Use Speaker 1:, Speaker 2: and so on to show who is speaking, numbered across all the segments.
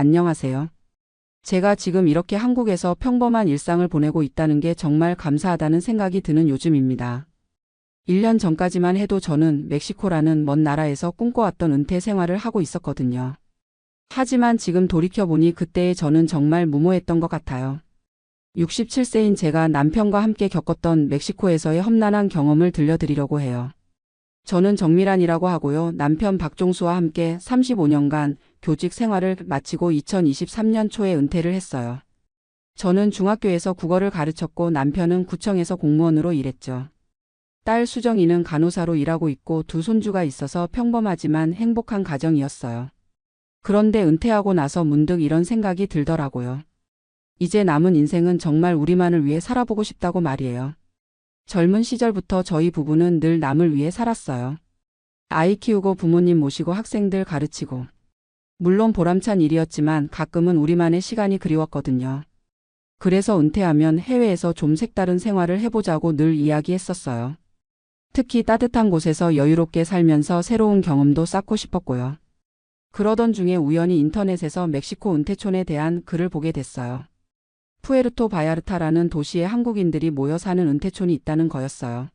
Speaker 1: 안녕하세요. 제가 지금 이렇게 한국에서 평범한 일상을 보내고 있다는 게 정말 감사하다는 생각이 드는 요즘입니다. 1년 전까지만 해도 저는 멕시코라는 먼 나라에서 꿈꿔왔던 은퇴 생활을 하고 있었거든요. 하지만 지금 돌이켜보니 그때의 저는 정말 무모했던 것 같아요. 67세인 제가 남편과 함께 겪었던 멕시코에서의 험난한 경험을 들려드리려고 해요. 저는 정미란이라고 하고요. 남편 박종수와 함께 35년간 교직 생활을 마치고 2023년 초에 은퇴를 했어요. 저는 중학교에서 국어를 가르쳤고 남편은 구청에서 공무원으로 일했죠. 딸 수정이는 간호사로 일하고 있고 두 손주가 있어서 평범하지만 행복한 가정이었어요. 그런데 은퇴하고 나서 문득 이런 생각이 들더라고요. 이제 남은 인생은 정말 우리만을 위해 살아보고 싶다고 말이에요. 젊은 시절부터 저희 부부는 늘 남을 위해 살았어요. 아이 키우고 부모님 모시고 학생들 가르치고. 물론 보람찬 일이었지만 가끔은 우리만의 시간이 그리웠거든요. 그래서 은퇴하면 해외에서 좀 색다른 생활을 해보자고 늘 이야기했었어요. 특히 따뜻한 곳에서 여유롭게 살면서 새로운 경험도 쌓고 싶었고요. 그러던 중에 우연히 인터넷에서 멕시코 은퇴촌에 대한 글을 보게 됐어요. 푸에르토 바야르타라는 도시에 한국인들이 모여 사는 은퇴촌이 있다는 거였어요.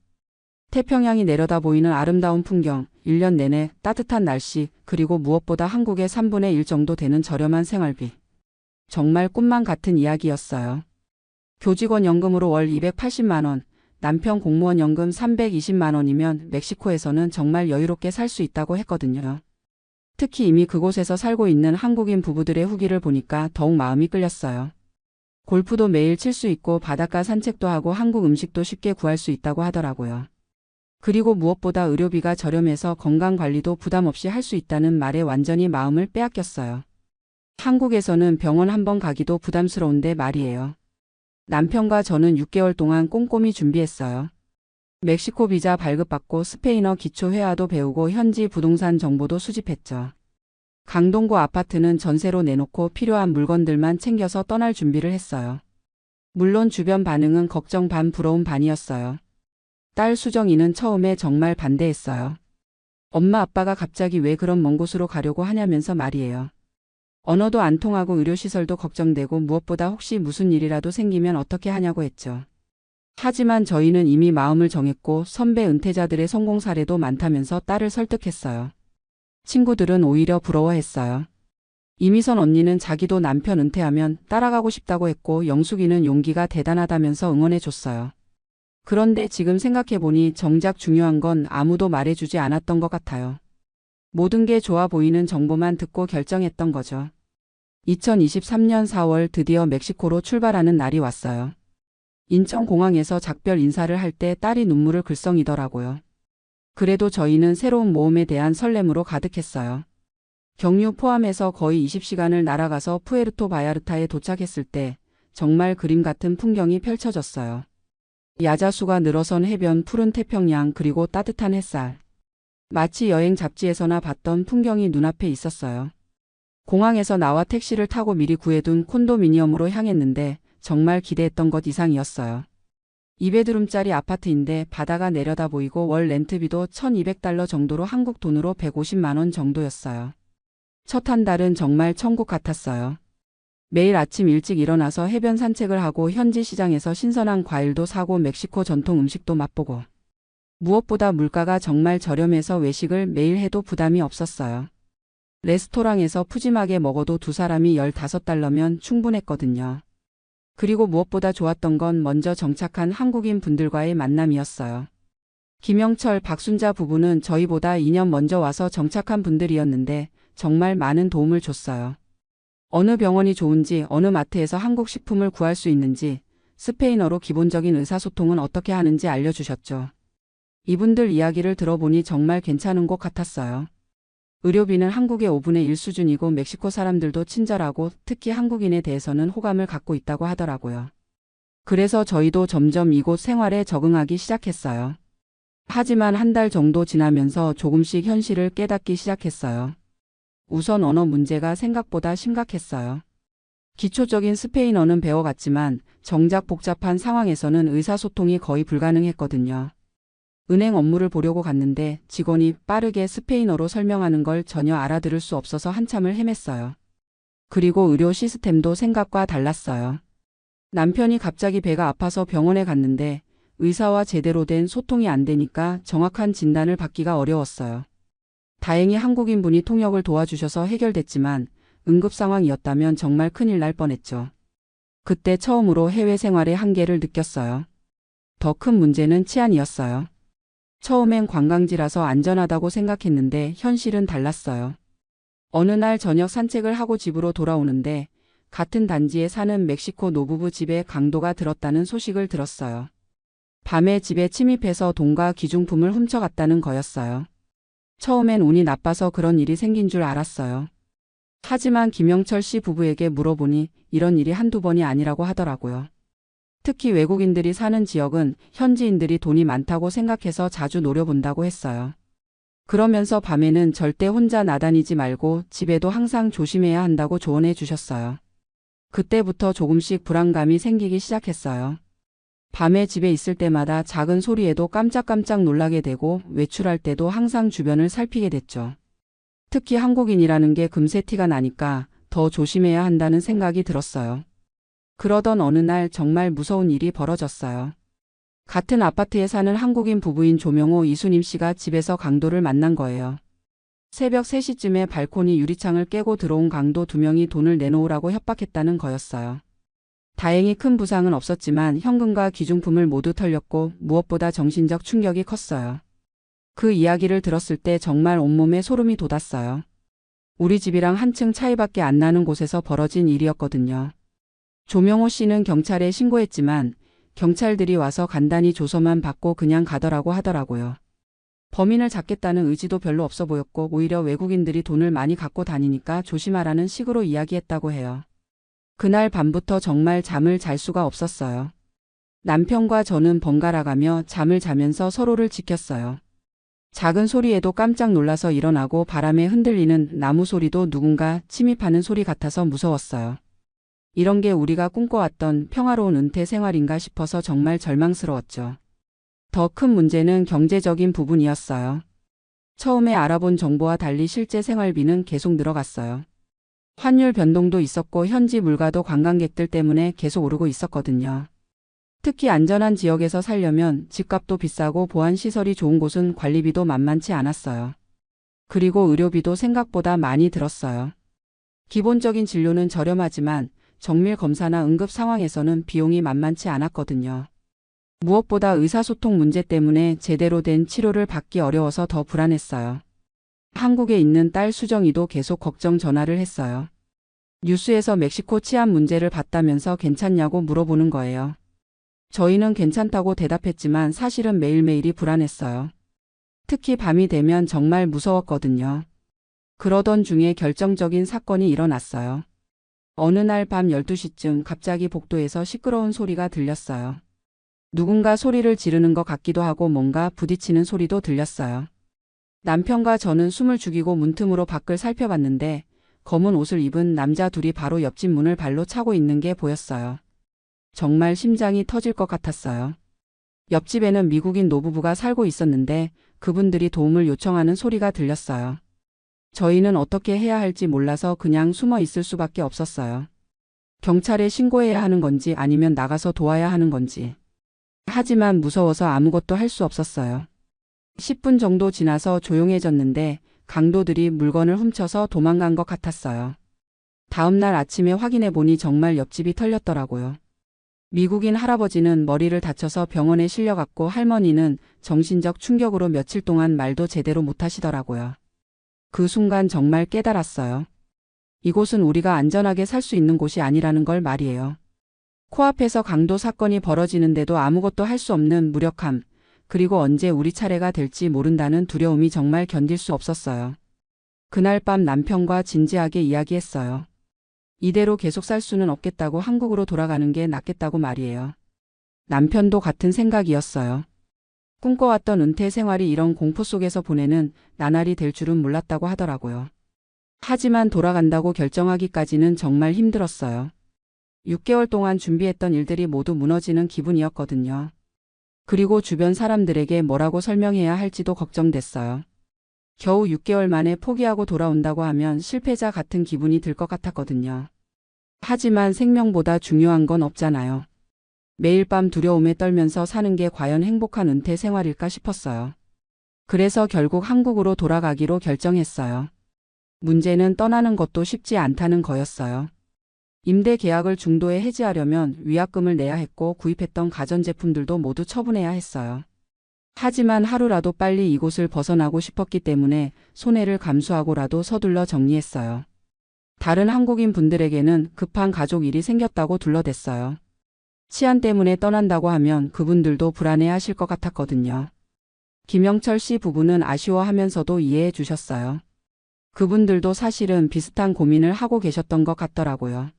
Speaker 1: 태평양이 내려다 보이는 아름다운 풍경, 1년 내내 따뜻한 날씨, 그리고 무엇보다 한국의 3분의 1 정도 되는 저렴한 생활비. 정말 꿈만 같은 이야기였어요. 교직원 연금으로 월 280만 원, 남편 공무원 연금 320만 원이면 멕시코에서는 정말 여유롭게 살 수 있다고 했거든요. 특히 이미 그곳에서 살고 있는 한국인 부부들의 후기를 보니까 더욱 마음이 끌렸어요. 골프도 매일 칠 수 있고 바닷가 산책도 하고 한국 음식도 쉽게 구할 수 있다고 하더라고요. 그리고 무엇보다 의료비가 저렴해서 건강관리도 부담 없이 할 수 있다는 말에 완전히 마음을 빼앗겼어요. 한국에서는 병원 한번 가기도 부담스러운데 말이에요. 남편과 저는 6개월 동안 꼼꼼히 준비했어요. 멕시코 비자 발급받고 스페인어 기초 회화도 배우고 현지 부동산 정보도 수집했죠. 강동구 아파트는 전세로 내놓고 필요한 물건들만 챙겨서 떠날 준비를 했어요. 물론 주변 반응은 걱정 반 부러움 반이었어요. 딸 수정이는 처음에 정말 반대했어요. 엄마 아빠가 갑자기 왜 그런 먼 곳으로 가려고 하냐면서 말이에요. 언어도 안 통하고 의료시설도 걱정되고 무엇보다 혹시 무슨 일이라도 생기면 어떻게 하냐고 했죠. 하지만 저희는 이미 마음을 정했고 선배 은퇴자들의 성공 사례도 많다면서 딸을 설득했어요. 친구들은 오히려 부러워했어요. 이미선 언니는 자기도 남편 은퇴하면 따라가고 싶다고 했고 영숙이는 용기가 대단하다면서 응원해줬어요. 그런데 지금 생각해보니 정작 중요한 건 아무도 말해주지 않았던 것 같아요. 모든 게 좋아 보이는 정보만 듣고 결정했던 거죠. 2023년 4월 드디어 멕시코로 출발하는 날이 왔어요. 인천공항에서 작별 인사를 할 때 딸이 눈물을 글썽이더라고요. 그래도 저희는 새로운 모험에 대한 설렘으로 가득했어요. 경유 포함해서 거의 20시간을 날아가서 푸에르토 바야르타에 도착했을 때 정말 그림 같은 풍경이 펼쳐졌어요. 야자수가 늘어선 해변, 푸른 태평양, 그리고 따뜻한 햇살. 마치 여행 잡지에서나 봤던 풍경이 눈앞에 있었어요. 공항에서 나와 택시를 타고 미리 구해둔 콘도미니엄으로 향했는데 정말 기대했던 것 이상이었어요. 2베드룸짜리 아파트인데 바다가 내려다 보이고 월 렌트비도 1,200달러 정도로 한국 돈으로 150만 원 정도였어요. 첫 한 달은 정말 천국 같았어요. 매일 아침 일찍 일어나서 해변 산책을 하고 현지 시장에서 신선한 과일도 사고 멕시코 전통 음식도 맛보고. 무엇보다 물가가 정말 저렴해서 외식을 매일 해도 부담이 없었어요. 레스토랑에서 푸짐하게 먹어도 두 사람이 15달러면 충분했거든요. 그리고 무엇보다 좋았던 건 먼저 정착한 한국인 분들과의 만남이었어요. 김영철, 박순자 부부는 저희보다 2년 먼저 와서 정착한 분들이었는데 정말 많은 도움을 줬어요. 어느 병원이 좋은지, 어느 마트에서 한국 식품을 구할 수 있는지, 스페인어로 기본적인 의사소통은 어떻게 하는지 알려주셨죠. 이분들 이야기를 들어보니 정말 괜찮은 곳 같았어요. 의료비는 한국의 5분의 1 수준이고 멕시코 사람들도 친절하고 특히 한국인에 대해서는 호감을 갖고 있다고 하더라고요. 그래서 저희도 점점 이곳 생활에 적응하기 시작했어요. 하지만 한 달 정도 지나면서 조금씩 현실을 깨닫기 시작했어요. 우선 언어 문제가 생각보다 심각했어요. 기초적인 스페인어는 배워갔지만 정작 복잡한 상황에서는 의사소통이 거의 불가능했거든요. 은행 업무를 보려고 갔는데 직원이 빠르게 스페인어로 설명하는 걸 전혀 알아들을 수 없어서 한참을 헤맸어요. 그리고 의료 시스템도 생각과 달랐어요. 남편이 갑자기 배가 아파서 병원에 갔는데 의사와 제대로 된 소통이 안 되니까 정확한 진단을 받기가 어려웠어요. 다행히 한국인분이 통역을 도와주셔서 해결됐지만 응급 상황이었다면 정말 큰일 날 뻔했죠. 그때 처음으로 해외 생활의 한계를 느꼈어요. 더 큰 문제는 치안이었어요. 처음엔 관광지라서 안전하다고 생각했는데 현실은 달랐어요. 어느 날 저녁 산책을 하고 집으로 돌아오는데 같은 단지에 사는 멕시코 노부부 집에 강도가 들었다는 소식을 들었어요. 밤에 집에 침입해서 돈과 귀중품을 훔쳐갔다는 거였어요. 처음엔 운이 나빠서 그런 일이 생긴 줄 알았어요. 하지만 김영철 씨 부부에게 물어보니 이런 일이 한두 번이 아니라고 하더라고요. 특히 외국인들이 사는 지역은 현지인들이 돈이 많다고 생각해서 자주 노려본다고 했어요. 그러면서 밤에는 절대 혼자 나다니지 말고 집에도 항상 조심해야 한다고 조언해 주셨어요. 그때부터 조금씩 불안감이 생기기 시작했어요. 밤에 집에 있을 때마다 작은 소리에도 깜짝깜짝 놀라게 되고 외출할 때도 항상 주변을 살피게 됐죠. 특히 한국인이라는 게 금세 티가 나니까 더 조심해야 한다는 생각이 들었어요. 그러던 어느 날 정말 무서운 일이 벌어졌어요. 같은 아파트에 사는 한국인 부부인 조명호 이수님 씨가 집에서 강도를 만난 거예요. 새벽 3시쯤에 발코니 유리창을 깨고 들어온 강도 2명이 돈을 내놓으라고 협박했다는 거였어요. 다행히 큰 부상은 없었지만 현금과 귀중품을 모두 털렸고 무엇보다 정신적 충격이 컸어요. 그 이야기를 들었을 때 정말 온몸에 소름이 돋았어요. 우리 집이랑 한층 차이밖에 안 나는 곳에서 벌어진 일이었거든요. 조명호 씨는 경찰에 신고했지만 경찰들이 와서 간단히 조서만 받고 그냥 가더라고 하더라고요. 범인을 잡겠다는 의지도 별로 없어 보였고 오히려 외국인들이 돈을 많이 갖고 다니니까 조심하라는 식으로 이야기했다고 해요. 그날 밤부터 정말 잠을 잘 수가 없었어요. 남편과 저는 번갈아가며 잠을 자면서 서로를 지켰어요. 작은 소리에도 깜짝 놀라서 일어나고 바람에 흔들리는 나무 소리도 누군가 침입하는 소리 같아서 무서웠어요. 이런 게 우리가 꿈꿔왔던 평화로운 은퇴 생활인가 싶어서 정말 절망스러웠죠. 더 큰 문제는 경제적인 부분이었어요. 처음에 알아본 정보와 달리 실제 생활비는 계속 늘어갔어요. 환율 변동도 있었고 현지 물가도 관광객들 때문에 계속 오르고 있었거든요. 특히 안전한 지역에서 살려면 집값도 비싸고 보안시설이 좋은 곳은 관리비도 만만치 않았어요. 그리고 의료비도 생각보다 많이 들었어요. 기본적인 진료는 저렴하지만 정밀 검사나 응급 상황에서는 비용이 만만치 않았거든요. 무엇보다 의사소통 문제 때문에 제대로 된 치료를 받기 어려워서 더 불안했어요. 한국에 있는 딸 수정이도 계속 걱정 전화를 했어요. 뉴스에서 멕시코 치안 문제를 봤다면서 괜찮냐고 물어보는 거예요. 저희는 괜찮다고 대답했지만 사실은 매일매일이 불안했어요. 특히 밤이 되면 정말 무서웠거든요. 그러던 중에 결정적인 사건이 일어났어요. 어느 날 밤 12시쯤 갑자기 복도에서 시끄러운 소리가 들렸어요. 누군가 소리를 지르는 것 같기도 하고 뭔가 부딪히는 소리도 들렸어요. 남편과 저는 숨을 죽이고 문틈으로 밖을 살펴봤는데 검은 옷을 입은 남자 둘이 바로 옆집 문을 발로 차고 있는 게 보였어요. 정말 심장이 터질 것 같았어요. 옆집에는 미국인 노부부가 살고 있었는데 그분들이 도움을 요청하는 소리가 들렸어요. 저희는 어떻게 해야 할지 몰라서 그냥 숨어 있을 수밖에 없었어요. 경찰에 신고해야 하는 건지 아니면 나가서 도와야 하는 건지. 하지만 무서워서 아무것도 할 수 없었어요. 10분 정도 지나서 조용해졌는데 강도들이 물건을 훔쳐서 도망간 것 같았어요. 다음 날 아침에 확인해 보니 정말 옆집이 털렸더라고요. 미국인 할아버지는 머리를 다쳐서 병원에 실려갔고 할머니는 정신적 충격으로 며칠 동안 말도 제대로 못하시더라고요. 그 순간 정말 깨달았어요. 이곳은 우리가 안전하게 살 수 있는 곳이 아니라는 걸 말이에요. 코앞에서 강도 사건이 벌어지는데도 아무것도 할 수 없는 무력함, 그리고 언제 우리 차례가 될지 모른다는 두려움이 정말 견딜 수 없었어요. 그날 밤 남편과 진지하게 이야기했어요. 이대로 계속 살 수는 없겠다고 한국으로 돌아가는 게 낫겠다고 말이에요. 남편도 같은 생각이었어요. 꿈꿔왔던 은퇴 생활이 이런 공포 속에서 보내는 나날이 될 줄은 몰랐다고 하더라고요. 하지만 돌아간다고 결정하기까지는 정말 힘들었어요. 6개월 동안 준비했던 일들이 모두 무너지는 기분이었거든요. 그리고 주변 사람들에게 뭐라고 설명해야 할지도 걱정됐어요. 겨우 6개월 만에 포기하고 돌아온다고 하면 실패자 같은 기분이 들 것 같았거든요. 하지만 생명보다 중요한 건 없잖아요. 매일 밤 두려움에 떨면서 사는 게 과연 행복한 은퇴 생활일까 싶었어요. 그래서 결국 한국으로 돌아가기로 결정했어요. 문제는 떠나는 것도 쉽지 않다는 거였어요. 임대 계약을 중도에 해지하려면 위약금을 내야 했고 구입했던 가전제품들도 모두 처분해야 했어요. 하지만 하루라도 빨리 이곳을 벗어나고 싶었기 때문에 손해를 감수하고라도 서둘러 정리했어요. 다른 한국인 분들에게는 급한 가족 일이 생겼다고 둘러댔어요. 치안 때문에 떠난다고 하면 그분들도 불안해하실 것 같았거든요. 김영철 씨 부부는 아쉬워하면서도 이해해 주셨어요. 그분들도 사실은 비슷한 고민을 하고 계셨던 것 같더라고요.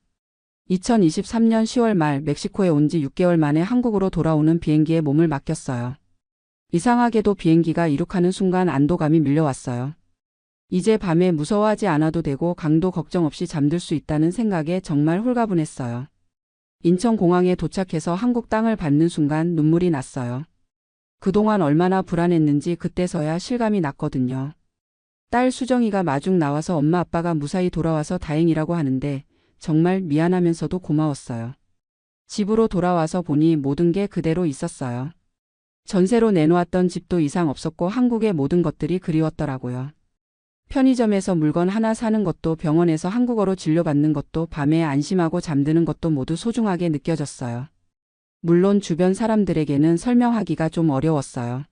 Speaker 1: 2023년 10월 말 멕시코에 온 지 6개월 만에 한국으로 돌아오는 비행기에 몸을 맡겼어요. 이상하게도 비행기가 이륙하는 순간 안도감이 밀려왔어요. 이제 밤에 무서워하지 않아도 되고 강도 걱정 없이 잠들 수 있다는 생각에 정말 홀가분했어요. 인천공항에 도착해서 한국 땅을 밟는 순간 눈물이 났어요. 그동안 얼마나 불안했는지 그때서야 실감이 났거든요. 딸 수정이가 마중 나와서 엄마 아빠가 무사히 돌아와서 다행이라고 하는데 정말 미안하면서도 고마웠어요. 집으로 돌아와서 보니 모든 게 그대로 있었어요. 전세로 내놓았던 집도 이상 없었고 한국의 모든 것들이 그리웠더라고요. 편의점에서 물건 하나 사는 것도 병원에서 한국어로 진료받는 것도 밤에 안심하고 잠드는 것도 모두 소중하게 느껴졌어요. 물론 주변 사람들에게는 설명하기가 좀 어려웠어요.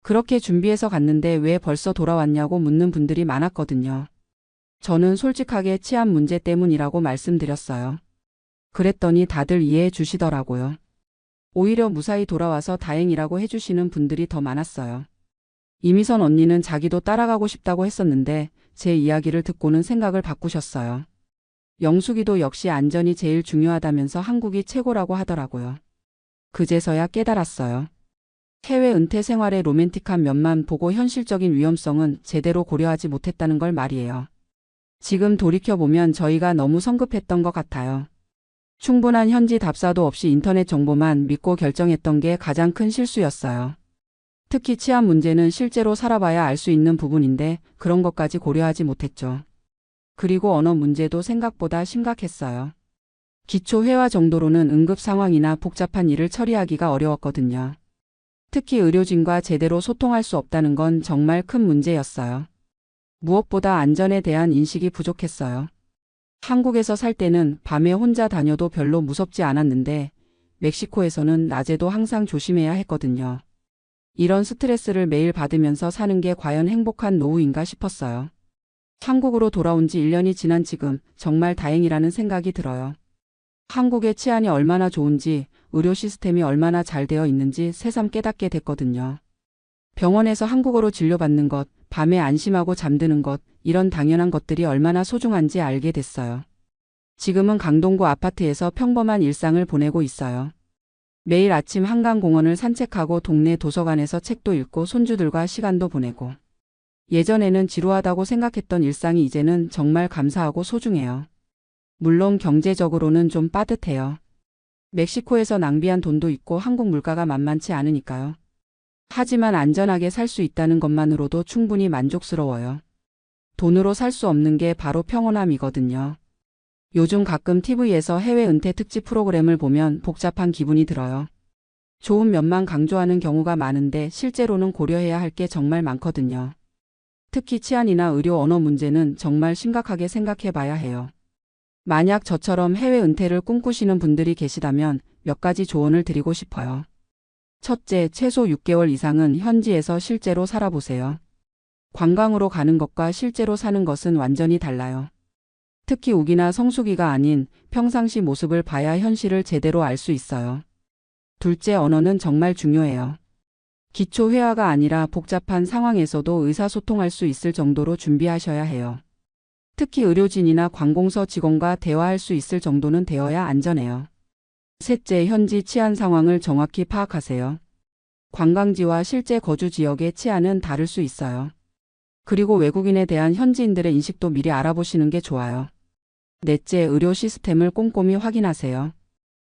Speaker 1: 그렇게 준비해서 갔는데 왜 벌써 돌아왔냐고 묻는 분들이 많았거든요. 저는 솔직하게 치안 문제 때문이라고 말씀드렸어요. 그랬더니 다들 이해해 주시더라고요. 오히려 무사히 돌아와서 다행이라고 해주시는 분들이 더 많았어요. 이미선 언니는 자기도 따라가고 싶다고 했었는데 제 이야기를 듣고는 생각을 바꾸셨어요. 영숙이도 역시 안전이 제일 중요하다면서 한국이 최고라고 하더라고요. 그제서야 깨달았어요. 해외 은퇴 생활의 로맨틱한 면만 보고 현실적인 위험성은 제대로 고려하지 못했다는 걸 말이에요. 지금 돌이켜보면 저희가 너무 성급했던 것 같아요. 충분한 현지 답사도 없이 인터넷 정보만 믿고 결정했던 게 가장 큰 실수였어요. 특히 치안 문제는 실제로 살아봐야 알 수 있는 부분인데 그런 것까지 고려하지 못했죠. 그리고 언어 문제도 생각보다 심각했어요. 기초 회화 정도로는 응급 상황이나 복잡한 일을 처리하기가 어려웠거든요. 특히 의료진과 제대로 소통할 수 없다는 건 정말 큰 문제였어요. 무엇보다 안전에 대한 인식이 부족했어요. 한국에서 살 때는 밤에 혼자 다녀도 별로 무섭지 않았는데 멕시코에서는 낮에도 항상 조심해야 했거든요. 이런 스트레스를 매일 받으면서 사는 게 과연 행복한 노후인가 싶었어요. 한국으로 돌아온 지 1년이 지난 지금 정말 다행이라는 생각이 들어요. 한국의 치안이 얼마나 좋은지, 의료 시스템이 얼마나 잘 되어 있는지 새삼 깨닫게 됐거든요. 병원에서 한국어로 진료받는 것, 밤에 안심하고 잠드는 것, 이런 당연한 것들이 얼마나 소중한지 알게 됐어요. 지금은 강동구 아파트에서 평범한 일상을 보내고 있어요. 매일 아침 한강공원을 산책하고 동네 도서관에서 책도 읽고 손주들과 시간도 보내고. 예전에는 지루하다고 생각했던 일상이 이제는 정말 감사하고 소중해요. 물론 경제적으로는 좀 빠듯해요. 멕시코에서 낭비한 돈도 있고 한국 물가가 만만치 않으니까요. 하지만 안전하게 살 수 있다는 것만으로도 충분히 만족스러워요. 돈으로 살 수 없는 게 바로 평온함이거든요. 요즘 가끔 TV에서 해외 은퇴 특집 프로그램을 보면 복잡한 기분이 들어요. 좋은 면만 강조하는 경우가 많은데 실제로는 고려해야 할 게 정말 많거든요. 특히 치안이나 의료 언어 문제는 정말 심각하게 생각해 봐야 해요. 만약 저처럼 해외 은퇴를 꿈꾸시는 분들이 계시다면 몇 가지 조언을 드리고 싶어요. 첫째, 최소 6개월 이상은 현지에서 실제로 살아보세요. 관광으로 가는 것과 실제로 사는 것은 완전히 달라요. 특히 우기나 성수기가 아닌 평상시 모습을 봐야 현실을 제대로 알 수 있어요. 둘째, 언어는 정말 중요해요. 기초 회화가 아니라 복잡한 상황에서도 의사소통할 수 있을 정도로 준비하셔야 해요. 특히 의료진이나 관공서 직원과 대화할 수 있을 정도는 되어야 안전해요. 셋째, 현지 치안 상황을 정확히 파악하세요. 관광지와 실제 거주 지역의 치안은 다를 수 있어요. 그리고 외국인에 대한 현지인들의 인식도 미리 알아보시는 게 좋아요. 넷째, 의료 시스템을 꼼꼼히 확인하세요.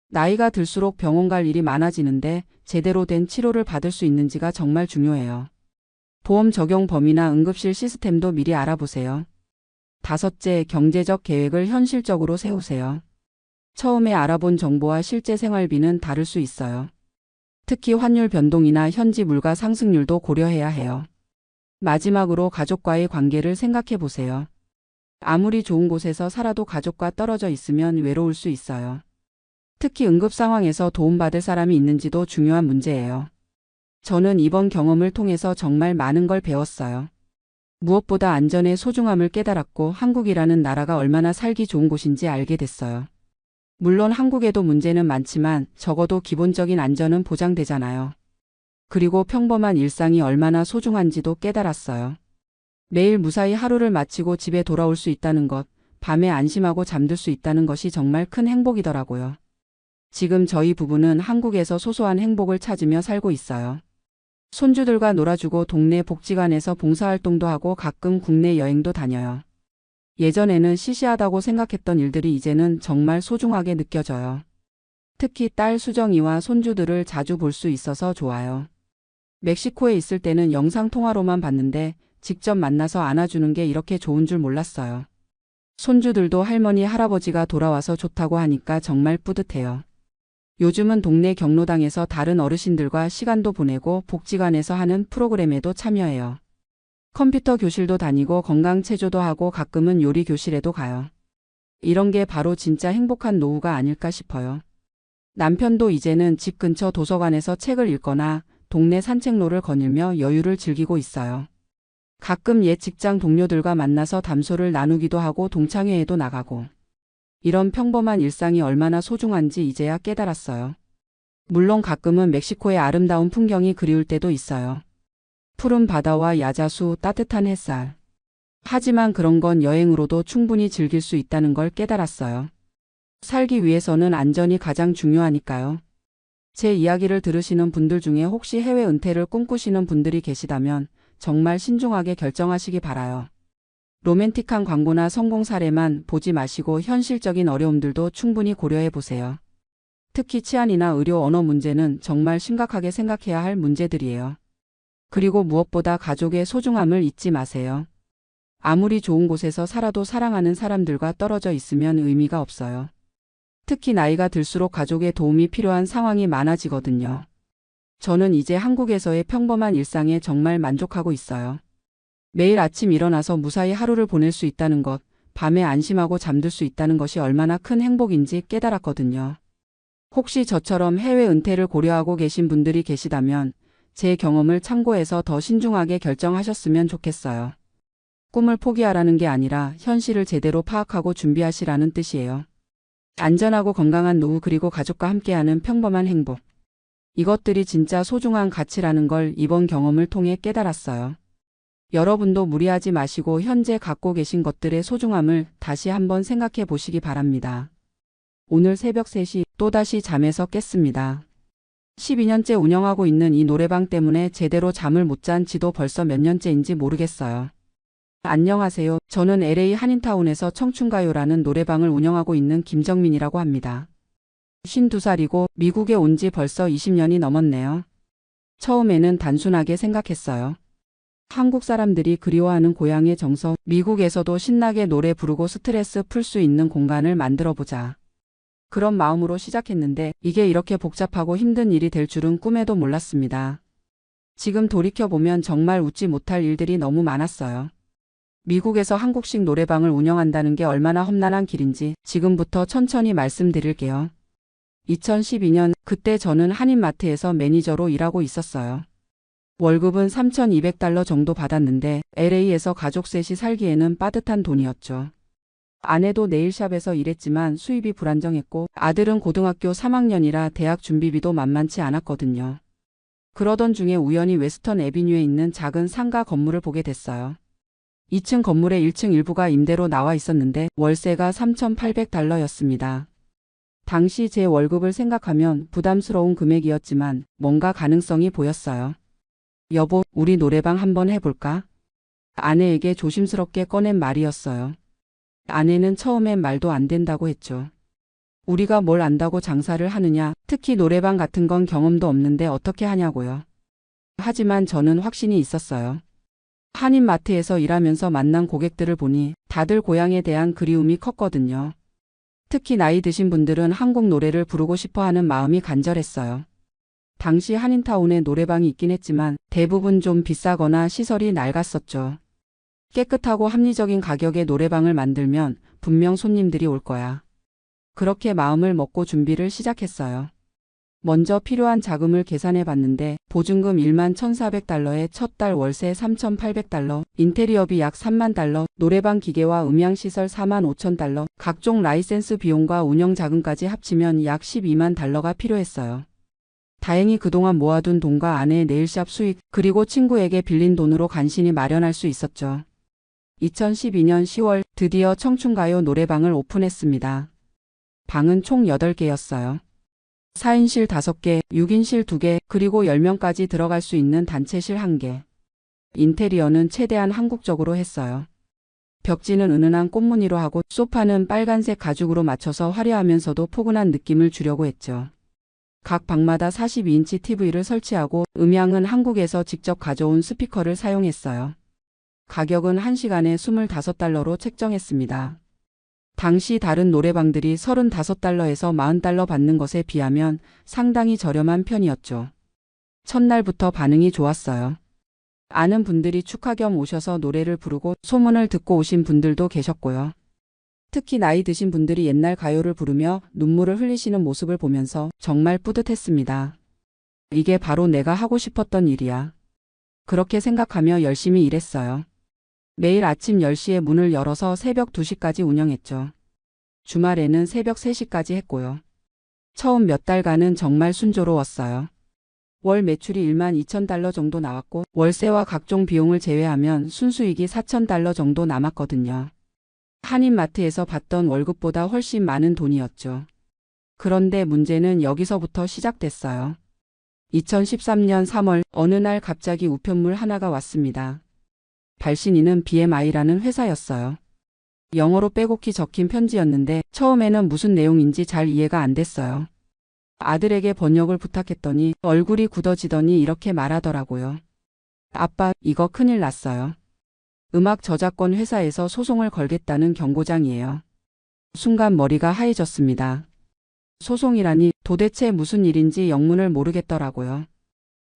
Speaker 1: 나이가 들수록 병원 갈 일이 많아지는데 제대로 된 치료를 받을 수 있는지가 정말 중요해요. 보험 적용 범위나 응급실 시스템도 미리 알아보세요. 다섯째, 경제적 계획을 현실적으로 세우세요. 처음에 알아본 정보와 실제 생활비는 다를 수 있어요. 특히 환율 변동이나 현지 물가 상승률도 고려해야 해요. 마지막으로 가족과의 관계를 생각해 보세요. 아무리 좋은 곳에서 살아도 가족과 떨어져 있으면 외로울 수 있어요. 특히 응급 상황에서 도움받을 사람이 있는지도 중요한 문제예요. 저는 이번 경험을 통해서 정말 많은 걸 배웠어요. 무엇보다 안전의 소중함을 깨달았고 한국이라는 나라가 얼마나 살기 좋은 곳인지 알게 됐어요. 물론 한국에도 문제는 많지만 적어도 기본적인 안전은 보장되잖아요. 그리고 평범한 일상이 얼마나 소중한지도 깨달았어요. 매일 무사히 하루를 마치고 집에 돌아올 수 있다는 것, 밤에 안심하고 잠들 수 있다는 것이 정말 큰 행복이더라고요. 지금 저희 부부는 한국에서 소소한 행복을 찾으며 살고 있어요. 손주들과 놀아주고 동네 복지관에서 봉사활동도 하고 가끔 국내 여행도 다녀요. 예전에는 시시하다고 생각했던 일들이 이제는 정말 소중하게 느껴져요. 특히 딸 수정이와 손주들을 자주 볼 수 있어서 좋아요. 멕시코에 있을 때는 영상통화로만 봤는데 직접 만나서 안아주는 게 이렇게 좋은 줄 몰랐어요. 손주들도 할머니, 할아버지가 돌아와서 좋다고 하니까 정말 뿌듯해요. 요즘은 동네 경로당에서 다른 어르신들과 시간도 보내고 복지관에서 하는 프로그램에도 참여해요. 컴퓨터 교실도 다니고 건강 체조도 하고 가끔은 요리 교실에도 가요. 이런 게 바로 진짜 행복한 노후가 아닐까 싶어요. 남편도 이제는 집 근처 도서관에서 책을 읽거나 동네 산책로를 거닐며 여유를 즐기고 있어요. 가끔 옛 직장 동료들과 만나서 담소를 나누기도 하고 동창회에도 나가고. 이런 평범한 일상이 얼마나 소중한지 이제야 깨달았어요. 물론 가끔은 멕시코의 아름다운 풍경이 그리울 때도 있어요. 푸른 바다와 야자수, 따뜻한 햇살. 하지만 그런 건 여행으로도 충분히 즐길 수 있다는 걸 깨달았어요. 살기 위해서는 안전이 가장 중요하니까요. 제 이야기를 들으시는 분들 중에 혹시 해외 은퇴를 꿈꾸시는 분들이 계시다면 정말 신중하게 결정하시기 바라요. 로맨틱한 광고나 성공 사례만 보지 마시고 현실적인 어려움들도 충분히 고려해 보세요. 특히 치안이나 의료 언어 문제는 정말 심각하게 생각해야 할 문제들이에요. 그리고 무엇보다 가족의 소중함을 잊지 마세요. 아무리 좋은 곳에서 살아도 사랑하는 사람들과 떨어져 있으면 의미가 없어요. 특히 나이가 들수록 가족의 도움이 필요한 상황이 많아지거든요. 저는 이제 한국에서의 평범한 일상에 정말 만족하고 있어요. 매일 아침 일어나서 무사히 하루를 보낼 수 있다는 것, 밤에 안심하고 잠들 수 있다는 것이 얼마나 큰 행복인지 깨달았거든요. 혹시 저처럼 해외 은퇴를 고려하고 계신 분들이 계시다면 제 경험을 참고해서 더 신중하게 결정하셨으면 좋겠어요. 꿈을 포기하라는 게 아니라 현실을 제대로 파악하고 준비하시라는 뜻이에요. 안전하고 건강한 노후 그리고 가족과 함께하는 평범한 행복. 이것들이 진짜 소중한 가치라는 걸 이번 경험을 통해 깨달았어요. 여러분도 무리하지 마시고 현재 갖고 계신 것들의 소중함을 다시 한번 생각해 보시기 바랍니다. 오늘 새벽 3시 또다시 잠에서 깼습니다. 12년째 운영하고 있는 이 노래방 때문에 제대로 잠을 못 잔 지도 벌써 몇 년째인지 모르겠어요. 안녕하세요. 저는 LA 한인타운에서 청춘가요라는 노래방을 운영하고 있는 김정민이라고 합니다. 52살이고 미국에 온 지 벌써 20년이 넘었네요. 처음에는 단순하게 생각했어요. 한국 사람들이 그리워하는 고향의 정서, 미국에서도 신나게 노래 부르고 스트레스 풀 수 있는 공간을 만들어보자. 그런 마음으로 시작했는데 이게 이렇게 복잡하고 힘든 일이 될 줄은 꿈에도 몰랐습니다. 지금 돌이켜보면 정말 웃지 못할 일들이 너무 많았어요. 미국에서 한국식 노래방을 운영한다는 게 얼마나 험난한 길인지 지금부터 천천히 말씀드릴게요. 2012년 그때 저는 한인마트에서 매니저로 일하고 있었어요. 월급은 $3,200 정도 받았는데 LA에서 가족 셋이 살기에는 빠듯한 돈이었죠. 아내도 네일샵에서 일했지만 수입이 불안정했고 아들은 고등학교 3학년이라 대학 준비비도 만만치 않았거든요. 그러던 중에 우연히 웨스턴 애비뉴에 있는 작은 상가 건물을 보게 됐어요. 2층 건물의 1층 일부가 임대로 나와 있었는데 월세가 $3,800였습니다. 당시 제 월급을 생각하면 부담스러운 금액이었지만 뭔가 가능성이 보였어요. 여보, 우리 노래방 한번 해볼까? 아내에게 조심스럽게 꺼낸 말이었어요. 아내는 처음엔 말도 안 된다고 했죠. 우리가 뭘 안다고 장사를 하느냐, 특히 노래방 같은 건 경험도 없는데 어떻게 하냐고요. 하지만 저는 확신이 있었어요. 한인마트에서 일하면서 만난 고객들을 보니 다들 고향에 대한 그리움이 컸거든요. 특히 나이 드신 분들은 한국 노래를 부르고 싶어 하는 마음이 간절했어요. 당시 한인타운에 노래방이 있긴 했지만 대부분 좀 비싸거나 시설이 낡았었죠. 깨끗하고 합리적인 가격의 노래방을 만들면 분명 손님들이 올 거야. 그렇게 마음을 먹고 준비를 시작했어요. 먼저 필요한 자금을 계산해 봤는데 보증금 1만 1,400달러에 첫 달 월세 3,800달러, 인테리어비 약 3만 달러, 노래방 기계와 음향시설 4만 5천 달러, 각종 라이센스 비용과 운영 자금까지 합치면 약 12만 달러가 필요했어요. 다행히 그동안 모아둔 돈과 아내의 네일샵 수익, 그리고 친구에게 빌린 돈으로 간신히 마련할 수 있었죠. 2012년 10월 드디어 청춘가요 노래방을 오픈했습니다. 방은 총 8개였어요. 4인실 5개, 6인실 2개, 그리고 10명까지 들어갈 수 있는 단체실 1개. 인테리어는 최대한 한국적으로 했어요. 벽지는 은은한 꽃무늬로 하고 소파는 빨간색 가죽으로 맞춰서 화려하면서도 포근한 느낌을 주려고 했죠. 각 방마다 42인치 TV를 설치하고 음향은 한국에서 직접 가져온 스피커를 사용했어요. 가격은 1시간에 25달러로 책정했습니다. 당시 다른 노래방들이 35달러에서 40달러 받는 것에 비하면 상당히 저렴한 편이었죠. 첫날부터 반응이 좋았어요. 아는 분들이 축하 겸 오셔서 노래를 부르고 소문을 듣고 오신 분들도 계셨고요. 특히 나이 드신 분들이 옛날 가요를 부르며 눈물을 흘리시는 모습을 보면서 정말 뿌듯했습니다. 이게 바로 내가 하고 싶었던 일이야. 그렇게 생각하며 열심히 일했어요. 매일 아침 10시에 문을 열어서 새벽 2시까지 운영했죠. 주말에는 새벽 3시까지 했고요. 처음 몇 달간은 정말 순조로웠어요. 월 매출이 1만 2천 달러 정도 나왔고 월세와 각종 비용을 제외하면 순수익이 4천 달러 정도 남았거든요. 한인마트에서 받던 월급보다 훨씬 많은 돈이었죠. 그런데 문제는 여기서부터 시작됐어요. 2013년 3월 어느 날 갑자기 우편물 하나가 왔습니다. 발신인은 BMI라는 회사였어요. 영어로 빼곡히 적힌 편지였는데 처음에는 무슨 내용인지 잘 이해가 안 됐어요. 아들에게 번역을 부탁했더니 얼굴이 굳어지더니 이렇게 말하더라고요. 아빠, 이거 큰일 났어요. 음악 저작권 회사에서 소송을 걸겠다는 경고장이에요. 순간 머리가 하얘졌습니다. 소송이라니 도대체 무슨 일인지 영문을 모르겠더라고요.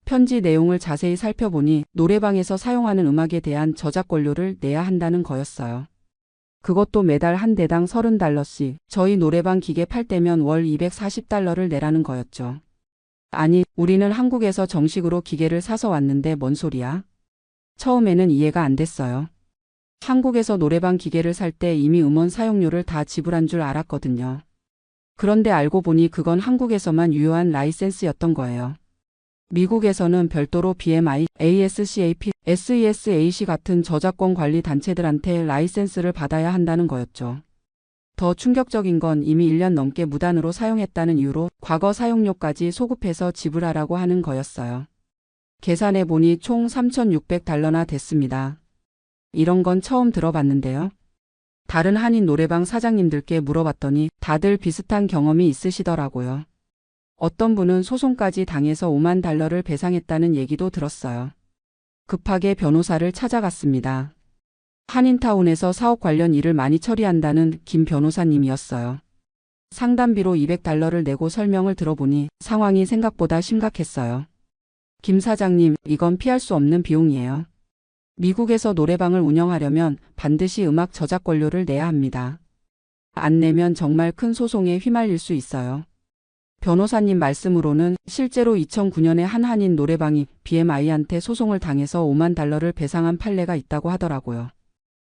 Speaker 1: 편지 내용을 자세히 살펴보니 노래방에서 사용하는 음악에 대한 저작권료를 내야 한다는 거였어요. 그것도 매달 한 대당 30달러씩, 저희 노래방 기계 팔 때면 월 240달러를 내라는 거였죠. 아니, 우리는 한국에서 정식으로 기계를 사서 왔는데 뭔 소리야? 처음에는 이해가 안 됐어요. 한국에서 노래방 기계를 살 때 이미 음원 사용료를 다 지불한 줄 알았거든요. 그런데 알고 보니 그건 한국에서만 유효한 라이센스였던 거예요. 미국에서는 별도로 BMI, ASCAP, SESAC 같은 저작권 관리 단체들한테 라이센스를 받아야 한다는 거였죠. 더 충격적인 건 이미 1년 넘게 무단으로 사용했다는 이유로 과거 사용료까지 소급해서 지불하라고 하는 거였어요. 계산해 보니 총 3,600달러나 됐습니다. 이런 건 처음 들어봤는데요. 다른 한인 노래방 사장님들께 물어봤더니 다들 비슷한 경험이 있으시더라고요. 어떤 분은 소송까지 당해서 5만 달러를 배상했다는 얘기도 들었어요. 급하게 변호사를 찾아갔습니다. 한인타운에서 사업 관련 일을 많이 처리한다는 김 변호사님이었어요. 상담비로 200달러를 내고 설명을 들어보니 상황이 생각보다 심각했어요. 김 사장님, 이건 피할 수 없는 비용이에요. 미국에서 노래방을 운영하려면 반드시 음악 저작권료를 내야 합니다. 안 내면 정말 큰 소송에 휘말릴 수 있어요. 변호사님 말씀으로는 실제로 2009년에 한 한인 노래방이 BMI한테 소송을 당해서 5만 달러를 배상한 판례가 있다고 하더라고요.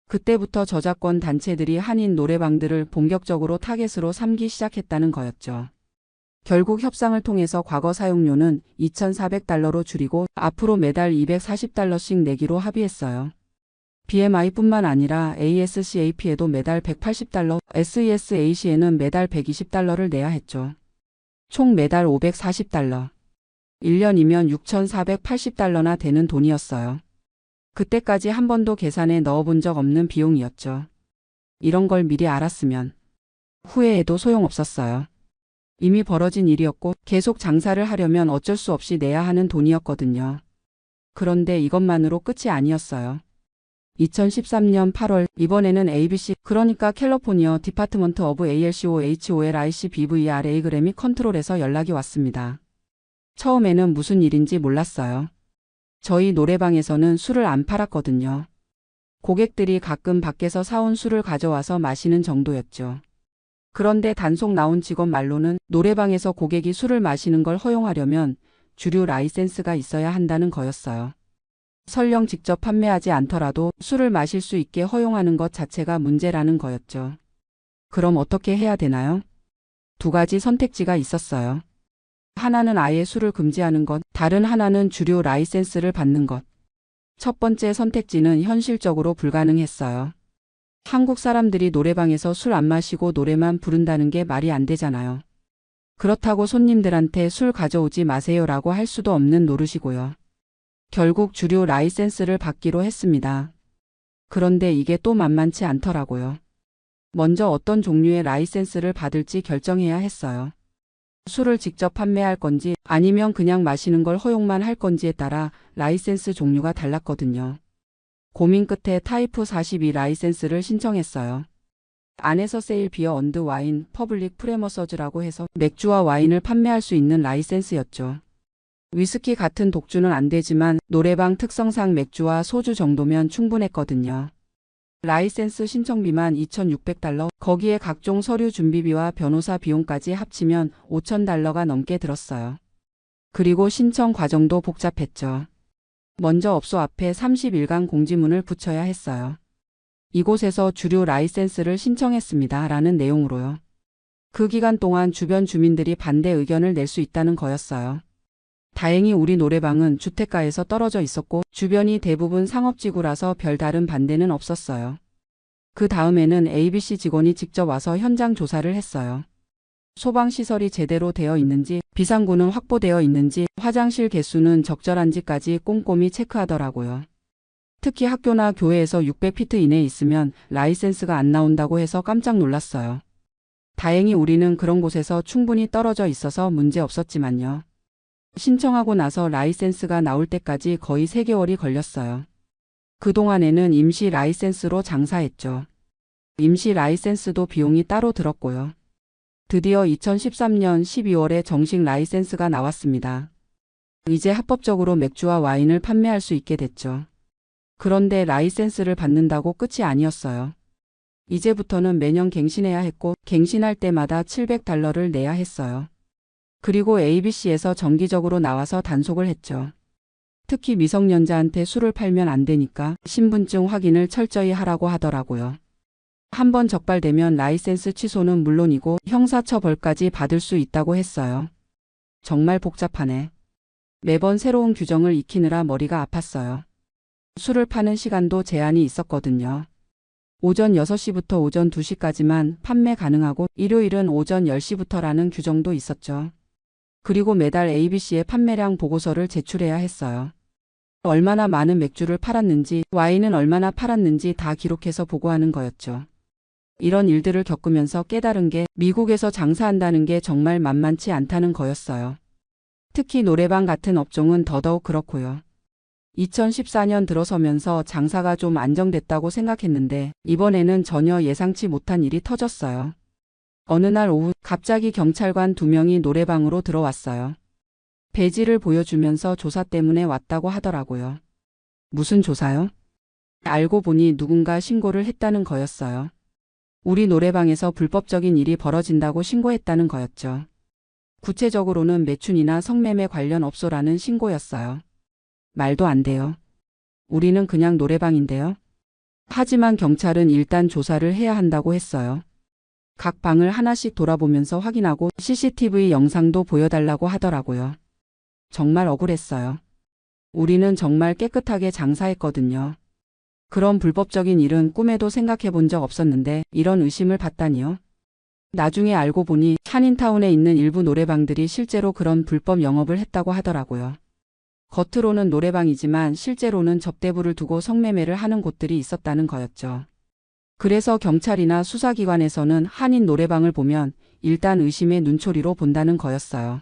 Speaker 1: 그때부터 저작권 단체들이 한인 노래방들을 본격적으로 타겟으로 삼기 시작했다는 거였죠. 결국 협상을 통해서 과거 사용료는 2,400달러로 줄이고 앞으로 매달 240달러씩 내기로 합의했어요. BMI뿐만 아니라 ASCAP에도 매달 180달러, SESAC에는 매달 120달러를 내야 했죠. 총 매달 540달러. 1년이면 6,480달러나 되는 돈이었어요. 그때까지 한 번도 계산에 넣어본 적 없는 비용이었죠. 이런 걸 미리 알았으면 후회해도 소용없었어요. 이미 벌어진 일이었고 계속 장사를 하려면 어쩔 수 없이 내야 하는 돈이었거든요. 그런데 이것만으로 끝이 아니었어요. 2013년 8월 이번에는 ABC 그러니까 캘리포니아 디파트먼트 오브 ALCOHOLIC BVRA 그래미 컨트롤에서 연락이 왔습니다. 처음에는 무슨 일인지 몰랐어요. 저희 노래방에서는 술을 안 팔았거든요. 고객들이 가끔 밖에서 사온 술을 가져와서 마시는 정도였죠. 그런데 단속 나온 직원 말로는 노래방에서 고객이 술을 마시는 걸 허용하려면 주류 라이센스가 있어야 한다는 거였어요. 설령 직접 판매하지 않더라도 술을 마실 수 있게 허용하는 것 자체가 문제라는 거였죠. 그럼 어떻게 해야 되나요? 두 가지 선택지가 있었어요. 하나는 아예 술을 금지하는 것, 다른 하나는 주류 라이센스를 받는 것. 첫 번째 선택지는 현실적으로 불가능했어요. 한국 사람들이 노래방에서 술 안 마시고 노래만 부른다는 게 말이 안 되잖아요. 그렇다고 손님들한테 술 가져오지 마세요라고 할 수도 없는 노릇이고요. 결국 주류 라이센스를 받기로 했습니다. 그런데 이게 또 만만치 않더라고요. 먼저 어떤 종류의 라이센스를 받을지 결정해야 했어요. 술을 직접 판매할 건지 아니면 그냥 마시는 걸 허용만 할 건지에 따라 라이센스 종류가 달랐거든요. 고민 끝에 타이프 42 라이센스를 신청했어요. 안에서 세일 비어 언드 와인 퍼블릭 프레머서즈라고 해서 맥주와 와인을 판매할 수 있는 라이센스였죠. 위스키 같은 독주는 안 되지만 노래방 특성상 맥주와 소주 정도면 충분했거든요. 라이센스 신청비만 $2,600, 거기에 각종 서류 준비비와 변호사 비용까지 합치면 $5,000가 넘게 들었어요. 그리고 신청 과정도 복잡했죠. 먼저 업소 앞에 30일간 공지문을 붙여야 했어요. 이곳에서 주류 라이센스를 신청했습니다. 라는 내용으로요. 그 기간 동안 주변 주민들이 반대 의견을 낼 수 있다는 거였어요. 다행히 우리 노래방은 주택가에서 떨어져 있었고 주변이 대부분 상업지구라서 별다른 반대는 없었어요. 그 다음에는 ABC 직원이 직접 와서 현장 조사를 했어요. 소방시설이 제대로 되어 있는지, 비상구는 확보되어 있는지, 화장실 개수는 적절한지까지 꼼꼼히 체크하더라고요. 특히 학교나 교회에서 600피트 이내에 있으면 라이센스가 안 나온다고 해서 깜짝 놀랐어요. 다행히 우리는 그런 곳에서 충분히 떨어져 있어서 문제 없었지만요. 신청하고 나서 라이센스가 나올 때까지 거의 3개월이 걸렸어요. 그동안에는 임시 라이센스로 장사했죠. 임시 라이센스도 비용이 따로 들었고요. 드디어 2013년 12월에 정식 라이센스가 나왔습니다. 이제 합법적으로 맥주와 와인을 판매할 수 있게 됐죠. 그런데 라이센스를 받는다고 끝이 아니었어요. 이제부터는 매년 갱신해야 했고 갱신할 때마다 $700를 내야 했어요. 그리고 ABC에서 정기적으로 나와서 단속을 했죠. 특히 미성년자한테 술을 팔면 안 되니까 신분증 확인을 철저히 하라고 하더라고요. 한번 적발되면 라이센스 취소는 물론이고 형사처벌까지 받을 수 있다고 했어요. 정말 복잡하네. 매번 새로운 규정을 익히느라 머리가 아팠어요. 술을 파는 시간도 제한이 있었거든요. 오전 6시부터 오전 2시까지만 판매 가능하고 일요일은 오전 10시부터라는 규정도 있었죠. 그리고 매달 ABC에 판매량 보고서를 제출해야 했어요. 얼마나 많은 맥주를 팔았는지, 와인은 얼마나 팔았는지 다 기록해서 보고하는 거였죠. 이런 일들을 겪으면서 깨달은 게 미국에서 장사한다는 게 정말 만만치 않다는 거였어요. 특히 노래방 같은 업종은 더더욱 그렇고요. 2014년 들어서면서 장사가 좀 안정됐다고 생각했는데 이번에는 전혀 예상치 못한 일이 터졌어요. 어느 날 오후 갑자기 경찰관 2명이 노래방으로 들어왔어요. 배지를 보여주면서 조사 때문에 왔다고 하더라고요. 무슨 조사요? 알고 보니 누군가 신고를 했다는 거였어요. 우리 노래방에서 불법적인 일이 벌어진다고 신고했다는 거였죠. 구체적으로는 매춘이나 성매매 관련 업소라는 신고였어요. 말도 안 돼요. 우리는 그냥 노래방인데요. 하지만 경찰은 일단 조사를 해야 한다고 했어요. 각 방을 하나씩 돌아보면서 확인하고 CCTV 영상도 보여달라고 하더라고요. 정말 억울했어요. 우리는 정말 깨끗하게 장사했거든요. 그런 불법적인 일은 꿈에도 생각해 본 적 없었는데 이런 의심을 받다니요. 나중에 알고 보니 한인타운에 있는 일부 노래방들이 실제로 그런 불법 영업을 했다고 하더라고요. 겉으로는 노래방이지만 실제로는 접대부를 두고 성매매를 하는 곳들이 있었다는 거였죠. 그래서 경찰이나 수사기관에서는 한인 노래방을 보면 일단 의심의 눈초리로 본다는 거였어요.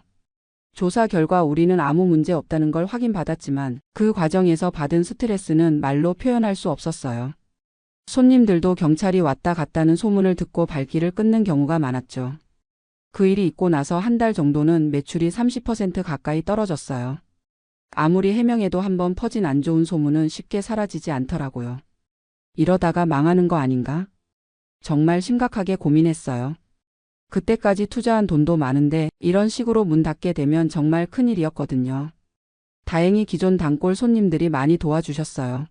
Speaker 1: 조사 결과 우리는 아무 문제 없다는 걸 확인받았지만 그 과정에서 받은 스트레스는 말로 표현할 수 없었어요. 손님들도 경찰이 왔다 갔다는 소문을 듣고 발길을 끊는 경우가 많았죠. 그 일이 있고 나서 한 달 정도는 매출이 30% 가까이 떨어졌어요. 아무리 해명해도 한번 퍼진 안 좋은 소문은 쉽게 사라지지 않더라고요. 이러다가 망하는 거 아닌가? 정말 심각하게 고민했어요. 그때까지 투자한 돈도 많은데 이런 식으로 문 닫게 되면 정말 큰일이었거든요. 다행히 기존 단골 손님들이 많이 도와주셨어요.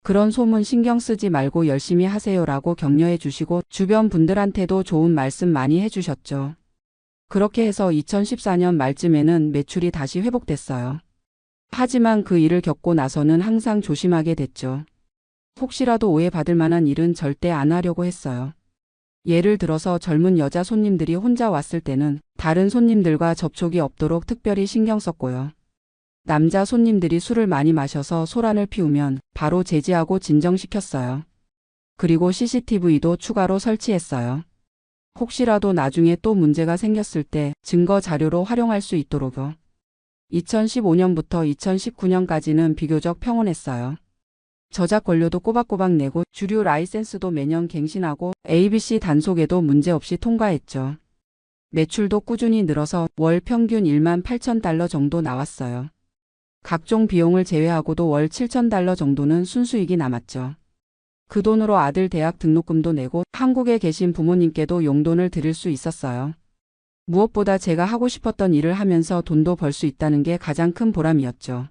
Speaker 1: 그런 소문 신경 쓰지 말고 열심히 하세요라고 격려해 주시고 주변 분들한테도 좋은 말씀 많이 해주셨죠. 그렇게 해서 2014년 말쯤에는 매출이 다시 회복됐어요. 하지만 그 일을 겪고 나서는 항상 조심하게 됐죠. 혹시라도 오해받을 만한 일은 절대 안 하려고 했어요. 예를 들어서 젊은 여자 손님들이 혼자 왔을 때는 다른 손님들과 접촉이 없도록 특별히 신경 썼고요. 남자 손님들이 술을 많이 마셔서 소란을 피우면 바로 제지하고 진정시켰어요. 그리고 CCTV도 추가로 설치했어요. 혹시라도 나중에 또 문제가 생겼을 때 증거 자료로 활용할 수 있도록요. 2015년부터 2019년까지는 비교적 평온했어요. 저작권료도 꼬박꼬박 내고 주류 라이센스도 매년 갱신하고 ABC 단속에도 문제없이 통과했죠. 매출도 꾸준히 늘어서 월 평균 18,000달러 정도 나왔어요. 각종 비용을 제외하고도 월 7,000달러 정도는 순수익이 남았죠. 그 돈으로 아들 대학 등록금도 내고 한국에 계신 부모님께도 용돈을 드릴 수 있었어요. 무엇보다 제가 하고 싶었던 일을 하면서 돈도 벌 수 있다는 게 가장 큰 보람이었죠.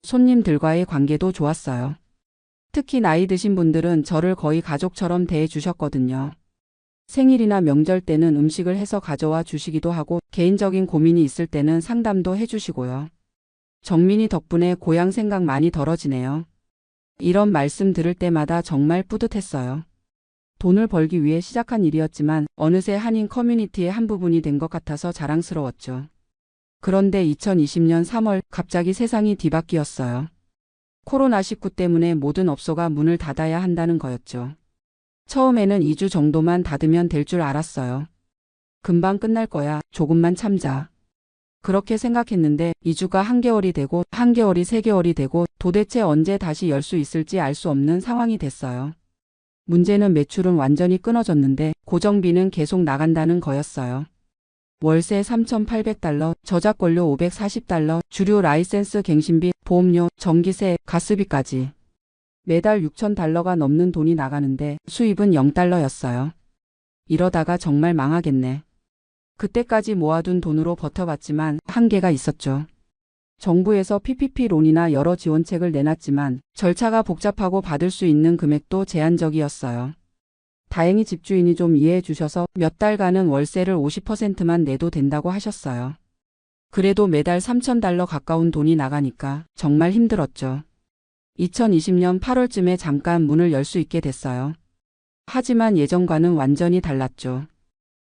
Speaker 1: 손님들과의 관계도 좋았어요. 특히 나이 드신 분들은 저를 거의 가족처럼 대해 주셨거든요. 생일이나 명절 때는 음식을 해서 가져와 주시기도 하고 개인적인 고민이 있을 때는 상담도 해주시고요. 정민이 덕분에 고향 생각 많이 덜어지네요. 이런 말씀 들을 때마다 정말 뿌듯했어요. 돈을 벌기 위해 시작한 일이었지만 어느새 한인 커뮤니티의 한 부분이 된 것 같아서 자랑스러웠죠. 그런데 2020년 3월 갑자기 세상이 뒤바뀌었어요. 코로나19 때문에 모든 업소가 문을 닫아야 한다는 거였죠. 처음에는 2주 정도만 닫으면 될 줄 알았어요. 금방 끝날 거야. 조금만 참자. 그렇게 생각했는데 2주가 한개월이 되고 한개월이 3개월이 되고 도대체 언제 다시 열 수 있을지 알 수 없는 상황이 됐어요. 문제는 매출은 완전히 끊어졌는데 고정비는 계속 나간다는 거였어요. 월세 3,800달러, 저작권료 540달러, 주류 라이센스 갱신비, 보험료, 전기세, 가스비까지. 매달 6,000달러가 넘는 돈이 나가는데 수입은 0달러였어요. 이러다가 정말 망하겠네. 그때까지 모아둔 돈으로 버텨봤지만 한계가 있었죠. 정부에서 PPP론이나 여러 지원책을 내놨지만 절차가 복잡하고 받을 수 있는 금액도 제한적이었어요. 다행히 집주인이 좀 이해해 주셔서 몇 달간은 월세를 50%만 내도 된다고 하셨어요. 그래도 매달 3,000달러 가까운 돈이 나가니까 정말 힘들었죠. 2020년 8월쯤에 잠깐 문을 열 수 있게 됐어요. 하지만 예전과는 완전히 달랐죠.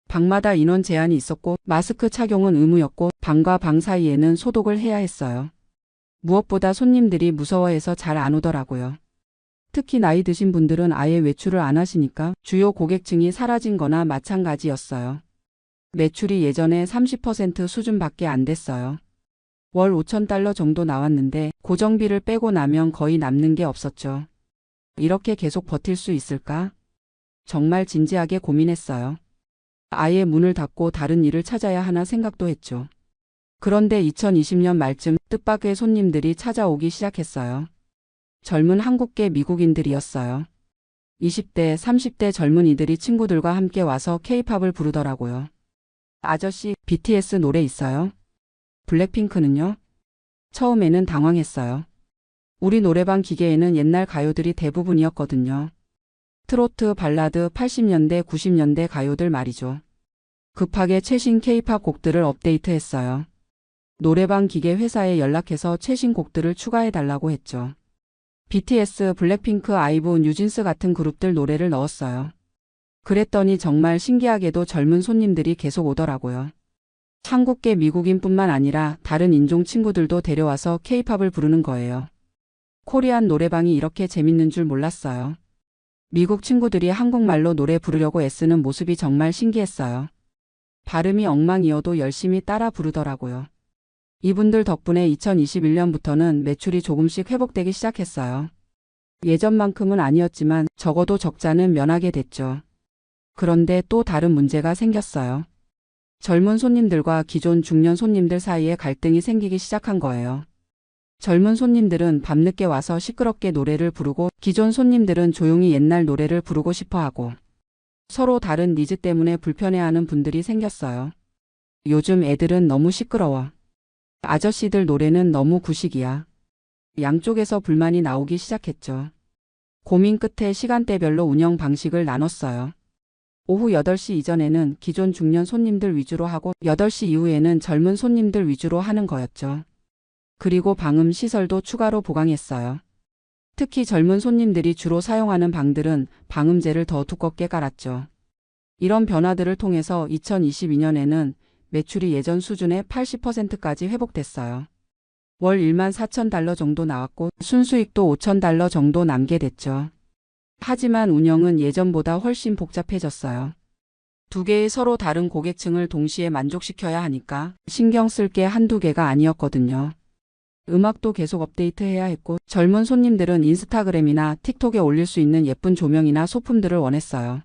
Speaker 1: 방마다 인원 제한이 있었고 마스크 착용은 의무였고 방과 방 사이에는 소독을 해야 했어요. 무엇보다 손님들이 무서워해서 잘 안 오더라고요. 특히 나이 드신 분들은 아예 외출을 안 하시니까 주요 고객층이 사라진 거나 마찬가지였어요. 매출이 예전에 30% 수준밖에 안 됐어요. 월 5,000달러 정도 나왔는데 고정비를 빼고 나면 거의 남는 게 없었죠. 이렇게 계속 버틸 수 있을까? 정말 진지하게 고민했어요. 아예 문을 닫고 다른 일을 찾아야 하나 생각도 했죠. 그런데 2020년 말쯤 뜻밖의 손님들이 찾아오기 시작했어요. 젊은 한국계 미국인들이었어요. 20대, 30대 젊은이들이 친구들과 함께 와서 K-팝을 부르더라고요. 아저씨, BTS 노래 있어요? 블랙핑크는요? 처음에는 당황했어요. 우리 노래방 기계에는 옛날 가요들이 대부분이었거든요. 트로트, 발라드, 80년대, 90년대 가요들 말이죠. 급하게 최신 K-팝 곡들을 업데이트했어요. 노래방 기계 회사에 연락해서 최신 곡들을 추가해달라고 했죠. BTS, 블랙핑크, 아이브, 뉴진스 같은 그룹들 노래를 넣었어요. 그랬더니 정말 신기하게도 젊은 손님들이 계속 오더라고요. 한국계 미국인뿐만 아니라 다른 인종 친구들도 데려와서 K-팝을 부르는 거예요. 코리안 노래방이 이렇게 재밌는 줄 몰랐어요. 미국 친구들이 한국말로 노래 부르려고 애쓰는 모습이 정말 신기했어요. 발음이 엉망이어도 열심히 따라 부르더라고요. 이분들 덕분에 2021년부터는 매출이 조금씩 회복되기 시작했어요. 예전만큼은 아니었지만 적어도 적자는 면하게 됐죠. 그런데 또 다른 문제가 생겼어요. 젊은 손님들과 기존 중년 손님들 사이에 갈등이 생기기 시작한 거예요. 젊은 손님들은 밤늦게 와서 시끄럽게 노래를 부르고 기존 손님들은 조용히 옛날 노래를 부르고 싶어 하고 서로 다른 니즈 때문에 불편해하는 분들이 생겼어요. 요즘 애들은 너무 시끄러워. 아저씨들 노래는 너무 구식이야. 양쪽에서 불만이 나오기 시작했죠. 고민 끝에 시간대별로 운영 방식을 나눴어요. 오후 8시 이전에는 기존 중년 손님들 위주로 하고 8시 이후에는 젊은 손님들 위주로 하는 거였죠. 그리고 방음 시설도 추가로 보강했어요. 특히 젊은 손님들이 주로 사용하는 방들은 방음제를 더 두껍게 깔았죠. 이런 변화들을 통해서 2022년에는 매출이 예전 수준의 80%까지 회복됐어요. 월 14,000달러 정도 나왔고 순수익도 5,000달러 정도 남게 됐죠. 하지만 운영은 예전보다 훨씬 복잡해졌어요. 두 개의 서로 다른 고객층을 동시에 만족시켜야 하니까 신경 쓸 게 한두 개가 아니었거든요. 음악도 계속 업데이트해야 했고 젊은 손님들은 인스타그램이나 틱톡에 올릴 수 있는 예쁜 조명이나 소품들을 원했어요.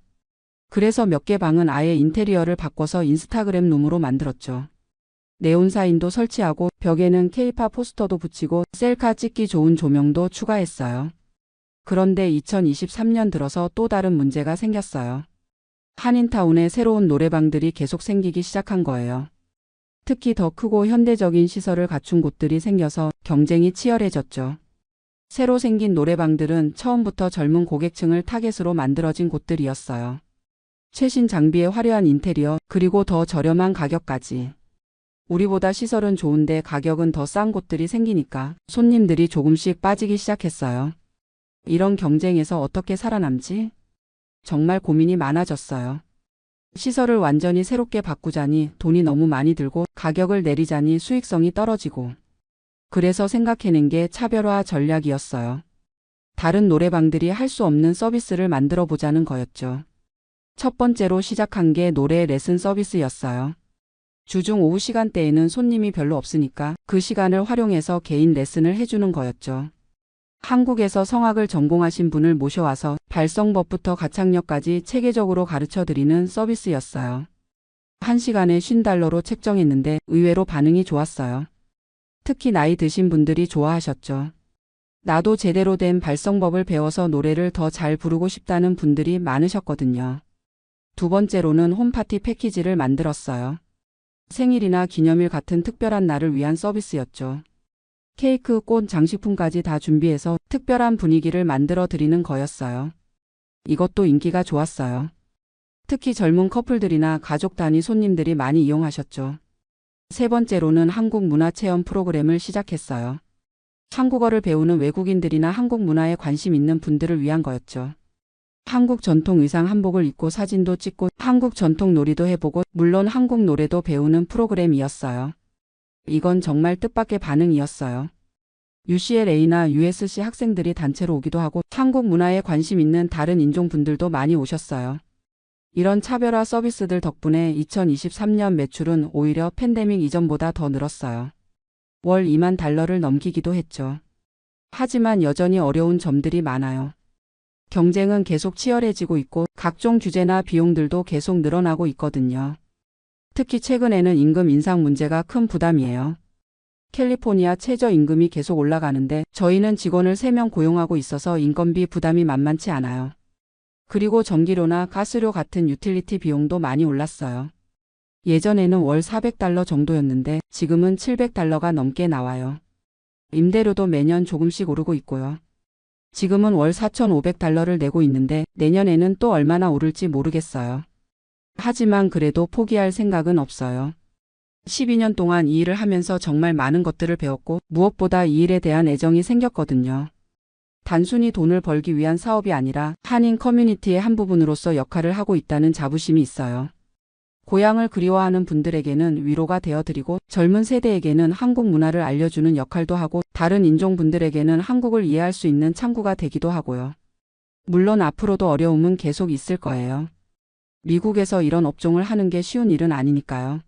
Speaker 1: 그래서 몇 개 방은 아예 인테리어를 바꿔서 인스타그램 룸으로 만들었죠. 네온 사인도 설치하고 벽에는 케이팝 포스터도 붙이고 셀카 찍기 좋은 조명도 추가했어요. 그런데 2023년 들어서 또 다른 문제가 생겼어요. 한인타운에 새로운 노래방들이 계속 생기기 시작한 거예요. 특히 더 크고 현대적인 시설을 갖춘 곳들이 생겨서 경쟁이 치열해졌죠. 새로 생긴 노래방들은 처음부터 젊은 고객층을 타겟으로 만들어진 곳들이었어요. 최신 장비에 화려한 인테리어, 그리고 더 저렴한 가격까지. 우리보다 시설은 좋은데 가격은 더 싼 곳들이 생기니까 손님들이 조금씩 빠지기 시작했어요. 이런 경쟁에서 어떻게 살아남지? 정말 고민이 많아졌어요. 시설을 완전히 새롭게 바꾸자니 돈이 너무 많이 들고 가격을 내리자니 수익성이 떨어지고. 그래서 생각해낸 게 차별화 전략이었어요. 다른 노래방들이 할 수 없는 서비스를 만들어 보자는 거였죠. 첫 번째로 시작한 게 노래 레슨 서비스였어요. 주중 오후 시간대에는 손님이 별로 없으니까 그 시간을 활용해서 개인 레슨을 해주는 거였죠. 한국에서 성악을 전공하신 분을 모셔와서 발성법부터 가창력까지 체계적으로 가르쳐드리는 서비스였어요. 1시간에 $50로 책정했는데 의외로 반응이 좋았어요. 특히 나이 드신 분들이 좋아하셨죠. 나도 제대로 된 발성법을 배워서 노래를 더 잘 부르고 싶다는 분들이 많으셨거든요. 두 번째로는 홈파티 패키지를 만들었어요. 생일이나 기념일 같은 특별한 날을 위한 서비스였죠. 케이크, 꽃, 장식품까지 다 준비해서 특별한 분위기를 만들어 드리는 거였어요. 이것도 인기가 좋았어요. 특히 젊은 커플들이나 가족 단위 손님들이 많이 이용하셨죠. 세 번째로는 한국 문화 체험 프로그램을 시작했어요. 한국어를 배우는 외국인들이나 한국 문화에 관심 있는 분들을 위한 거였죠. 한국 전통 의상 한복을 입고 사진도 찍고 한국 전통 놀이도 해보고 물론 한국 노래도 배우는 프로그램이었어요. 이건 정말 뜻밖의 반응이었어요. UCLA나 USC 학생들이 단체로 오기도 하고 한국 문화에 관심 있는 다른 인종분들도 많이 오셨어요. 이런 차별화 서비스들 덕분에 2023년 매출은 오히려 팬데믹 이전보다 더 늘었어요. 월 $20,000를 넘기기도 했죠. 하지만 여전히 어려운 점들이 많아요. 경쟁은 계속 치열해지고 있고 각종 규제나 비용들도 계속 늘어나고 있거든요. 특히 최근에는 임금 인상 문제가 큰 부담이에요. 캘리포니아 최저임금이 계속 올라가는데 저희는 직원을 3명 고용하고 있어서 인건비 부담이 만만치 않아요. 그리고 전기료나 가스료 같은 유틸리티 비용도 많이 올랐어요. 예전에는 월 $400 정도였는데 지금은 $700가 넘게 나와요. 임대료도 매년 조금씩 오르고 있고요. 지금은 월 $4,500를 내고 있는데 내년에는 또 얼마나 오를지 모르겠어요. 하지만 그래도 포기할 생각은 없어요. 12년 동안 이 일을 하면서 정말 많은 것들을 배웠고 무엇보다 이 일에 대한 애정이 생겼거든요. 단순히 돈을 벌기 위한 사업이 아니라 한인 커뮤니티의 한 부분으로서 역할을 하고 있다는 자부심이 있어요. 고향을 그리워하는 분들에게는 위로가 되어드리고 젊은 세대에게는 한국 문화를 알려주는 역할도 하고 다른 인종분들에게는 한국을 이해할 수 있는 창구가 되기도 하고요. 물론 앞으로도 어려움은 계속 있을 거예요. 미국에서 이런 업종을 하는 게 쉬운 일은 아니니까요.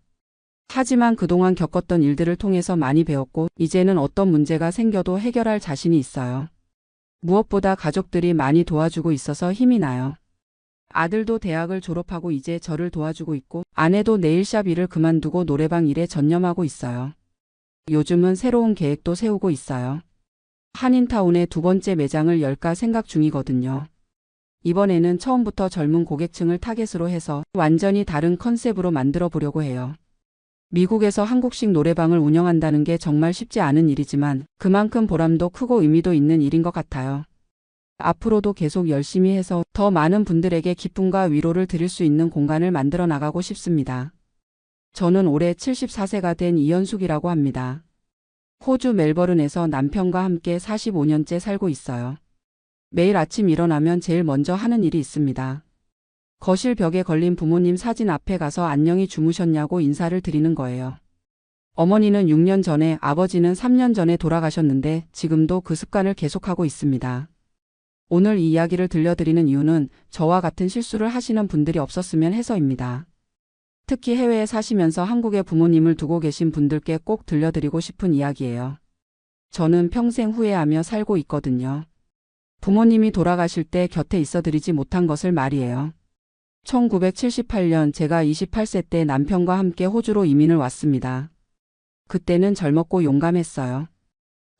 Speaker 1: 하지만 그동안 겪었던 일들을 통해서 많이 배웠고 이제는 어떤 문제가 생겨도 해결할 자신이 있어요. 무엇보다 가족들이 많이 도와주고 있어서 힘이 나요. 아들도 대학을 졸업하고 이제 저를 도와주고 있고 아내도 네일샵 일을 그만두고 노래방 일에 전념하고 있어요. 요즘은 새로운 계획도 세우고 있어요. 한인타운에 두 번째 매장을 열까 생각 중이거든요. 이번에는 처음부터 젊은 고객층을 타겟으로 해서 완전히 다른 컨셉으로 만들어 보려고 해요. 미국에서 한국식 노래방을 운영한다는 게 정말 쉽지 않은 일이지만 그만큼 보람도 크고 의미도 있는 일인 것 같아요. 앞으로도 계속 열심히 해서 더 많은 분들에게 기쁨과 위로를 드릴 수 있는 공간을 만들어 나가고 싶습니다. 저는 올해 74세가 된 이현숙이라고 합니다. 호주 멜버른에서 남편과 함께 45년째 살고 있어요. 매일 아침 일어나면 제일 먼저 하는 일이 있습니다. 거실 벽에 걸린 부모님 사진 앞에 가서 안녕히 주무셨냐고 인사를 드리는 거예요. 어머니는 6년 전에, 아버지는 3년 전에 돌아가셨는데 지금도 그 습관을 계속하고 있습니다. 오늘 이 이야기를 들려드리는 이유는 저와 같은 실수를 하시는 분들이 없었으면 해서입니다. 특히 해외에 사시면서 한국에 부모님을 두고 계신 분들께 꼭 들려드리고 싶은 이야기예요. 저는 평생 후회하며 살고 있거든요. 부모님이 돌아가실 때 곁에 있어드리지 못한 것을 말이에요. 1978년 제가 28세 때 남편과 함께 호주로 이민을 왔습니다. 그때는 젊었고 용감했어요.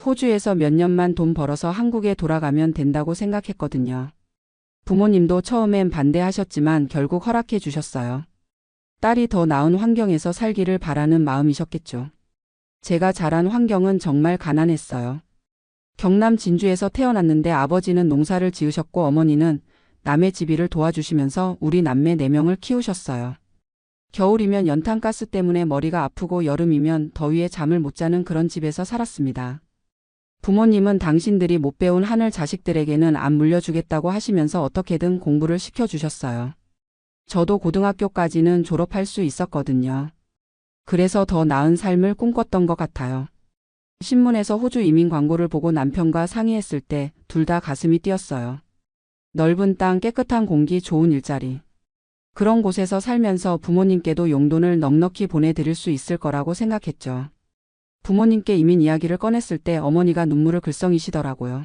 Speaker 1: 호주에서 몇 년만 돈 벌어서 한국에 돌아가면 된다고 생각했거든요. 부모님도 처음엔 반대하셨지만 결국 허락해 주셨어요. 딸이 더 나은 환경에서 살기를 바라는 마음이셨겠죠. 제가 자란 환경은 정말 가난했어요. 경남 진주에서 태어났는데 아버지는 농사를 지으셨고 어머니는 남의 집일을 도와주시면서 우리 남매 4명을 키우셨어요. 겨울이면 연탄가스 때문에 머리가 아프고 여름이면 더위에 잠을 못 자는 그런 집에서 살았습니다. 부모님은 당신들이 못 배운 한을 자식들에게는 안 물려주겠다고 하시면서 어떻게든 공부를 시켜주셨어요. 저도 고등학교까지는 졸업할 수 있었거든요. 그래서 더 나은 삶을 꿈꿨던 것 같아요. 신문에서 호주 이민 광고를 보고 남편과 상의했을 때 둘 다 가슴이 뛰었어요. 넓은 땅, 깨끗한 공기, 좋은 일자리. 그런 곳에서 살면서 부모님께도 용돈을 넉넉히 보내드릴 수 있을 거라고 생각했죠. 부모님께 이민 이야기를 꺼냈을 때 어머니가 눈물을 글썽이시더라고요.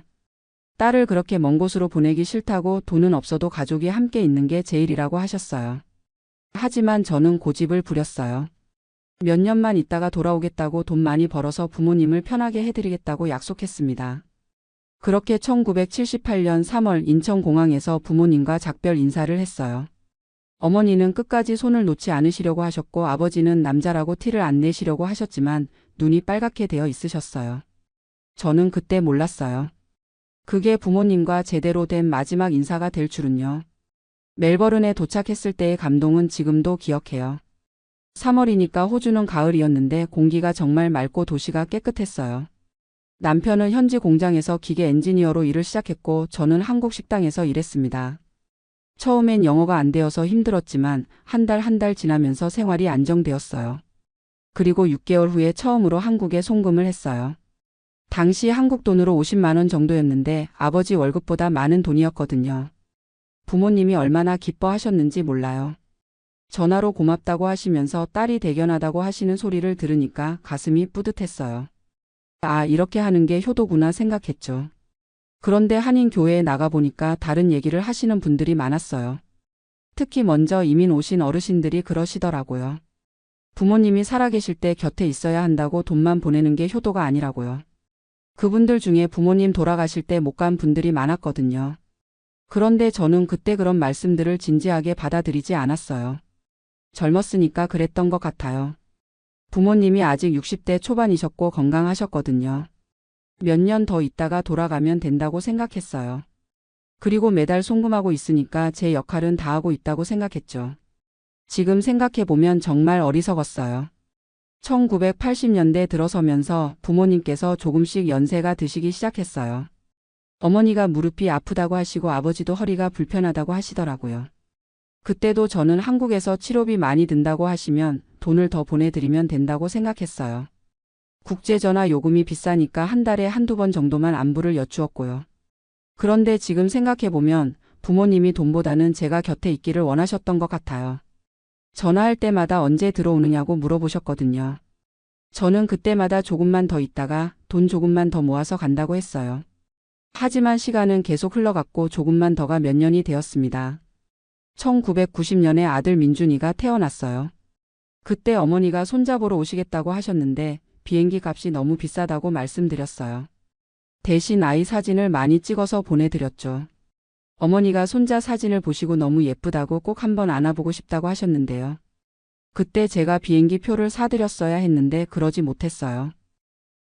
Speaker 1: 딸을 그렇게 먼 곳으로 보내기 싫다고 돈은 없어도 가족이 함께 있는 게 제일이라고 하셨어요. 하지만 저는 고집을 부렸어요. 몇 년만 있다가 돌아오겠다고 돈 많이 벌어서 부모님을 편하게 해드리겠다고 약속했습니다. 그렇게 1978년 3월 인천공항에서 부모님과 작별 인사를 했어요. 어머니는 끝까지 손을 놓지 않으시려고 하셨고 아버지는 남자라고 티를 안 내시려고 하셨지만 눈이 빨갛게 되어 있으셨어요. 저는 그때 몰랐어요. 그게 부모님과 제대로 된 마지막 인사가 될 줄은요. 멜버른에 도착했을 때의 감동은 지금도 기억해요. 3월이니까 호주는 가을이었는데 공기가 정말 맑고 도시가 깨끗했어요. 남편은 현지 공장에서 기계 엔지니어로 일을 시작했고 저는 한국 식당에서 일했습니다. 처음엔 영어가 안 되어서 힘들었지만 한 달 지나면서 생활이 안정되었어요. 그리고 6개월 후에 처음으로 한국에 송금을 했어요. 당시 한국 돈으로 50만 원 정도였는데 아버지 월급보다 많은 돈이었거든요. 부모님이 얼마나 기뻐하셨는지 몰라요. 전화로 고맙다고 하시면서 딸이 대견하다고 하시는 소리를 들으니까 가슴이 뿌듯했어요. 아, 이렇게 하는 게 효도구나 생각했죠. 그런데 한인교회에 나가보니까 다른 얘기를 하시는 분들이 많았어요. 특히 먼저 이민 오신 어르신들이 그러시더라고요. 부모님이 살아계실 때 곁에 있어야 한다고 돈만 보내는 게 효도가 아니라고요. 그분들 중에 부모님 돌아가실 때 못 간 분들이 많았거든요. 그런데 저는 그때 그런 말씀들을 진지하게 받아들이지 않았어요. 젊었으니까 그랬던 것 같아요. 부모님이 아직 60대 초반이셨고 건강하셨거든요. 몇 년 더 있다가 돌아가면 된다고 생각했어요. 그리고 매달 송금하고 있으니까 제 역할은 다 하고 있다고 생각했죠. 지금 생각해보면 정말 어리석었어요. 1980년대 들어서면서 부모님께서 조금씩 연세가 드시기 시작했어요. 어머니가 무릎이 아프다고 하시고 아버지도 허리가 불편하다고 하시더라고요. 그때도 저는 한국에서 치료비 많이 든다고 하시면 돈을 더 보내드리면 된다고 생각했어요. 국제전화 요금이 비싸니까 한 달에 한두 번 정도만 안부를 여쭈었고요. 그런데 지금 생각해보면 부모님이 돈보다는 제가 곁에 있기를 원하셨던 것 같아요. 전화할 때마다 언제 들어오느냐고 물어보셨거든요. 저는 그때마다 조금만 더 있다가 돈 조금만 더 모아서 간다고 했어요. 하지만 시간은 계속 흘러갔고 조금만 더가 몇 년이 되었습니다. 1990년에 아들 민준이가 태어났어요. 그때 어머니가 손자 보러 오시겠다고 하셨는데 비행기 값이 너무 비싸다고 말씀드렸어요. 대신 아이 사진을 많이 찍어서 보내드렸죠. 어머니가 손자 사진을 보시고 너무 예쁘다고 꼭 한번 안아보고 싶다고 하셨는데요. 그때 제가 비행기 표를 사드렸어야 했는데 그러지 못했어요.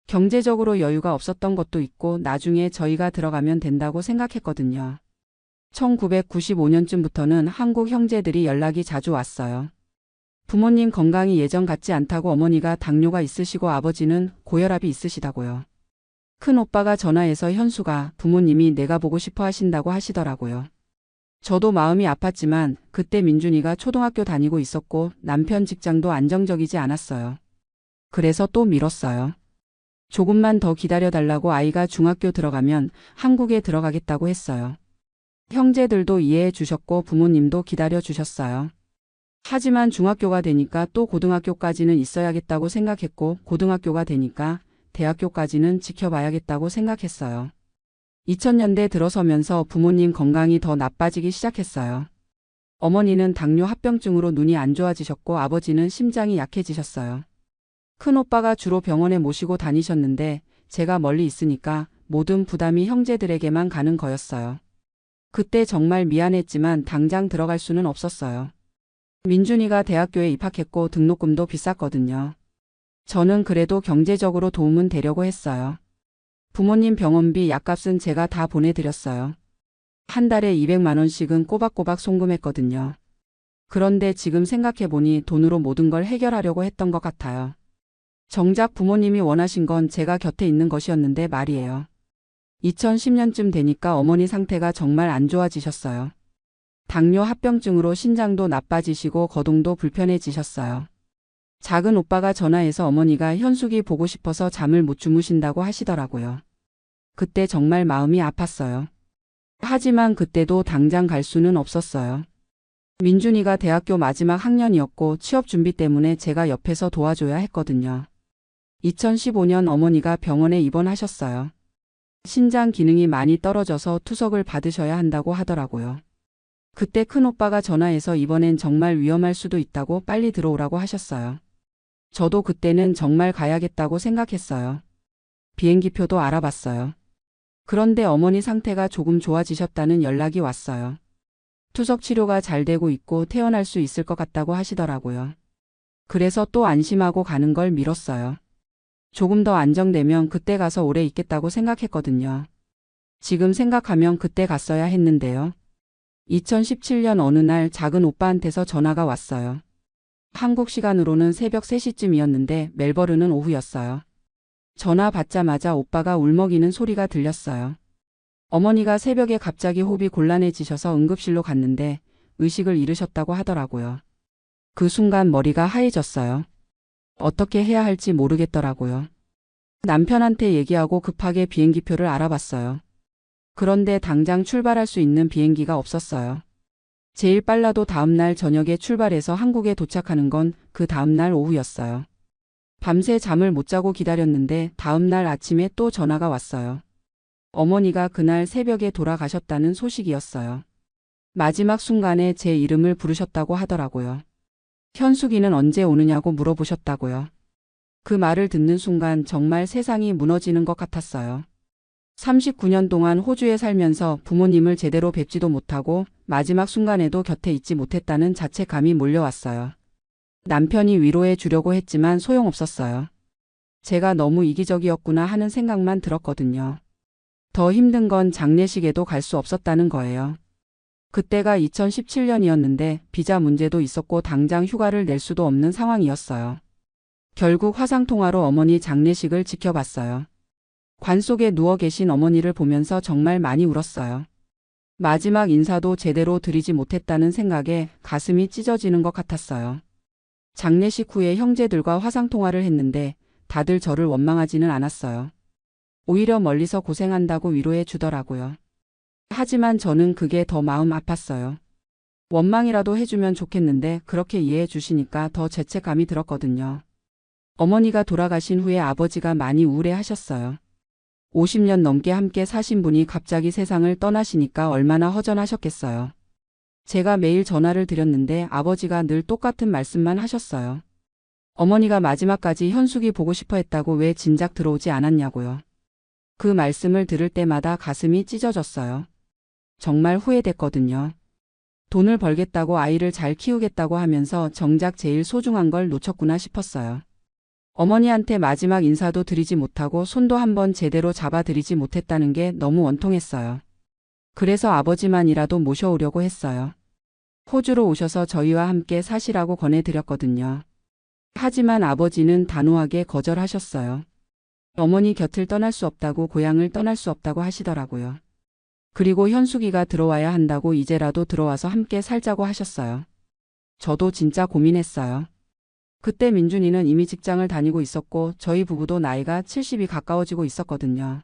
Speaker 1: 경제적으로 여유가 없었던 것도 있고 나중에 저희가 들어가면 된다고 생각했거든요. 1995년쯤부터는 한국 형제들이 연락이 자주 왔어요. 부모님 건강이 예전 같지 않다고 어머니가 당뇨가 있으시고 아버지는 고혈압이 있으시다고요. 큰 오빠가 전화해서 현수가 부모님이 내가 보고 싶어 하신다고 하시더라고요. 저도 마음이 아팠지만 그때 민준이가 초등학교 다니고 있었고 남편 직장도 안정적이지 않았어요. 그래서 또 미뤘어요. 조금만 더 기다려달라고 아이가 중학교 들어가면 한국에 들어가겠다고 했어요. 형제들도 이해해 주셨고 부모님도 기다려 주셨어요. 하지만 중학교가 되니까 또 고등학교까지는 있어야겠다고 생각했고 고등학교가 되니까 대학교까지는 지켜봐야겠다고 생각했어요. 2000년대 들어서면서 부모님 건강이 더 나빠지기 시작했어요. 어머니는 당뇨 합병증으로 눈이 안 좋아지셨고 아버지는 심장이 약해지셨어요. 큰오빠가 주로 병원에 모시고 다니셨는데 제가 멀리 있으니까 모든 부담이 형제들에게만 가는 거였어요. 그때 정말 미안했지만 당장 들어갈 수는 없었어요. 민준이가 대학교에 입학했고 등록금도 비쌌거든요. 저는 그래도 경제적으로 도움은 되려고 했어요. 부모님 병원비 약값은 제가 다 보내드렸어요. 한 달에 200만 원씩은 꼬박꼬박 송금했거든요. 그런데 지금 생각해보니 돈으로 모든 걸 해결하려고 했던 것 같아요. 정작 부모님이 원하신 건 제가 곁에 있는 것이었는데 말이에요. 2010년쯤 되니까 어머니 상태가 정말 안 좋아지셨어요. 당뇨 합병증으로 신장도 나빠지시고 거동도 불편해지셨어요. 작은 오빠가 전화해서 어머니가 현숙이 보고 싶어서 잠을 못 주무신다고 하시더라고요. 그때 정말 마음이 아팠어요. 하지만 그때도 당장 갈 수는 없었어요. 민준이가 대학교 마지막 학년이었고 취업 준비 때문에 제가 옆에서 도와줘야 했거든요. 2015년 어머니가 병원에 입원하셨어요. 신장 기능이 많이 떨어져서 투석을 받으셔야 한다고 하더라고요. 그때 큰오빠가 전화해서 이번엔 정말 위험할 수도 있다고 빨리 들어오라고 하셨어요. 저도 그때는 정말 가야겠다고 생각했어요. 비행기표도 알아봤어요. 그런데 어머니 상태가 조금 좋아지셨다는 연락이 왔어요. 투석 치료가 잘 되고 있고 퇴원할 수 있을 것 같다고 하시더라고요. 그래서 또 안심하고 가는 걸 미뤘어요. 조금 더 안정되면 그때 가서 오래 있겠다고 생각했거든요. 지금 생각하면 그때 갔어야 했는데요. 2017년 어느 날 작은 오빠한테서 전화가 왔어요. 한국 시간으로는 새벽 3시쯤이었는데 멜버른은 오후였어요. 전화 받자마자 오빠가 울먹이는 소리가 들렸어요. 어머니가 새벽에 갑자기 호흡이 곤란해지셔서 응급실로 갔는데 의식을 잃으셨다고 하더라고요. 그 순간 머리가 하얘졌어요. 어떻게 해야 할지 모르겠더라고요. 남편한테 얘기하고 급하게 비행기표를 알아봤어요. 그런데 당장 출발할 수 있는 비행기가 없었어요. 제일 빨라도 다음날 저녁에 출발해서 한국에 도착하는 건 그 다음날 오후였어요. 밤새 잠을 못 자고 기다렸는데 다음날 아침에 또 전화가 왔어요. 어머니가 그날 새벽에 돌아가셨다는 소식이었어요. 마지막 순간에 제 이름을 부르셨다고 하더라고요. 현숙이는 언제 오느냐고 물어보셨다고요. 그 말을 듣는 순간 정말 세상이 무너지는 것 같았어요. 39년 동안 호주에 살면서 부모님을 제대로 뵙지도 못하고 마지막 순간에도 곁에 있지 못했다는 자책감이 몰려왔어요. 남편이 위로해 주려고 했지만 소용없었어요. 제가 너무 이기적이었구나 하는 생각만 들었거든요. 더 힘든 건 장례식에도 갈 수 없었다는 거예요. 그때가 2017년이었는데 비자 문제도 있었고 당장 휴가를 낼 수도 없는 상황이었어요. 결국 화상통화로 어머니 장례식을 지켜봤어요. 관 속에 누워 계신 어머니를 보면서 정말 많이 울었어요. 마지막 인사도 제대로 드리지 못했다는 생각에 가슴이 찢어지는 것 같았어요. 장례식 후에 형제들과 화상통화를 했는데 다들 저를 원망하지는 않았어요. 오히려 멀리서 고생한다고 위로해 주더라고요. 하지만 저는 그게 더 마음 아팠어요. 원망이라도 해주면 좋겠는데 그렇게 이해해 주시니까 더 죄책감이 들었거든요. 어머니가 돌아가신 후에 아버지가 많이 우울해 하셨어요. 50년 넘게 함께 사신 분이 갑자기 세상을 떠나시니까 얼마나 허전하셨겠어요. 제가 매일 전화를 드렸는데 아버지가 늘 똑같은 말씀만 하셨어요. 어머니가 마지막까지 현숙이 보고 싶어 했다고 왜 진작 들어오지 않았냐고요. 그 말씀을 들을 때마다 가슴이 찢어졌어요. 정말 후회됐거든요. 돈을 벌겠다고 아이를 잘 키우겠다고 하면서 정작 제일 소중한 걸 놓쳤구나 싶었어요. 어머니한테 마지막 인사도 드리지 못하고 손도 한번 제대로 잡아드리지 못했다는 게 너무 원통했어요. 그래서 아버지만이라도 모셔오려고 했어요. 호주로 오셔서 저희와 함께 사시라고 권해드렸거든요. 하지만 아버지는 단호하게 거절하셨어요. 어머니 곁을 떠날 수 없다고 고향을 떠날 수 없다고 하시더라고요. 그리고 현숙이가 들어와야 한다고 이제라도 들어와서 함께 살자고 하셨어요. 저도 진짜 고민했어요. 그때 민준이는 이미 직장을 다니고 있었고 저희 부부도 나이가 70이 가까워지고 있었거든요.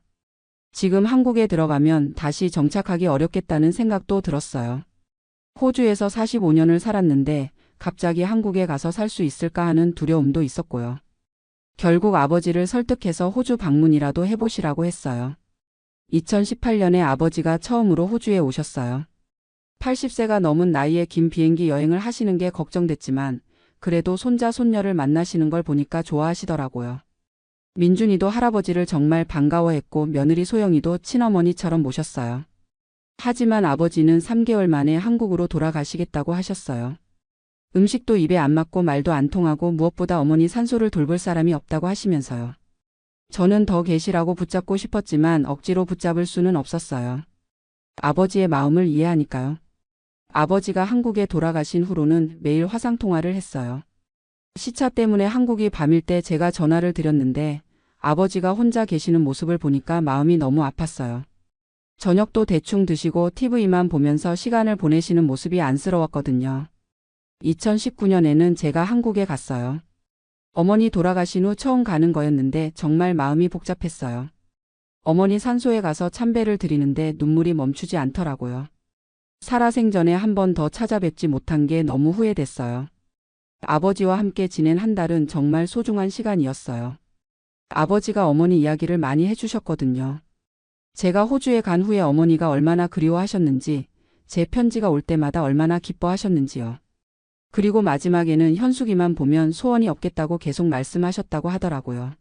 Speaker 1: 지금 한국에 들어가면 다시 정착하기 어렵겠다는 생각도 들었어요. 호주에서 45년을 살았는데 갑자기 한국에 가서 살 수 있을까 하는 두려움도 있었고요. 결국 아버지를 설득해서 호주 방문이라도 해보시라고 했어요. 2018년에 아버지가 처음으로 호주에 오셨어요. 80세가 넘은 나이에 긴 비행기 여행을 하시는 게 걱정됐지만 그래도 손자 손녀를 만나시는 걸 보니까 좋아하시더라고요. 민준이도 할아버지를 정말 반가워했고 며느리 소영이도 친어머니처럼 모셨어요. 하지만 아버지는 3개월 만에 한국으로 돌아가시겠다고 하셨어요. 음식도 입에 안 맞고 말도 안 통하고 무엇보다 어머니 산소를 돌볼 사람이 없다고 하시면서요. 저는 더 계시라고 붙잡고 싶었지만 억지로 붙잡을 수는 없었어요. 아버지의 마음을 이해하니까요. 아버지가 한국에 돌아가신 후로는 매일 화상통화를 했어요. 시차 때문에 한국이 밤일 때 제가 전화를 드렸는데 아버지가 혼자 계시는 모습을 보니까 마음이 너무 아팠어요. 저녁도 대충 드시고 TV만 보면서 시간을 보내시는 모습이 안쓰러웠거든요. 2019년에는 제가 한국에 갔어요. 어머니 돌아가신 후 처음 가는 거였는데 정말 마음이 복잡했어요. 어머니 산소에 가서 참배를 드리는데 눈물이 멈추지 않더라고요. 살아생전에 한 번 더 찾아뵙지 못한 게 너무 후회됐어요. 아버지와 함께 지낸 한 달은 정말 소중한 시간이었어요. 아버지가 어머니 이야기를 많이 해주셨거든요. 제가 호주에 간 후에 어머니가 얼마나 그리워하셨는지, 제 편지가 올 때마다 얼마나 기뻐하셨는지요. 그리고 마지막에는 현숙이만 보면 소원이 없겠다고 계속 말씀하셨다고 하더라고요.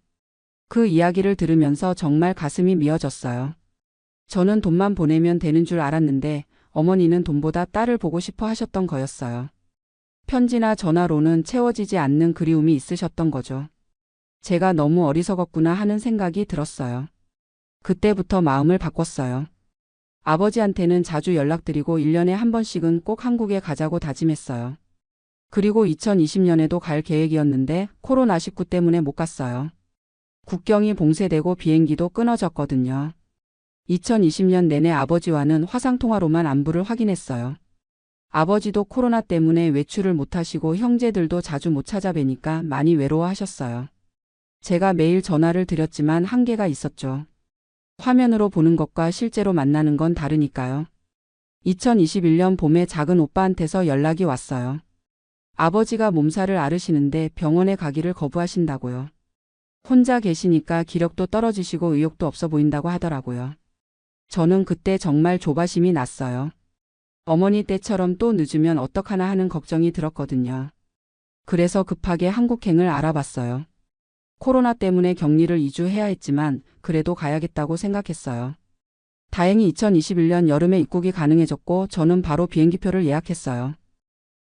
Speaker 1: 그 이야기를 들으면서 정말 가슴이 미어졌어요. 저는 돈만 보내면 되는 줄 알았는데 어머니는 돈보다 딸을 보고 싶어 하셨던 거였어요. 편지나 전화로는 채워지지 않는 그리움이 있으셨던 거죠. 제가 너무 어리석었구나 하는 생각이 들었어요. 그때부터 마음을 바꿨어요. 아버지한테는 자주 연락드리고 1년에 한 번씩은 꼭 한국에 가자고 다짐했어요. 그리고 2020년에도 갈 계획이었는데 코로나19 때문에 못 갔어요. 국경이 봉쇄되고 비행기도 끊어졌거든요. 2020년 내내 아버지와는 화상통화로만 안부를 확인했어요. 아버지도 코로나 때문에 외출을 못하시고 형제들도 자주 못 찾아뵈니까 많이 외로워하셨어요. 제가 매일 전화를 드렸지만 한계가 있었죠. 화면으로 보는 것과 실제로 만나는 건 다르니까요. 2021년 봄에 작은 오빠한테서 연락이 왔어요. 아버지가 몸살을 앓으시는데 병원에 가기를 거부하신다고요. 혼자 계시니까 기력도 떨어지시고 의욕도 없어 보인다고 하더라고요. 저는 그때 정말 조바심이 났어요. 어머니 때처럼 또 늦으면 어떡하나 하는 걱정이 들었거든요. 그래서 급하게 한국행을 알아봤어요. 코로나 때문에 격리를 2주 해야 했지만 그래도 가야겠다고 생각했어요. 다행히 2021년 여름에 입국이 가능해졌고 저는 바로 비행기표를 예약했어요.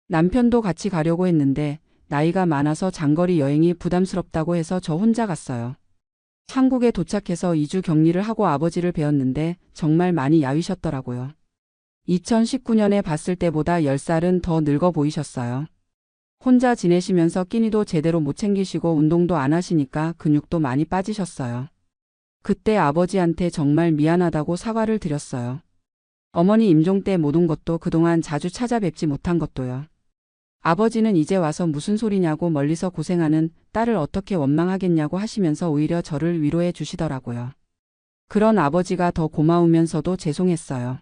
Speaker 1: 남편도 같이 가려고 했는데 나이가 많아서 장거리 여행이 부담스럽다고 해서 저 혼자 갔어요. 한국에 도착해서 2주 격리를 하고 아버지를 뵈었는데 정말 많이 야위셨더라고요. 2019년에 봤을 때보다 10살은 더 늙어 보이셨어요. 혼자 지내시면서 끼니도 제대로 못 챙기시고 운동도 안 하시니까 근육도 많이 빠지셨어요. 그때 아버지한테 정말 미안하다고 사과를 드렸어요. 어머니 임종 때 못 온 것도 그동안 자주 찾아뵙지 못한 것도요. 아버지는 이제 와서 무슨 소리냐고 멀리서 고생하는 딸을 어떻게 원망하겠냐고 하시면서 오히려 저를 위로해 주시더라고요. 그런 아버지가 더 고마우면서도 죄송했어요.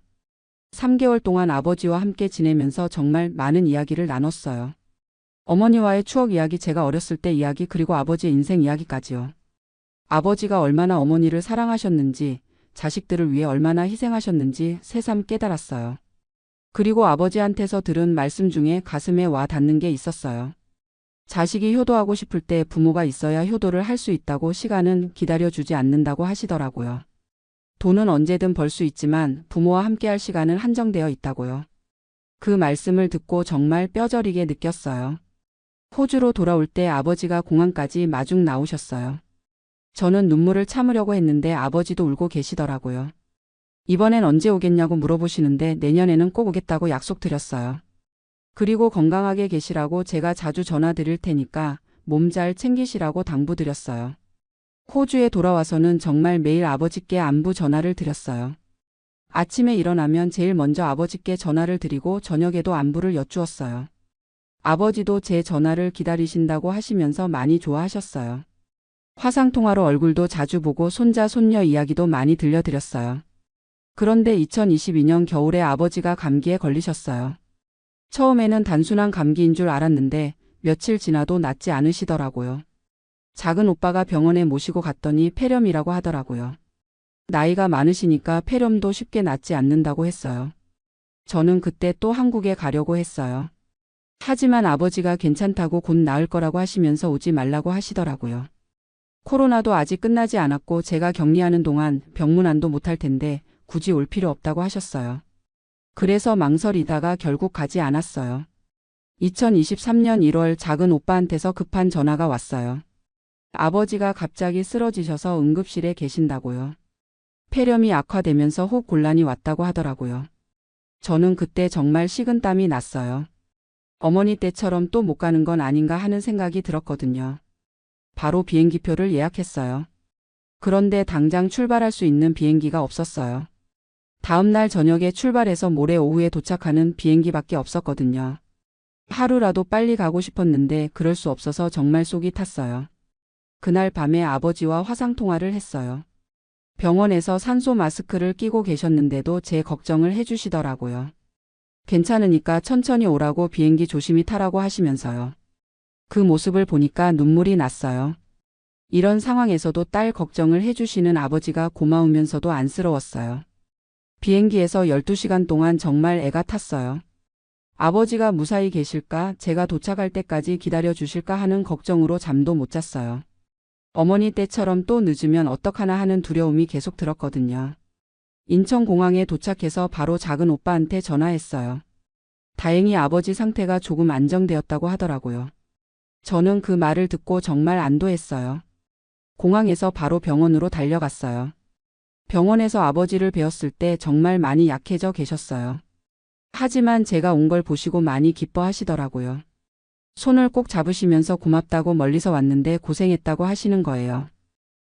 Speaker 1: 3개월 동안 아버지와 함께 지내면서 정말 많은 이야기를 나눴어요. 어머니와의 추억 이야기, 제가 어렸을 때 이야기, 그리고 아버지의 인생 이야기까지요. 아버지가 얼마나 어머니를 사랑하셨는지, 자식들을 위해 얼마나 희생하셨는지 새삼 깨달았어요. 그리고 아버지한테서 들은 말씀 중에 가슴에 와 닿는 게 있었어요. 자식이 효도하고 싶을 때 부모가 있어야 효도를 할 수 있다고, 시간은 기다려주지 않는다고 하시더라고요. 돈은 언제든 벌 수 있지만 부모와 함께할 시간은 한정되어 있다고요. 그 말씀을 듣고 정말 뼈저리게 느꼈어요. 호주로 돌아올 때 아버지가 공항까지 마중 나오셨어요. 저는 눈물을 참으려고 했는데 아버지도 울고 계시더라고요. 이번엔 언제 오겠냐고 물어보시는데 내년에는 꼭 오겠다고 약속드렸어요. 그리고 건강하게 계시라고 제가 자주 전화 드릴 테니까 몸 잘 챙기시라고 당부드렸어요. 호주에 돌아와서는 정말 매일 아버지께 안부 전화를 드렸어요. 아침에 일어나면 제일 먼저 아버지께 전화를 드리고 저녁에도 안부를 여쭈었어요. 아버지도 제 전화를 기다리신다고 하시면서 많이 좋아하셨어요. 화상통화로 얼굴도 자주 보고 손자 손녀 이야기도 많이 들려드렸어요. 그런데 2022년 겨울에 아버지가 감기에 걸리셨어요. 처음에는 단순한 감기인 줄 알았는데 며칠 지나도 낫지 않으시더라고요. 작은 오빠가 병원에 모시고 갔더니 폐렴이라고 하더라고요. 나이가 많으시니까 폐렴도 쉽게 낫지 않는다고 했어요. 저는 그때 또 한국에 가려고 했어요. 하지만 아버지가 괜찮다고 곧 나을 거라고 하시면서 오지 말라고 하시더라고요. 코로나도 아직 끝나지 않았고 제가 격리하는 동안 병문안도 못할 텐데 굳이 올 필요 없다고 하셨어요. 그래서 망설이다가 결국 가지 않았어요. 2023년 1월 작은 오빠한테서 급한 전화가 왔어요. 아버지가 갑자기 쓰러지셔서 응급실에 계신다고요. 폐렴이 악화되면서 호흡 곤란이 왔다고 하더라고요. 저는 그때 정말 식은땀이 났어요. 어머니 때처럼 또 못 가는 건 아닌가 하는 생각이 들었거든요. 바로 비행기표를 예약했어요. 그런데 당장 출발할 수 있는 비행기가 없었어요. 다음 날 저녁에 출발해서 모레 오후에 도착하는 비행기밖에 없었거든요. 하루라도 빨리 가고 싶었는데 그럴 수 없어서 정말 속이 탔어요. 그날 밤에 아버지와 화상통화를 했어요. 병원에서 산소 마스크를 끼고 계셨는데도 제 걱정을 해주시더라고요. 괜찮으니까 천천히 오라고, 비행기 조심히 타라고 하시면서요. 그 모습을 보니까 눈물이 났어요. 이런 상황에서도 딸 걱정을 해주시는 아버지가 고마우면서도 안쓰러웠어요. 비행기에서 12시간 동안 정말 애가 탔어요. 아버지가 무사히 계실까, 제가 도착할 때까지 기다려 주실까 하는 걱정으로 잠도 못 잤어요. 어머니 때처럼 또 늦으면 어떡하나 하는 두려움이 계속 들었거든요. 인천공항에 도착해서 바로 작은 오빠한테 전화했어요. 다행히 아버지 상태가 조금 안정되었다고 하더라고요. 저는 그 말을 듣고 정말 안도했어요. 공항에서 바로 병원으로 달려갔어요. 병원에서 아버지를 뵈었을 때 정말 많이 약해져 계셨어요. 하지만 제가 온 걸 보시고 많이 기뻐하시더라고요. 손을 꼭 잡으시면서 고맙다고 멀리서 왔는데 고생했다고 하시는 거예요.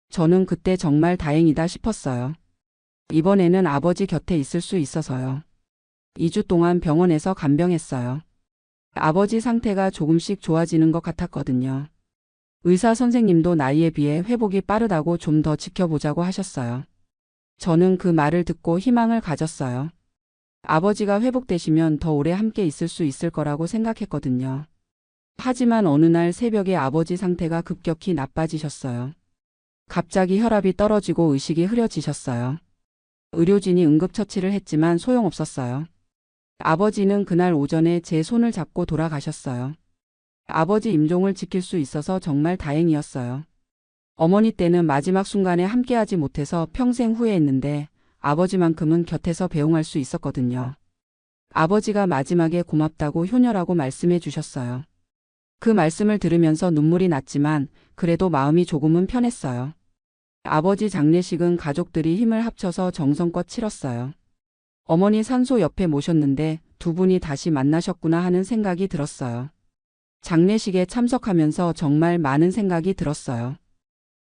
Speaker 1: 저는 그때 정말 다행이다 싶었어요. 이번에는 아버지 곁에 있을 수 있어서요. 2주 동안 병원에서 간병했어요. 아버지 상태가 조금씩 좋아지는 것 같았거든요. 의사 선생님도 나이에 비해 회복이 빠르다고 좀 더 지켜보자고 하셨어요. 저는 그 말을 듣고 희망을 가졌어요. 아버지가 회복되시면 더 오래 함께 있을 수 있을 거라고 생각했거든요. 하지만 어느 날 새벽에 아버지 상태가 급격히 나빠지셨어요. 갑자기 혈압이 떨어지고 의식이 흐려지셨어요. 의료진이 응급처치를 했지만 소용없었어요. 아버지는 그날 오전에 제 손을 잡고 돌아가셨어요. 아버지 임종을 지킬 수 있어서 정말 다행이었어요. 어머니 때는 마지막 순간에 함께하지 못해서 평생 후회했는데 아버지만큼은 곁에서 배웅할 수 있었거든요. 아버지가 마지막에 고맙다고 효녀라고 말씀해 주셨어요. 그 말씀을 들으면서 눈물이 났지만 그래도 마음이 조금은 편했어요. 아버지 장례식은 가족들이 힘을 합쳐서 정성껏 치렀어요. 어머니 산소 옆에 모셨는데 두 분이 다시 만나셨구나 하는 생각이 들었어요. 장례식에 참석하면서 정말 많은 생각이 들었어요.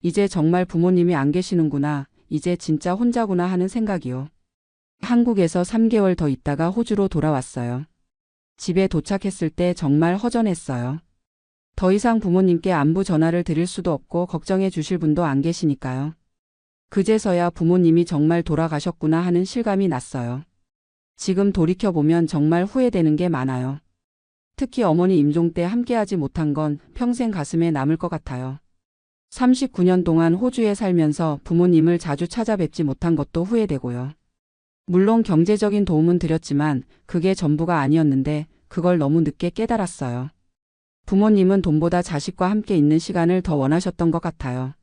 Speaker 1: 이제 정말 부모님이 안 계시는구나, 이제 진짜 혼자구나 하는 생각이요. 한국에서 3개월 더 있다가 호주로 돌아왔어요. 집에 도착했을 때 정말 허전했어요. 더 이상 부모님께 안부 전화를 드릴 수도 없고 걱정해 주실 분도 안 계시니까요. 그제서야 부모님이 정말 돌아가셨구나 하는 실감이 났어요. 지금 돌이켜보면 정말 후회되는 게 많아요. 특히 어머니 임종 때 함께하지 못한 건 평생 가슴에 남을 것 같아요. 39년 동안 호주에 살면서 부모님을 자주 찾아뵙지 못한 것도 후회되고요. 물론 경제적인 도움은 드렸지만 그게 전부가 아니었는데 그걸 너무 늦게 깨달았어요. 부모님은 돈보다 자식과 함께 있는 시간을 더 원하셨던 것 같아요.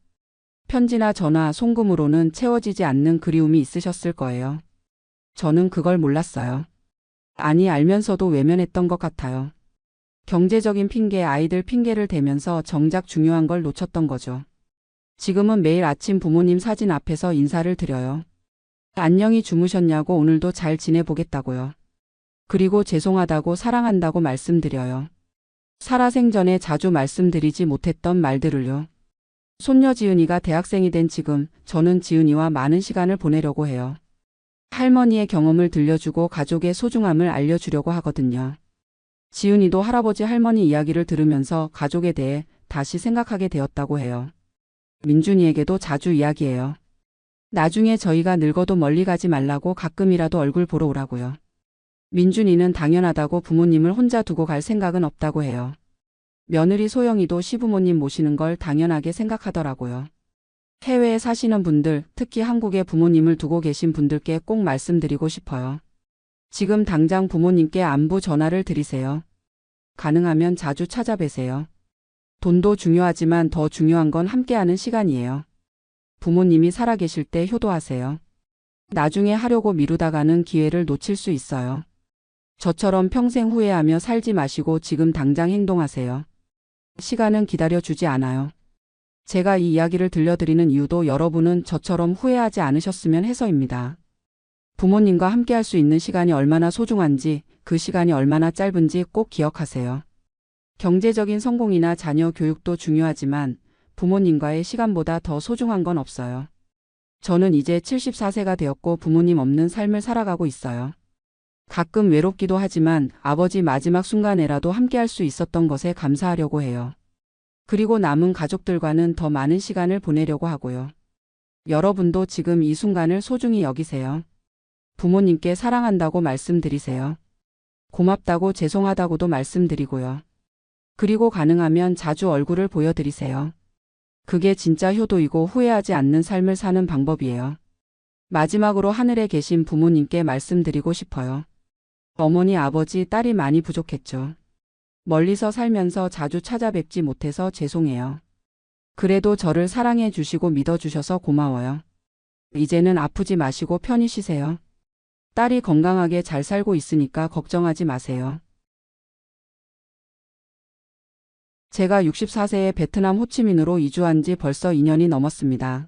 Speaker 1: 편지나 전화, 송금으로는 채워지지 않는 그리움이 있으셨을 거예요. 저는 그걸 몰랐어요. 아니, 알면서도 외면했던 것 같아요. 경제적인 핑계, 아이들 핑계를 대면서 정작 중요한 걸 놓쳤던 거죠. 지금은 매일 아침 부모님 사진 앞에서 인사를 드려요. 안녕히 주무셨냐고, 오늘도 잘 지내보겠다고요. 그리고 죄송하다고, 사랑한다고 말씀드려요. 살아생전에 자주 말씀드리지 못했던 말들을요. 손녀 지은이가 대학생이 된 지금 저는 지은이와 많은 시간을 보내려고 해요. 할머니의 경험을 들려주고 가족의 소중함을 알려주려고 하거든요. 지은이도 할아버지 할머니 이야기를 들으면서 가족에 대해 다시 생각하게 되었다고 해요. 민준이에게도 자주 이야기해요. 나중에 저희가 늙어도 멀리 가지 말라고, 가끔이라도 얼굴 보러 오라고요. 민준이는 당연하다고, 부모님을 혼자 두고 갈 생각은 없다고 해요. 며느리 소영이도 시부모님 모시는 걸 당연하게 생각하더라고요. 해외에 사시는 분들, 특히 한국에 부모님을 두고 계신 분들께 꼭 말씀드리고 싶어요. 지금 당장 부모님께 안부 전화를 드리세요. 가능하면 자주 찾아뵈세요. 돈도 중요하지만 더 중요한 건 함께하는 시간이에요. 부모님이 살아계실 때 효도하세요. 나중에 하려고 미루다가는 기회를 놓칠 수 있어요. 저처럼 평생 후회하며 살지 마시고 지금 당장 행동하세요. 시간은 기다려주지 않아요. 제가 이 이야기를 들려드리는 이유도 여러분은 저처럼 후회하지 않으셨으면 해서입니다. 부모님과 함께할 수 있는 시간이 얼마나 소중한지, 그 시간이 얼마나 짧은지 꼭 기억하세요. 경제적인 성공이나 자녀 교육도 중요하지만 부모님과의 시간보다 더 소중한 건 없어요. 저는 이제 74세가 되었고 부모님 없는 삶을 살아가고 있어요. 가끔 외롭기도 하지만 아버지 마지막 순간에라도 함께할 수 있었던 것에 감사하려고 해요. 그리고 남은 가족들과는 더 많은 시간을 보내려고 하고요. 여러분도 지금 이 순간을 소중히 여기세요. 부모님께 사랑한다고 말씀드리세요. 고맙다고, 죄송하다고도 말씀드리고요. 그리고 가능하면 자주 얼굴을 보여드리세요. 그게 진짜 효도이고 후회하지 않는 삶을 사는 방법이에요. 마지막으로 하늘에 계신 부모님께 말씀드리고 싶어요. 어머니, 아버지, 딸이 많이 부족했죠. 멀리서 살면서 자주 찾아뵙지 못해서 죄송해요. 그래도 저를 사랑해 주시고 믿어 주셔서 고마워요. 이제는 아프지 마시고 편히 쉬세요. 딸이 건강하게 잘 살고 있으니까 걱정하지 마세요. 제가 64세에 베트남 호치민으로 이주한 지 벌써 2년이 넘었습니다.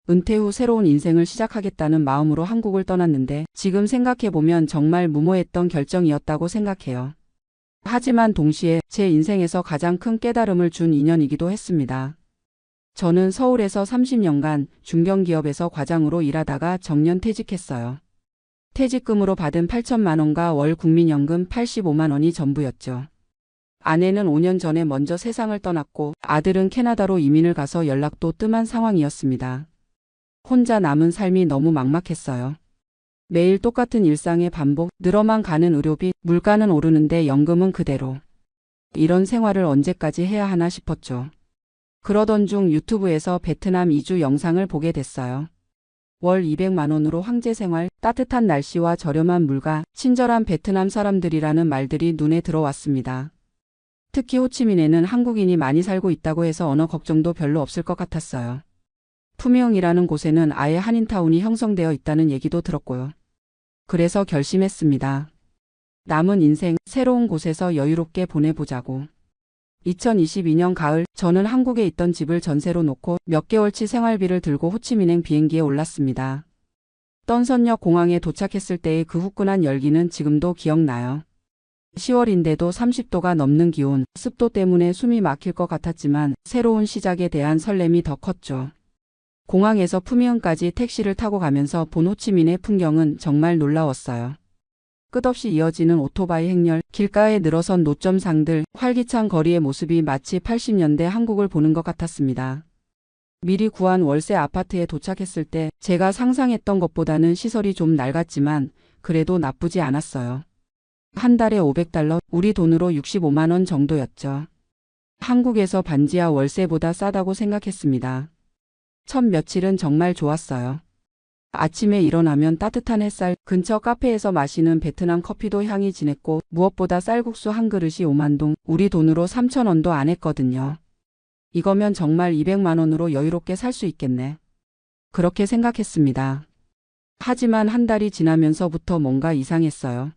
Speaker 1: 은퇴 후 새로운 인생을 시작하겠다는 마음으로 한국을 떠났는데 지금 생각해보면 정말 무모했던 결정이었다고 생각해요. 하지만 동시에 제 인생에서 가장 큰 깨달음을 준 2년이기도 했습니다. 저는 서울에서 30년간 중견기업에서 과장으로 일하다가 정년 퇴직했어요. 퇴직금으로 받은 8천만 원과 월 국민연금 85만 원이 전부였죠. 아내는 5년 전에 먼저 세상을 떠났고 아들은 캐나다로 이민을 가서 연락도 뜸한 상황이었습니다. 혼자 남은 삶이 너무 막막했어요. 매일 똑같은 일상의 반복, 늘어만 가는 의료비, 물가는 오르는데 연금은 그대로. 이런 생활을 언제까지 해야 하나 싶었죠. 그러던 중 유튜브에서 베트남 이주 영상을 보게 됐어요. 월 200만 원으로 황제 생활, 따뜻한 날씨와 저렴한 물가, 친절한 베트남 사람들이라는 말들이 눈에 들어왔습니다. 특히 호치민에는 한국인이 많이 살고 있다고 해서 언어 걱정도 별로 없을 것 같았어요. 푸미흥이라는 곳에는 아예 한인타운이 형성되어 있다는 얘기도 들었고요. 그래서 결심했습니다. 남은 인생 새로운 곳에서 여유롭게 보내보자고. 2022년 가을 저는 한국에 있던 집을 전세로 놓고 몇 개월치 생활비를 들고 호치민행 비행기에 올랐습니다. 떤선역 공항에 도착했을 때의 그 후끈한 열기는 지금도 기억나요. 10월인데도 30도가 넘는 기온, 습도 때문에 숨이 막힐 것 같았지만 새로운 시작에 대한 설렘이 더 컸죠. 공항에서 푸미흥까지 택시를 타고 가면서 본 호치민의 풍경은 정말 놀라웠어요. 끝없이 이어지는 오토바이 행렬, 길가에 늘어선 노점상들, 활기찬 거리의 모습이 마치 80년대 한국을 보는 것 같았습니다. 미리 구한 월세 아파트에 도착했을 때 제가 상상했던 것보다는 시설이 좀 낡았지만 그래도 나쁘지 않았어요. 한 달에 $500, 우리 돈으로 65만 원 정도였죠. 한국에서 반지하 월세보다 싸다고 생각했습니다. 첫 며칠은 정말 좋았어요. 아침에 일어나면 따뜻한 햇살, 근처 카페에서 마시는 베트남 커피도 향이 진했고 무엇보다 쌀국수 한 그릇이 5만 동, 우리 돈으로 3천 원도 안 했거든요. 이거면 정말 200만 원으로 여유롭게 살 수 있겠네. 그렇게 생각했습니다. 하지만 한 달이 지나면서부터 뭔가 이상했어요.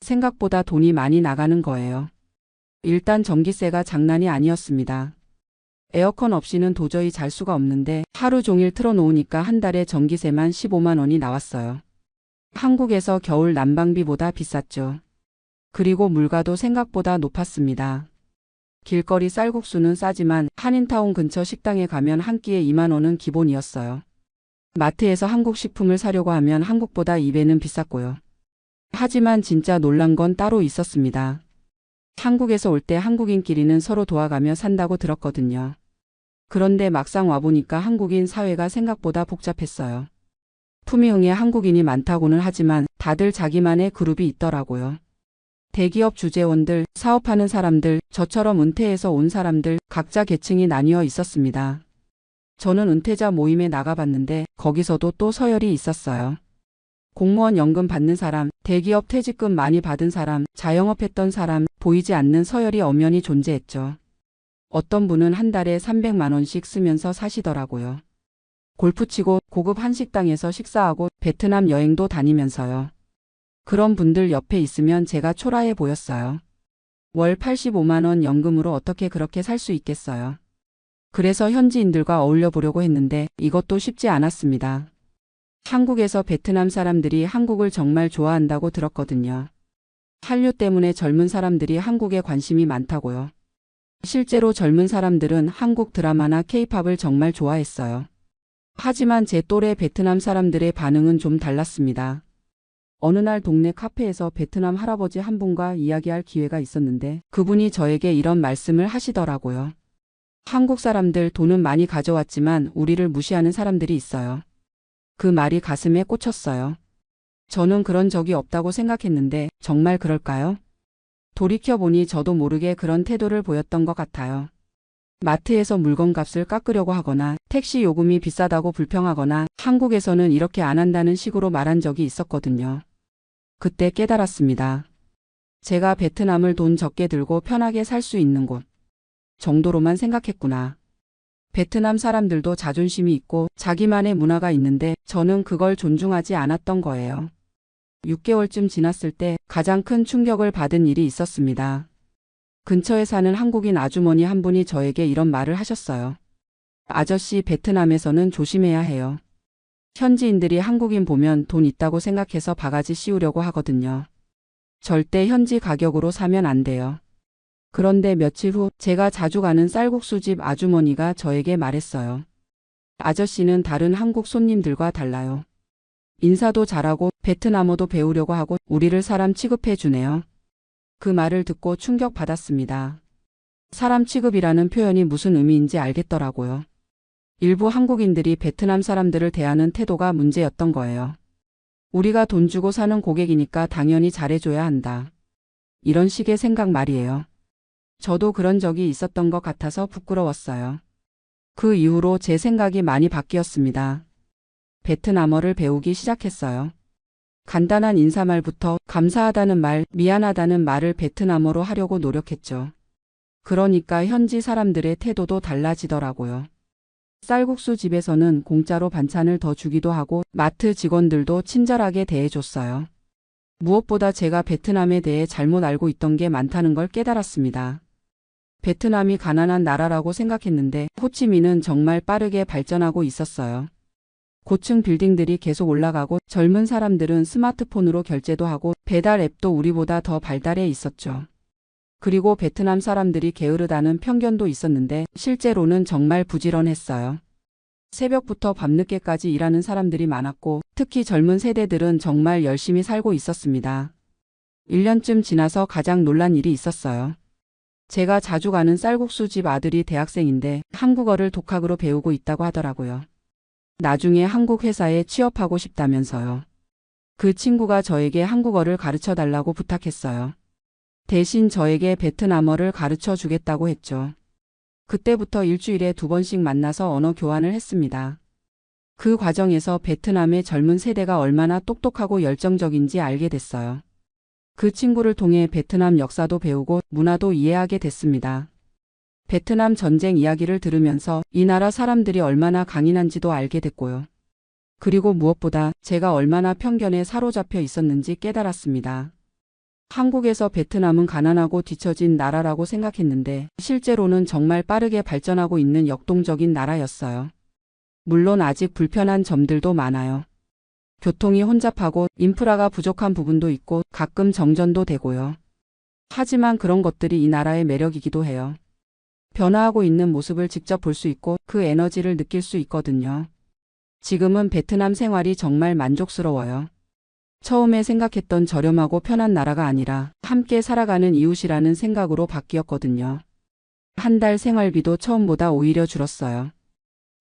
Speaker 1: 생각보다 돈이 많이 나가는 거예요. 일단 전기세가 장난이 아니었습니다. 에어컨 없이는 도저히 잘 수가 없는데 하루 종일 틀어놓으니까 한 달에 전기세만 15만 원이 나왔어요. 한국에서 겨울 난방비보다 비쌌죠. 그리고 물가도 생각보다 높았습니다. 길거리 쌀국수는 싸지만 한인타운 근처 식당에 가면 한 끼에 2만 원은 기본이었어요. 마트에서 한국 식품을 사려고 하면 한국보다 2배는 비쌌고요. 하지만 진짜 놀란 건 따로 있었습니다. 한국에서 올 때 한국인끼리는 서로 도와가며 산다고 들었거든요. 그런데 막상 와보니까 한국인 사회가 생각보다 복잡했어요. 품위응에 한국인이 많다고는 하지만 다들 자기만의 그룹이 있더라고요. 대기업 주재원들, 사업하는 사람들, 저처럼 은퇴해서 온 사람들, 각자 계층이 나뉘어 있었습니다. 저는 은퇴자 모임에 나가봤는데 거기서도 또 서열이 있었어요. 공무원 연금 받는 사람, 대기업 퇴직금 많이 받은 사람, 자영업했던 사람, 보이지 않는 서열이 엄연히 존재했죠. 어떤 분은 한 달에 300만 원씩 쓰면서 사시더라고요. 골프 치고 고급 한식당에서 식사하고 베트남 여행도 다니면서요. 그런 분들 옆에 있으면 제가 초라해 보였어요. 월 85만 원 연금으로 어떻게 그렇게 살 수 있겠어요. 그래서 현지인들과 어울려 보려고 했는데 이것도 쉽지 않았습니다. 한국에서 베트남 사람들이 한국을 정말 좋아한다고 들었거든요. 한류 때문에 젊은 사람들이 한국에 관심이 많다고요. 실제로 젊은 사람들은 한국 드라마나 케이팝을 정말 좋아했어요. 하지만 제 또래 베트남 사람들의 반응은 좀 달랐습니다. 어느 날 동네 카페에서 베트남 할아버지 한 분과 이야기할 기회가 있었는데 그분이 저에게 이런 말씀을 하시더라고요. 한국 사람들 돈은 많이 가져왔지만 우리를 무시하는 사람들이 있어요. 그 말이 가슴에 꽂혔어요. 저는 그런 적이 없다고 생각했는데 정말 그럴까요? 돌이켜보니 저도 모르게 그런 태도를 보였던 것 같아요. 마트에서 물건값을 깎으려고 하거나 택시 요금이 비싸다고 불평하거나 한국에서는 이렇게 안 한다는 식으로 말한 적이 있었거든요. 그때 깨달았습니다. 제가 베트남을 돈 적게 들고 편하게 살 수 있는 곳 정도로만 생각했구나. 베트남 사람들도 자존심이 있고 자기만의 문화가 있는데 저는 그걸 존중하지 않았던 거예요. 6개월쯤 지났을 때 가장 큰 충격을 받은 일이 있었습니다. 근처에 사는 한국인 아주머니 한 분이 저에게 이런 말을 하셨어요. 아저씨, 베트남에서는 조심해야 해요. 현지인들이 한국인 보면 돈 있다고 생각해서 바가지 씌우려고 하거든요. 절대 현지 가격으로 사면 안 돼요. 그런데 며칠 후 제가 자주 가는 쌀국수집 아주머니가 저에게 말했어요. 아저씨는 다른 한국 손님들과 달라요. 인사도 잘하고 베트남어도 배우려고 하고 우리를 사람 취급해 주네요. 그 말을 듣고 충격받았습니다. 사람 취급이라는 표현이 무슨 의미인지 알겠더라고요. 일부 한국인들이 베트남 사람들을 대하는 태도가 문제였던 거예요. 우리가 돈 주고 사는 고객이니까 당연히 잘해줘야 한다. 이런 식의 생각 말이에요. 저도 그런 적이 있었던 것 같아서 부끄러웠어요. 그 이후로 제 생각이 많이 바뀌었습니다. 베트남어를 배우기 시작했어요. 간단한 인사말부터 감사하다는 말, 미안하다는 말을 베트남어로 하려고 노력했죠. 그러니까 현지 사람들의 태도도 달라지더라고요. 쌀국수 집에서는 공짜로 반찬을 더 주기도 하고 마트 직원들도 친절하게 대해줬어요. 무엇보다 제가 베트남에 대해 잘못 알고 있던 게 많다는 걸 깨달았습니다. 베트남이 가난한 나라라고 생각했는데 호치민은 정말 빠르게 발전하고 있었어요. 고층 빌딩들이 계속 올라가고 젊은 사람들은 스마트폰으로 결제도 하고 배달 앱도 우리보다 더 발달해 있었죠. 그리고 베트남 사람들이 게으르다는 편견도 있었는데 실제로는 정말 부지런했어요. 새벽부터 밤늦게까지 일하는 사람들이 많았고 특히 젊은 세대들은 정말 열심히 살고 있었습니다. 1년쯤 지나서 가장 놀란 일이 있었어요. 제가 자주 가는 쌀국수 집 아들이 대학생인데 한국어를 독학으로 배우고 있다고 하더라고요. 나중에 한국 회사에 취업하고 싶다면서요. 그 친구가 저에게 한국어를 가르쳐 달라고 부탁했어요. 대신 저에게 베트남어를 가르쳐 주겠다고 했죠. 그때부터 일주일에 2번씩 만나서 언어 교환을 했습니다. 그 과정에서 베트남의 젊은 세대가 얼마나 똑똑하고 열정적인지 알게 됐어요. 그 친구를 통해 베트남 역사도 배우고 문화도 이해하게 됐습니다. 베트남 전쟁 이야기를 들으면서 이 나라 사람들이 얼마나 강인한지도 알게 됐고요. 그리고 무엇보다 제가 얼마나 편견에 사로잡혀 있었는지 깨달았습니다. 한국에서 베트남은 가난하고 뒤처진 나라라고 생각했는데 실제로는 정말 빠르게 발전하고 있는 역동적인 나라였어요. 물론 아직 불편한 점들도 많아요. 교통이 혼잡하고 인프라가 부족한 부분도 있고 가끔 정전도 되고요. 하지만 그런 것들이 이 나라의 매력이기도 해요. 변화하고 있는 모습을 직접 볼 수 있고 그 에너지를 느낄 수 있거든요. 지금은 베트남 생활이 정말 만족스러워요. 처음에 생각했던 저렴하고 편한 나라가 아니라 함께 살아가는 이웃이라는 생각으로 바뀌었거든요. 한 달 생활비도 처음보다 오히려 줄었어요.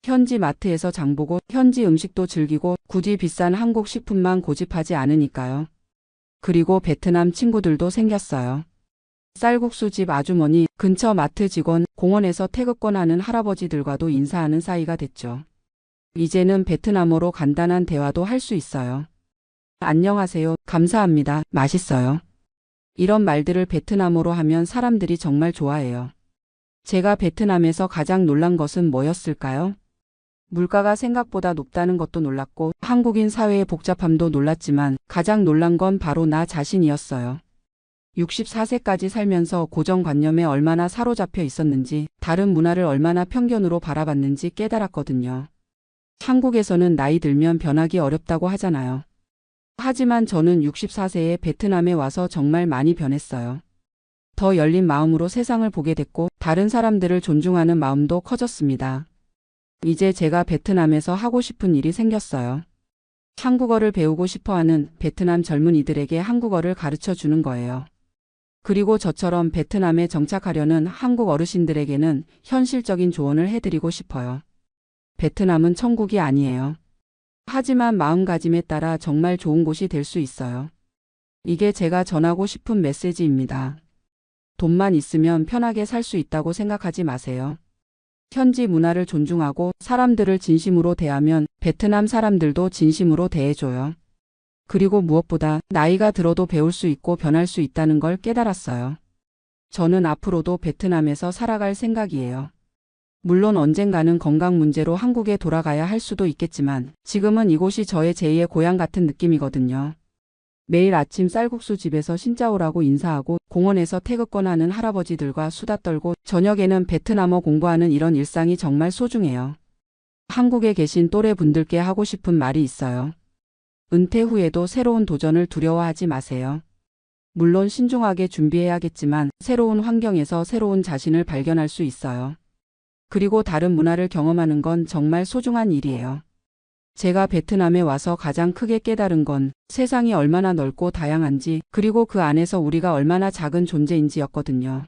Speaker 1: 현지 마트에서 장보고 현지 음식도 즐기고 굳이 비싼 한국 식품만 고집하지 않으니까요. 그리고 베트남 친구들도 생겼어요. 쌀국수 집 아주머니, 근처 마트 직원, 공원에서 태극권 하는 할아버지들과도 인사하는 사이가 됐죠. 이제는 베트남어로 간단한 대화도 할 수 있어요. 안녕하세요. 감사합니다. 맛있어요. 이런 말들을 베트남어로 하면 사람들이 정말 좋아해요. 제가 베트남에서 가장 놀란 것은 뭐였을까요? 물가가 생각보다 높다는 것도 놀랐고 한국인 사회의 복잡함도 놀랐지만 가장 놀란 건 바로 나 자신이었어요. 64세까지 살면서 고정관념에 얼마나 사로잡혀 있었는지, 다른 문화를 얼마나 편견으로 바라봤는지 깨달았거든요. 한국에서는 나이 들면 변하기 어렵다고 하잖아요. 하지만 저는 64세에 베트남에 와서 정말 많이 변했어요. 더 열린 마음으로 세상을 보게 됐고 다른 사람들을 존중하는 마음도 커졌습니다. 이제 제가 베트남에서 하고 싶은 일이 생겼어요. 한국어를 배우고 싶어하는 베트남 젊은이들에게 한국어를 가르쳐 주는 거예요. 그리고 저처럼 베트남에 정착하려는 한국 어르신들에게는 현실적인 조언을 해드리고 싶어요. 베트남은 천국이 아니에요. 하지만 마음가짐에 따라 정말 좋은 곳이 될 수 있어요. 이게 제가 전하고 싶은 메시지입니다. 돈만 있으면 편하게 살 수 있다고 생각하지 마세요. 현지 문화를 존중하고 사람들을 진심으로 대하면 베트남 사람들도 진심으로 대해줘요. 그리고 무엇보다 나이가 들어도 배울 수 있고 변할 수 있다는 걸 깨달았어요. 저는 앞으로도 베트남에서 살아갈 생각이에요. 물론 언젠가는 건강 문제로 한국에 돌아가야 할 수도 있겠지만 지금은 이곳이 저의 제2의 고향 같은 느낌이거든요. 매일 아침 쌀국수 집에서 신짜오라고 인사하고 공원에서 태극권 하는 할아버지들과 수다 떨고 저녁에는 베트남어 공부하는 이런 일상이 정말 소중해요. 한국에 계신 또래 분들께 하고 싶은 말이 있어요. 은퇴 후에도 새로운 도전을 두려워하지 마세요. 물론 신중하게 준비해야겠지만 새로운 환경에서 새로운 자신을 발견할 수 있어요. 그리고 다른 문화를 경험하는 건 정말 소중한 일이에요. 제가 베트남에 와서 가장 크게 깨달은 건 세상이 얼마나 넓고 다양한지 그리고 그 안에서 우리가 얼마나 작은 존재인지였거든요.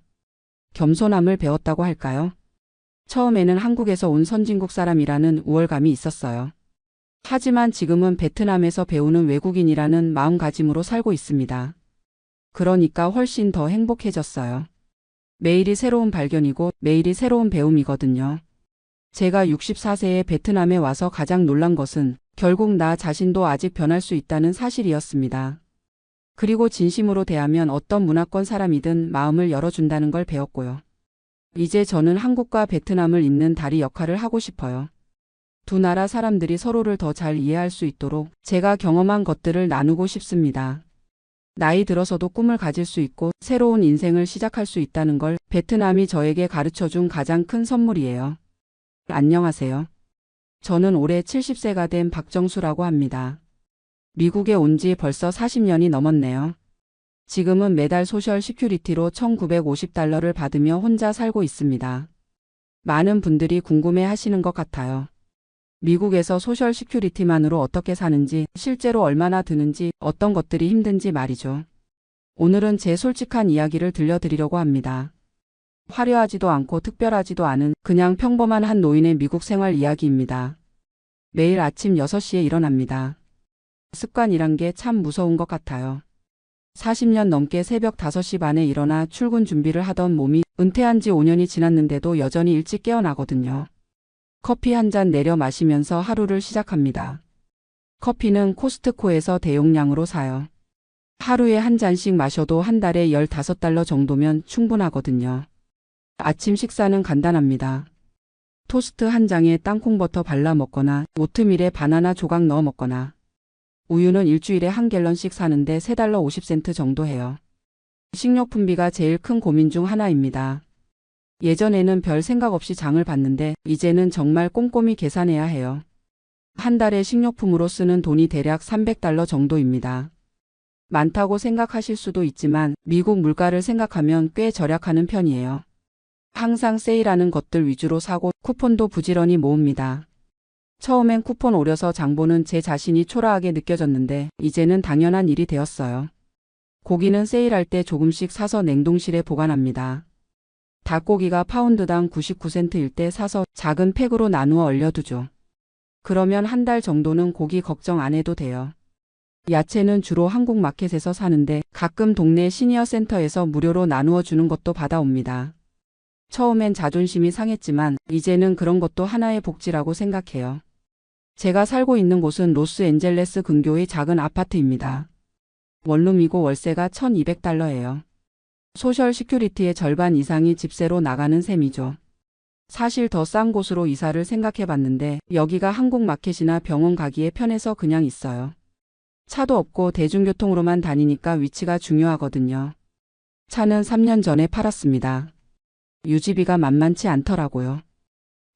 Speaker 1: 겸손함을 배웠다고 할까요? 처음에는 한국에서 온 선진국 사람이라는 우월감이 있었어요. 하지만 지금은 베트남에서 배우는 외국인이라는 마음가짐으로 살고 있습니다. 그러니까 훨씬 더 행복해졌어요. 매일이 새로운 발견이고 매일이 새로운 배움이거든요. 제가 64세에 베트남에 와서 가장 놀란 것은 결국 나 자신도 아직 변할 수 있다는 사실이었습니다. 그리고 진심으로 대하면 어떤 문화권 사람이든 마음을 열어준다는 걸 배웠고요. 이제 저는 한국과 베트남을 잇는 다리 역할을 하고 싶어요. 두 나라 사람들이 서로를 더 잘 이해할 수 있도록 제가 경험한 것들을 나누고 싶습니다. 나이 들어서도 꿈을 가질 수 있고 새로운 인생을 시작할 수 있다는 걸 베트남이 저에게 가르쳐준 가장 큰 선물이에요. 안녕하세요. 저는 올해 70세가 된 박정수라고 합니다. 미국에 온 지 벌써 40년이 넘었네요. 지금은 매달 소셜 시큐리티로 $1950를 받으며 혼자 살고 있습니다. 많은 분들이 궁금해 하시는 것 같아요. 미국에서 소셜 시큐리티만으로 어떻게 사는지, 실제로 얼마나 드는지, 어떤 것들이 힘든지 말이죠. 오늘은 제 솔직한 이야기를 들려드리려고 합니다. 화려하지도 않고 특별하지도 않은 그냥 평범한 한 노인의 미국 생활 이야기입니다. 매일 아침 6시에 일어납니다. 습관이란 게 참 무서운 것 같아요. 40년 넘게 새벽 5시 반에 일어나 출근 준비를 하던 몸이 은퇴한 지 5년이 지났는데도 여전히 일찍 깨어나거든요. 커피 한 잔 내려 마시면서 하루를 시작합니다. 커피는 코스트코에서 대용량으로 사요. 하루에 한 잔씩 마셔도 한 달에 $15 정도면 충분하거든요. 아침 식사는 간단합니다. 토스트 한 장에 땅콩버터 발라 먹거나 오트밀에 바나나 조각 넣어 먹거나 우유는 일주일에 1갤런씩 사는데 $3.50 정도 해요. 식료품비가 제일 큰 고민 중 하나입니다. 예전에는 별 생각 없이 장을 봤는데 이제는 정말 꼼꼼히 계산해야 해요. 한 달에 식료품으로 쓰는 돈이 대략 $300 정도입니다. 많다고 생각하실 수도 있지만 미국 물가를 생각하면 꽤 절약하는 편이에요. 항상 세일하는 것들 위주로 사고 쿠폰도 부지런히 모읍니다. 처음엔 쿠폰 오려서 장 보는 제 자신이 초라하게 느껴졌는데 이제는 당연한 일이 되었어요. 고기는 세일할 때 조금씩 사서 냉동실에 보관합니다. 닭고기가 파운드당 99센트일 때 사서 작은 팩으로 나누어 얼려두죠. 그러면 한 달 정도는 고기 걱정 안 해도 돼요. 야채는 주로 한국 마켓에서 사는데 가끔 동네 시니어 센터에서 무료로 나누어 주는 것도 받아옵니다. 처음엔 자존심이 상했지만 이제는 그런 것도 하나의 복지라고 생각해요. 제가 살고 있는 곳은 로스앤젤레스 근교의 작은 아파트입니다. 원룸이고 월세가 $1,200예요. 소셜 시큐리티의 절반 이상이 집세로 나가는 셈이죠. 사실 더 싼 곳으로 이사를 생각해봤는데 여기가 한국 마켓이나 병원 가기에 편해서 그냥 있어요. 차도 없고 대중교통으로만 다니니까 위치가 중요하거든요. 차는 3년 전에 팔았습니다. 유지비가 만만치 않더라고요.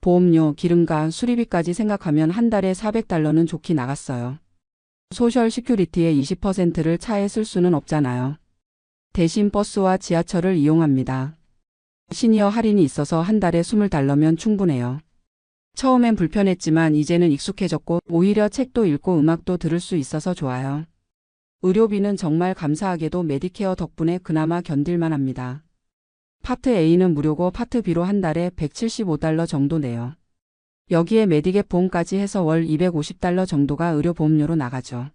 Speaker 1: 보험료, 기름과 수리비까지 생각하면 한 달에 $400는 좋게 나갔어요. 소셜 시큐리티의 20%를 차에 쓸 수는 없잖아요. 대신 버스와 지하철을 이용합니다. 시니어 할인이 있어서 한 달에 $20면 충분해요. 처음엔 불편했지만 이제는 익숙해졌고 오히려 책도 읽고 음악도 들을 수 있어서 좋아요. 의료비는 정말 감사하게도 메디케어 덕분에 그나마 견딜만 합니다. 파트 A는 무료고 파트 B로 한 달에 $175 정도 내요. 여기에 메디갭 보험까지 해서 월 $250 정도가 의료보험료로 나가죠.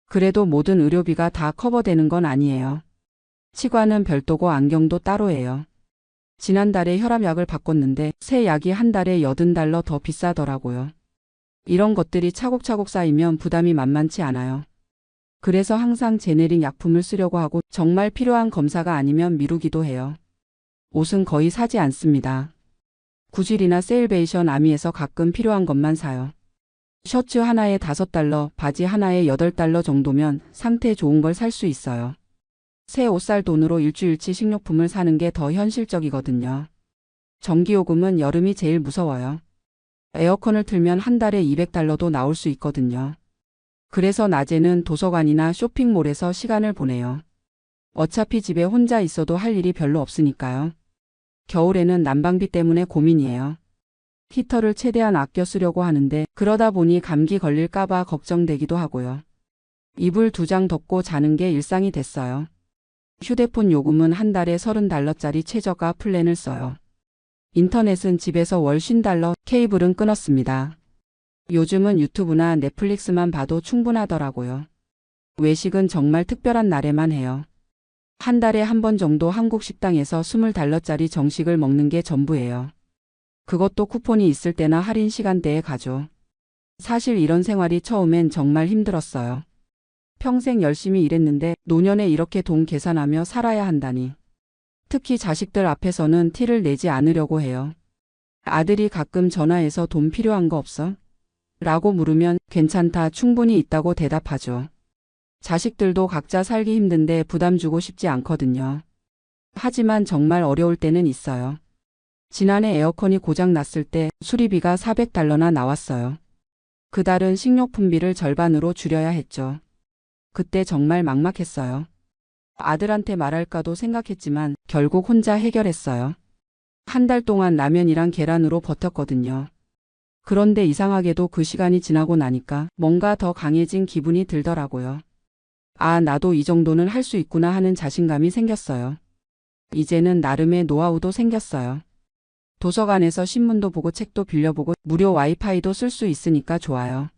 Speaker 1: 그래도 모든 의료비가 다 커버되는 건 아니에요. 치과는 별도고 안경도 따로예요. 지난달에 혈압약을 바꿨는데 새 약이 한 달에 $80 더 비싸더라고요. 이런 것들이 차곡차곡 쌓이면 부담이 만만치 않아요. 그래서 항상 제네릭 약품을 쓰려고 하고 정말 필요한 검사가 아니면 미루기도 해요. 옷은 거의 사지 않습니다. 구질이나 세일베이션 아미에서 가끔 필요한 것만 사요. 셔츠 하나에 $5, 바지 하나에 $8 정도면 상태 좋은 걸 살 수 있어요. 새 옷 살 돈으로 일주일치 식료품을 사는 게 더 현실적이거든요. 전기요금은 여름이 제일 무서워요. 에어컨을 틀면 한 달에 $200도 나올 수 있거든요. 그래서 낮에는 도서관이나 쇼핑몰에서 시간을 보내요. 어차피 집에 혼자 있어도 할 일이 별로 없으니까요. 겨울에는 난방비 때문에 고민이에요. 히터를 최대한 아껴 쓰려고 하는데 그러다 보니 감기 걸릴까봐 걱정되기도 하고요. 이불 2장 덮고 자는 게 일상이 됐어요. 휴대폰 요금은 한 달에 $30짜리 최저가 플랜을 써요. 인터넷은 집에서 월 $50, 케이블은 끊었습니다. 요즘은 유튜브나 넷플릭스만 봐도 충분하더라고요. 외식은 정말 특별한 날에만 해요. 한 달에 한 번 정도 한국 식당에서 $20짜리 정식을 먹는 게 전부예요. 그것도 쿠폰이 있을 때나 할인 시간대에 가죠. 사실 이런 생활이 처음엔 정말 힘들었어요. 평생 열심히 일했는데 노년에 이렇게 돈 계산하며 살아야 한다니. 특히 자식들 앞에서는 티를 내지 않으려고 해요. 아들이 가끔 전화해서 돈 필요한 거 없어? 라고 물으면 괜찮다, 충분히 있다고 대답하죠. 자식들도 각자 살기 힘든데 부담 주고 싶지 않거든요. 하지만 정말 어려울 때는 있어요. 지난해 에어컨이 고장 났을 때 수리비가 $400나 나왔어요. 그달은 식료품비를 절반으로 줄여야 했죠. 그때 정말 막막했어요. 아들한테 말할까도 생각했지만 결국 혼자 해결했어요. 한 달 동안 라면이랑 계란으로 버텼거든요. 그런데 이상하게도 그 시간이 지나고 나니까 뭔가 더 강해진 기분이 들더라고요. 아, 나도 이 정도는 할 수 있구나 하는 자신감이 생겼어요. 이제는 나름의 노하우도 생겼어요. 도서관에서 신문도 보고 책도 빌려보고 무료 와이파이도 쓸 수 있으니까 좋아요.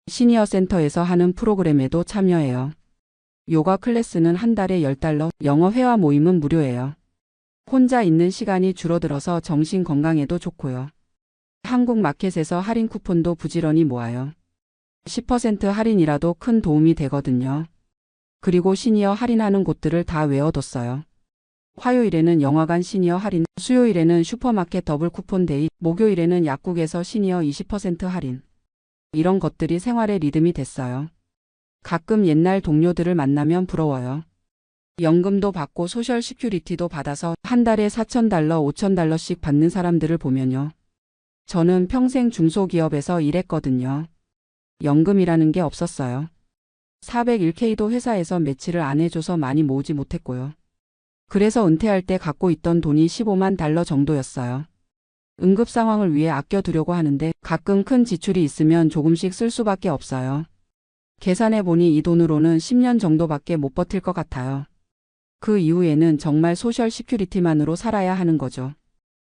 Speaker 1: 시니어 센터에서 하는 프로그램에도 참여해요. 요가 클래스는 한 달에 $10, 영어 회화 모임은 무료예요. 혼자 있는 시간이 줄어들어서 정신 건강에도 좋고요. 한국 마켓에서 할인 쿠폰도 부지런히 모아요. 10% 할인이라도 큰 도움이 되거든요. 그리고 시니어 할인하는 곳들을 다 외워뒀어요. 화요일에는 영화관 시니어 할인, 수요일에는 슈퍼마켓 더블 쿠폰 데이, 목요일에는 약국에서 시니어 20% 할인. 이런 것들이 생활의 리듬이 됐어요. 가끔 옛날 동료들을 만나면 부러워요. 연금도 받고 소셜 시큐리티도 받아서 한 달에 $4,000, $5,000씩 받는 사람들을 보면요. 저는 평생 중소기업에서 일했거든요. 연금이라는 게 없었어요. 401k도 회사에서 매치를 안 해줘서 많이 모으지 못했고요. 그래서 은퇴할 때 갖고 있던 돈이 $150,000 정도였어요. 응급 상황을 위해 아껴두려고 하는데 가끔 큰 지출이 있으면 조금씩 쓸 수밖에 없어요. 계산해보니 이 돈으로는 10년 정도밖에 못 버틸 것 같아요. 그 이후에는 정말 소셜 시큐리티만으로 살아야 하는 거죠.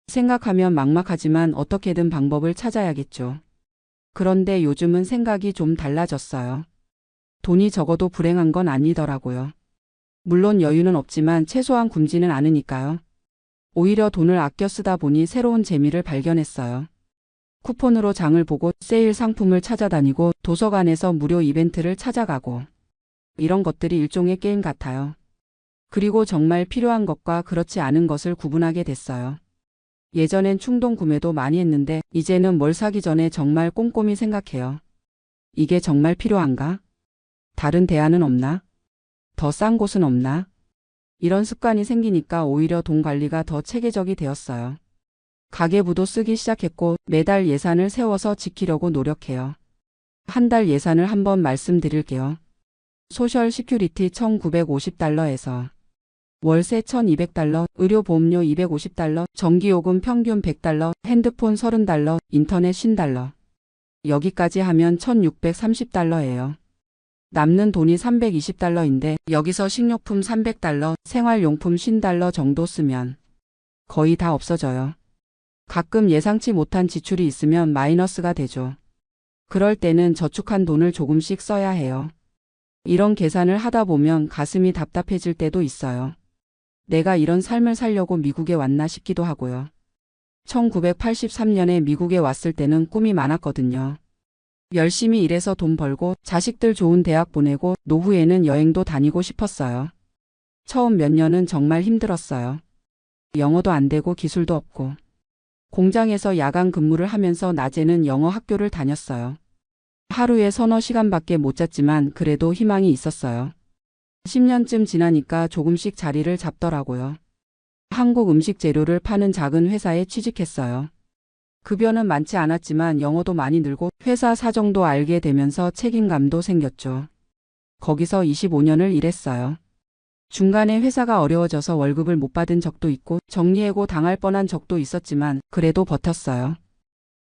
Speaker 1: 생각하면 막막하지만 어떻게든 방법을 찾아야겠죠. 그런데 요즘은 생각이 좀 달라졌어요. 돈이 적어도 불행한 건 아니더라고요. 물론 여유는 없지만 최소한 굶지는 않으니까요. 오히려 돈을 아껴 쓰다 보니 새로운 재미를 발견했어요. 쿠폰으로 장을 보고 세일 상품을 찾아다니고 도서관에서 무료 이벤트를 찾아가고 이런 것들이 일종의 게임 같아요. 그리고 정말 필요한 것과 그렇지 않은 것을 구분하게 됐어요. 예전엔 충동 구매도 많이 했는데 이제는 뭘 사기 전에 정말 꼼꼼히 생각해요. 이게 정말 필요한가? 다른 대안은 없나? 더 싼 곳은 없나? 이런 습관이 생기니까 오히려 돈 관리가 더 체계적이 되었어요. 가계부도 쓰기 시작했고 매달 예산을 세워서 지키려고 노력해요. 한 달 예산을 한번 말씀드릴게요. 소셜 시큐리티 $1,950에서 월세 $1,200, 의료보험료 $250, 전기요금 평균 $100, 핸드폰 $30, 인터넷 $50. 여기까지 하면 $1,630예요. 남는 돈이 $320인데 여기서 식료품 $300, 생활용품 $50 정도 쓰면 거의 다 없어져요. 가끔 예상치 못한 지출이 있으면 마이너스가 되죠. 그럴 때는 저축한 돈을 조금씩 써야 해요. 이런 계산을 하다 보면 가슴이 답답해질 때도 있어요. 내가 이런 삶을 살려고 미국에 왔나 싶기도 하고요. 1983년에 미국에 왔을 때는 꿈이 많았거든요. 열심히 일해서 돈 벌고 자식들 좋은 대학 보내고 노후에는 여행도 다니고 싶었어요. 처음 몇 년은 정말 힘들었어요. 영어도 안 되고 기술도 없고. 공장에서 야간 근무를 하면서 낮에는 영어 학교를 다녔어요. 하루에 서너 시간밖에 못 잤지만 그래도 희망이 있었어요. 10년쯤 지나니까 조금씩 자리를 잡더라고요. 한국 음식 재료를 파는 작은 회사에 취직했어요. 급여는 많지 않았지만 영어도 많이 늘고 회사 사정도 알게 되면서 책임감도 생겼죠. 거기서 25년을 일했어요. 중간에 회사가 어려워져서 월급을 못 받은 적도 있고 정리해고 당할 뻔한 적도 있었지만 그래도 버텼어요.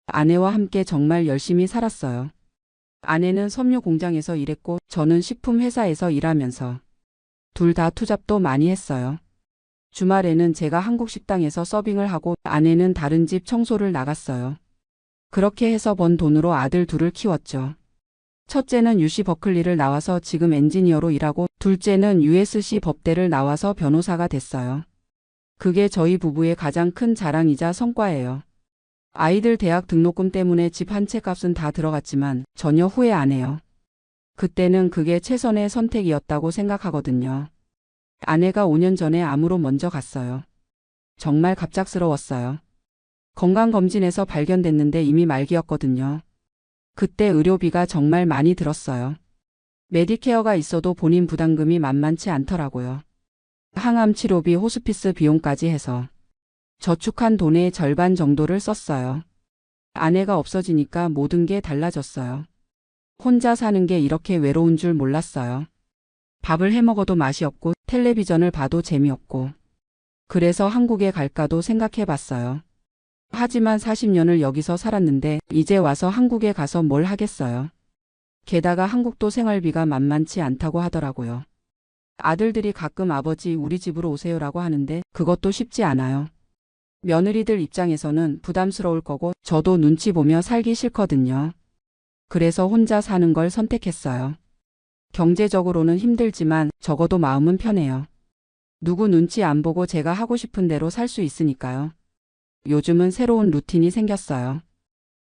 Speaker 1: 아내와 함께 정말 열심히 살았어요. 아내는 섬유 공장에서 일했고 저는 식품 회사에서 일하면서 둘 다 투잡도 많이 했어요. 주말에는 제가 한국 식당에서 서빙을 하고 아내는 다른 집 청소를 나갔어요. 그렇게 해서 번 돈으로 아들 둘을 키웠죠. 첫째는 UC 버클리를 나와서 지금 엔지니어로 일하고 둘째는 USC 법대를 나와서 변호사가 됐어요. 그게 저희 부부의 가장 큰 자랑이자 성과예요. 아이들 대학 등록금 때문에 집 한 채 값은 다 들어갔지만 전혀 후회 안 해요. 그때는 그게 최선의 선택이었다고 생각하거든요. 아내가 5년 전에 암으로 먼저 갔어요. 정말 갑작스러웠어요. 건강검진에서 발견됐는데 이미 말기였거든요. 그때 의료비가 정말 많이 들었어요. 메디케어가 있어도 본인 부담금이 만만치 않더라고요. 항암 치료비, 호스피스 비용까지 해서 저축한 돈의 절반 정도를 썼어요. 아내가 없어지니까 모든 게 달라졌어요. 혼자 사는 게 이렇게 외로운 줄 몰랐어요. 밥을 해 먹어도 맛이 없고 텔레비전을 봐도 재미없고 그래서 한국에 갈까도 생각해 봤어요. 하지만 40년을 여기서 살았는데 이제 와서 한국에 가서 뭘 하겠어요. 게다가 한국도 생활비가 만만치 않다고 하더라고요. 아들들이 가끔 아버지 우리 집으로 오세요라고 하는데 그것도 쉽지 않아요. 며느리들 입장에서는 부담스러울 거고 저도 눈치 보며 살기 싫거든요. 그래서 혼자 사는 걸 선택했어요. 경제적으로는 힘들지만 적어도 마음은 편해요. 누구 눈치 안 보고 제가 하고 싶은 대로 살 수 있으니까요. 요즘은 새로운 루틴이 생겼어요.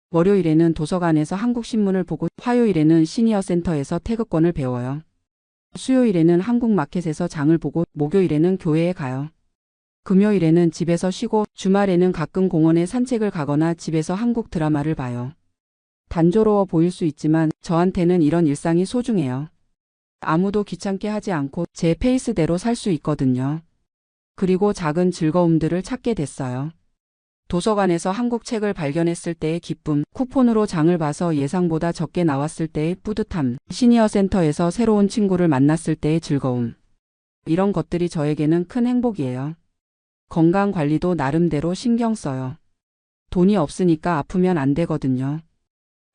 Speaker 1: 월요일에는 도서관에서 한국신문을 보고 화요일에는 시니어센터에서 태극권을 배워요. 수요일에는 한국마켓에서 장을 보고 목요일에는 교회에 가요. 금요일에는 집에서 쉬고 주말에는 가끔 공원에 산책을 가거나 집에서 한국 드라마를 봐요. 단조로워 보일 수 있지만 저한테는 이런 일상이 소중해요. 아무도 귀찮게 하지 않고 제 페이스대로 살 수 있거든요. 그리고 작은 즐거움들을 찾게 됐어요. 도서관에서 한국 책을 발견했을 때의 기쁨, 쿠폰으로 장을 봐서 예상보다 적게 나왔을 때의 뿌듯함, 시니어 센터에서 새로운 친구를 만났을 때의 즐거움. 이런 것들이 저에게는 큰 행복이에요. 건강 관리도 나름대로 신경 써요. 돈이 없으니까 아프면 안 되거든요.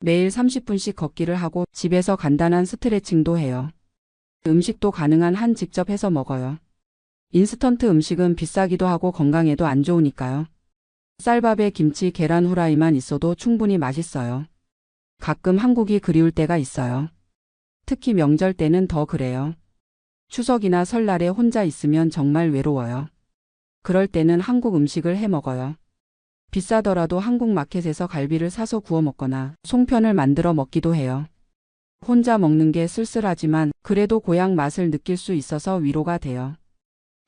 Speaker 1: 매일 30분씩 걷기를 하고 집에서 간단한 스트레칭도 해요. 음식도 가능한 한 직접 해서 먹어요. 인스턴트 음식은 비싸기도 하고 건강에도 안 좋으니까요. 쌀밥에 김치, 계란 후라이만 있어도 충분히 맛있어요. 가끔 한국이 그리울 때가 있어요. 특히 명절 때는 더 그래요. 추석이나 설날에 혼자 있으면 정말 외로워요. 그럴 때는 한국 음식을 해 먹어요. 비싸더라도 한국 마켓에서 갈비를 사서 구워 먹거나 송편을 만들어 먹기도 해요. 혼자 먹는 게 쓸쓸하지만 그래도 고향 맛을 느낄 수 있어서 위로가 돼요.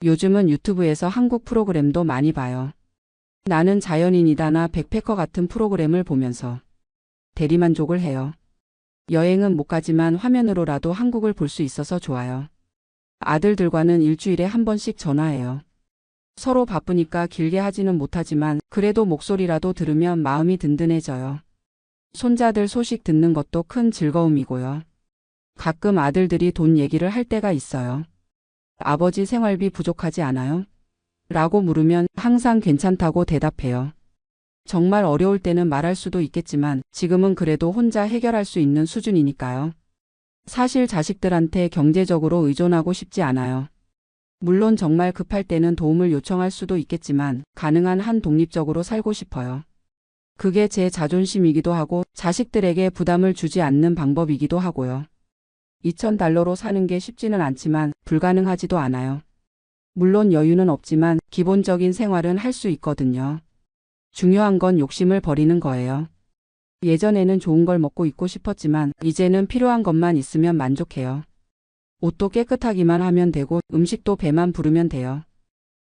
Speaker 1: 요즘은 유튜브에서 한국 프로그램도 많이 봐요. 나는 자연인이다나 백패커 같은 프로그램을 보면서 대리만족을 해요. 여행은 못 가지만 화면으로라도 한국을 볼 수 있어서 좋아요. 아들들과는 일주일에 한 번씩 전화해요. 서로 바쁘니까 길게 하지는 못하지만 그래도 목소리라도 들으면 마음이 든든해져요. 손자들 소식 듣는 것도 큰 즐거움이고요. 가끔 아들들이 돈 얘기를 할 때가 있어요. 아버지 생활비 부족하지 않아요? 라고 물으면 항상 괜찮다고 대답해요. 정말 어려울 때는 말할 수도 있겠지만 지금은 그래도 혼자 해결할 수 있는 수준이니까요. 사실 자식들한테 경제적으로 의존하고 싶지 않아요. 물론 정말 급할 때는 도움을 요청할 수도 있겠지만 가능한 한 독립적으로 살고 싶어요. 그게 제 자존심이기도 하고 자식들에게 부담을 주지 않는 방법이기도 하고요. $2,000로 사는 게 쉽지는 않지만 불가능하지도 않아요. 물론 여유는 없지만 기본적인 생활은 할 수 있거든요. 중요한 건 욕심을 버리는 거예요. 예전에는 좋은 걸 먹고 입고 싶었지만 이제는 필요한 것만 있으면 만족해요. 옷도 깨끗하기만 하면 되고 음식도 배만 부르면 돼요.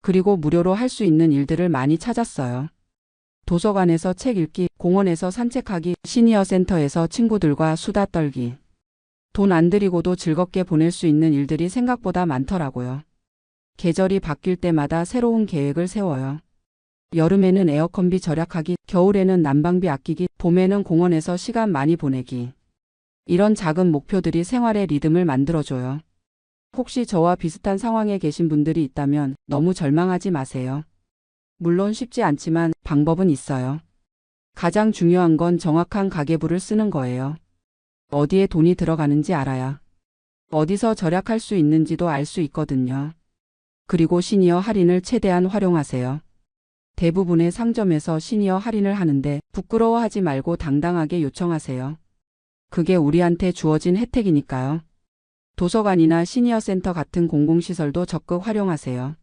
Speaker 1: 그리고 무료로 할 수 있는 일들을 많이 찾았어요. 도서관에서 책 읽기, 공원에서 산책하기, 시니어 센터에서 친구들과 수다 떨기. 돈 안 들이고도 즐겁게 보낼 수 있는 일들이 생각보다 많더라고요. 계절이 바뀔 때마다 새로운 계획을 세워요. 여름에는 에어컨비 절약하기, 겨울에는 난방비 아끼기, 봄에는 공원에서 시간 많이 보내기. 이런 작은 목표들이 생활의 리듬을 만들어줘요. 혹시 저와 비슷한 상황에 계신 분들이 있다면 너무 절망하지 마세요. 물론 쉽지 않지만 방법은 있어요. 가장 중요한 건 정확한 가계부를 쓰는 거예요. 어디에 돈이 들어가는지 알아야 어디서 절약할 수 있는지도 알 수 있거든요. 그리고 시니어 할인을 최대한 활용하세요. 대부분의 상점에서 시니어 할인을 하는데 부끄러워하지 말고 당당하게 요청하세요. 그게 우리한테 주어진 혜택이니까요. 도서관이나 시니어 센터 같은 공공시설도 적극 활용하세요.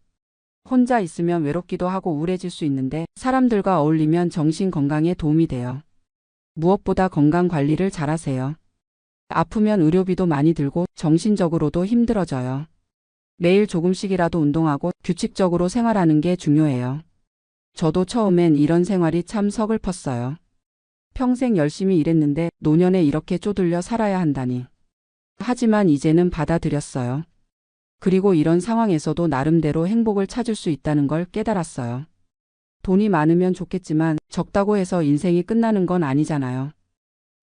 Speaker 1: 혼자 있으면 외롭기도 하고 우울해질 수 있는데 사람들과 어울리면 정신 건강에 도움이 돼요. 무엇보다 건강 관리를 잘하세요. 아프면 의료비도 많이 들고 정신적으로도 힘들어져요. 매일 조금씩이라도 운동하고 규칙적으로 생활하는 게 중요해요. 저도 처음엔 이런 생활이 참 서글펐어요. 평생 열심히 일했는데 노년에 이렇게 쪼들려 살아야 한다니. 하지만 이제는 받아들였어요. 그리고 이런 상황에서도 나름대로 행복을 찾을 수 있다는 걸 깨달았어요. 돈이 많으면 좋겠지만 적다고 해서 인생이 끝나는 건 아니잖아요.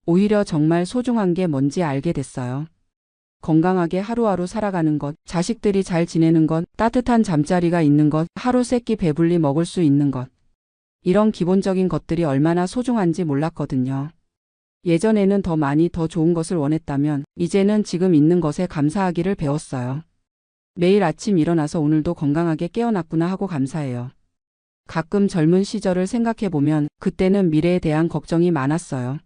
Speaker 1: 오히려 정말 소중한 게 뭔지 알게 됐어요. 건강하게 하루하루 살아가는 것, 자식들이 잘 지내는 것, 따뜻한 잠자리가 있는 것, 하루 세끼 배불리 먹을 수 있는 것. 이런 기본적인 것들이 얼마나 소중한지 몰랐거든요. 예전에는 더 많이 더 좋은 것을 원했다면 이제는 지금 있는 것에 감사하기를 배웠어요. 매일 아침 일어나서 오늘도 건강하게 깨어났구나 하고 감사해요. 가끔 젊은 시절을 생각해보면 그때는 미래에 대한 걱정이 많았어요.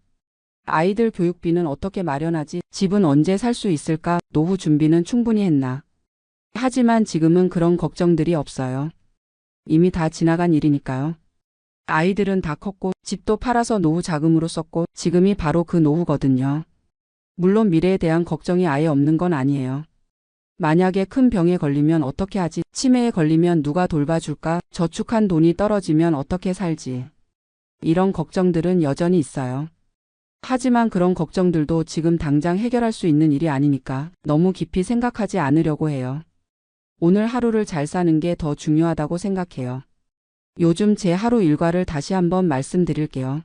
Speaker 1: 아이들 교육비는 어떻게 마련하지? 집은 언제 살 수 있을까? 노후 준비는 충분히 했나? 하지만 지금은 그런 걱정들이 없어요. 이미 다 지나간 일이니까요. 아이들은 다 컸고 집도 팔아서 노후 자금으로 썼고 지금이 바로 그 노후거든요. 물론 미래에 대한 걱정이 아예 없는 건 아니에요. 만약에 큰 병에 걸리면 어떻게 하지? 치매에 걸리면 누가 돌봐줄까? 저축한 돈이 떨어지면 어떻게 살지? 이런 걱정들은 여전히 있어요. 하지만 그런 걱정들도 지금 당장 해결할 수 있는 일이 아니니까 너무 깊이 생각하지 않으려고 해요. 오늘 하루를 잘 사는 게 더 중요하다고 생각해요. 요즘 제 하루 일과를 다시 한번 말씀드릴게요.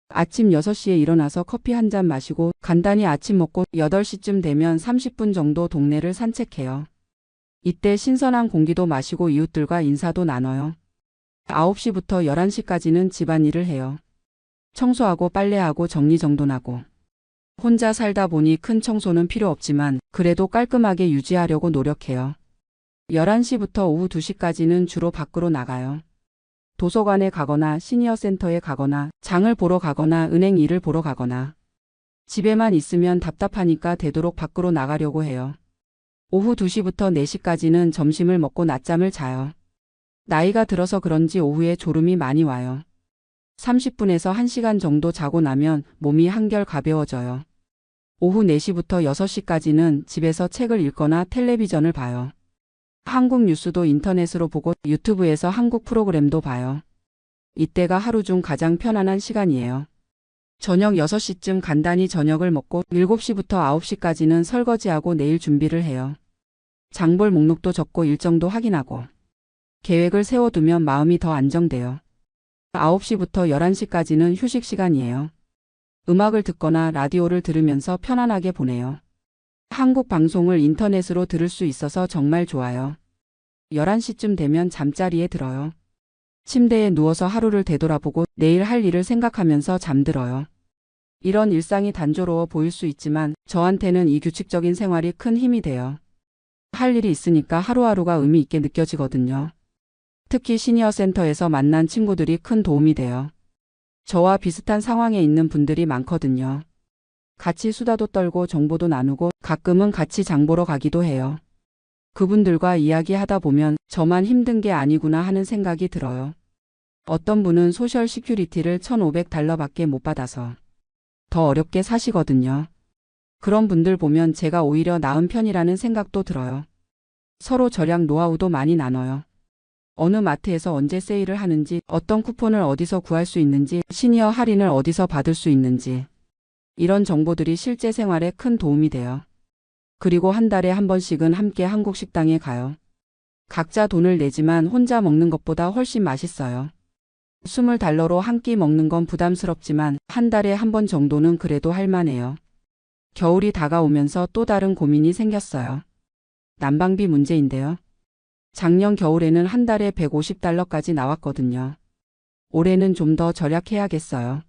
Speaker 1: 아침 6시에 일어나서 커피 한 잔 마시고 간단히 아침 먹고 8시쯤 되면 30분 정도 동네를 산책해요. 이때 신선한 공기도 마시고 이웃들과 인사도 나눠요. 9시부터 11시까지는 집안일을 해요. 청소하고 빨래하고 정리정돈하고. 혼자 살다 보니 큰 청소는 필요 없지만 그래도 깔끔하게 유지하려고 노력해요. 11시부터 오후 2시까지는 주로 밖으로 나가요. 도서관에 가거나 시니어 센터에 가거나 장을 보러 가거나 은행 일을 보러 가거나 집에만 있으면 답답하니까 되도록 밖으로 나가려고 해요. 오후 2시부터 4시까지는 점심을 먹고 낮잠을 자요. 나이가 들어서 그런지 오후에 졸음이 많이 와요. 30분에서 1시간 정도 자고 나면 몸이 한결 가벼워져요. 오후 4시부터 6시까지는 집에서 책을 읽거나 텔레비전을 봐요. 한국 뉴스도 인터넷으로 보고 유튜브에서 한국 프로그램도 봐요. 이때가 하루 중 가장 편안한 시간이에요. 저녁 6시쯤 간단히 저녁을 먹고 7시부터 9시까지는 설거지하고 내일 준비를 해요. 장볼 목록도 적고 일정도 확인하고 계획을 세워두면 마음이 더 안정돼요. 9시부터 11시까지는 휴식 시간이에요. 음악을 듣거나 라디오를 들으면서 편안하게 보내요. 한국 방송을 인터넷으로 들을 수 있어서 정말 좋아요. 11시쯤 되면 잠자리에 들어요. 침대에 누워서 하루를 되돌아보고 내일 할 일을 생각하면서 잠들어요. 이런 일상이 단조로워 보일 수 있지만 저한테는 이 규칙적인 생활이 큰 힘이 돼요. 할 일이 있으니까 하루하루가 의미 있게 느껴지거든요. 특히 시니어 센터에서 만난 친구들이 큰 도움이 돼요. 저와 비슷한 상황에 있는 분들이 많거든요. 같이 수다도 떨고 정보도 나누고 가끔은 같이 장 보러 가기도 해요. 그분들과 이야기하다 보면 저만 힘든 게 아니구나 하는 생각이 들어요. 어떤 분은 소셜 시큐리티를 $1,500밖에 못 받아서 더 어렵게 사시거든요. 그런 분들 보면 제가 오히려 나은 편이라는 생각도 들어요. 서로 절약 노하우도 많이 나눠요. 어느 마트에서 언제 세일을 하는지, 어떤 쿠폰을 어디서 구할 수 있는지, 시니어 할인을 어디서 받을 수 있는지 이런 정보들이 실제 생활에 큰 도움이 돼요. 그리고 한 달에 한 번씩은 함께 한국 식당에 가요. 각자 돈을 내지만 혼자 먹는 것보다 훨씬 맛있어요. $20로 한 끼 먹는 건 부담스럽지만 한 달에 한 번 정도는 그래도 할만해요. 겨울이 다가오면서 또 다른 고민이 생겼어요. 난방비 문제인데요. 작년 겨울에는 한 달에 $150까지 나왔거든요. 올해는 좀 더 절약해야겠어요.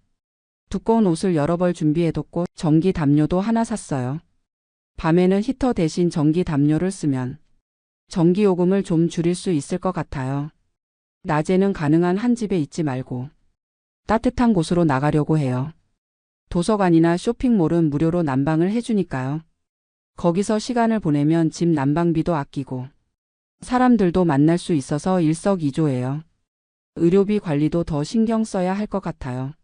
Speaker 1: 두꺼운 옷을 여러 벌 준비해뒀고 전기 담요도 하나 샀어요. 밤에는 히터 대신 전기 담요를 쓰면 전기요금을 좀 줄일 수 있을 것 같아요. 낮에는 가능한 한 집에 있지 말고 따뜻한 곳으로 나가려고 해요. 도서관이나 쇼핑몰은 무료로 난방을 해주니까요. 거기서 시간을 보내면 집 난방비도 아끼고 사람들도 만날 수 있어서 일석이조예요. 의료비 관리도 더 신경 써야 할 것 같아요.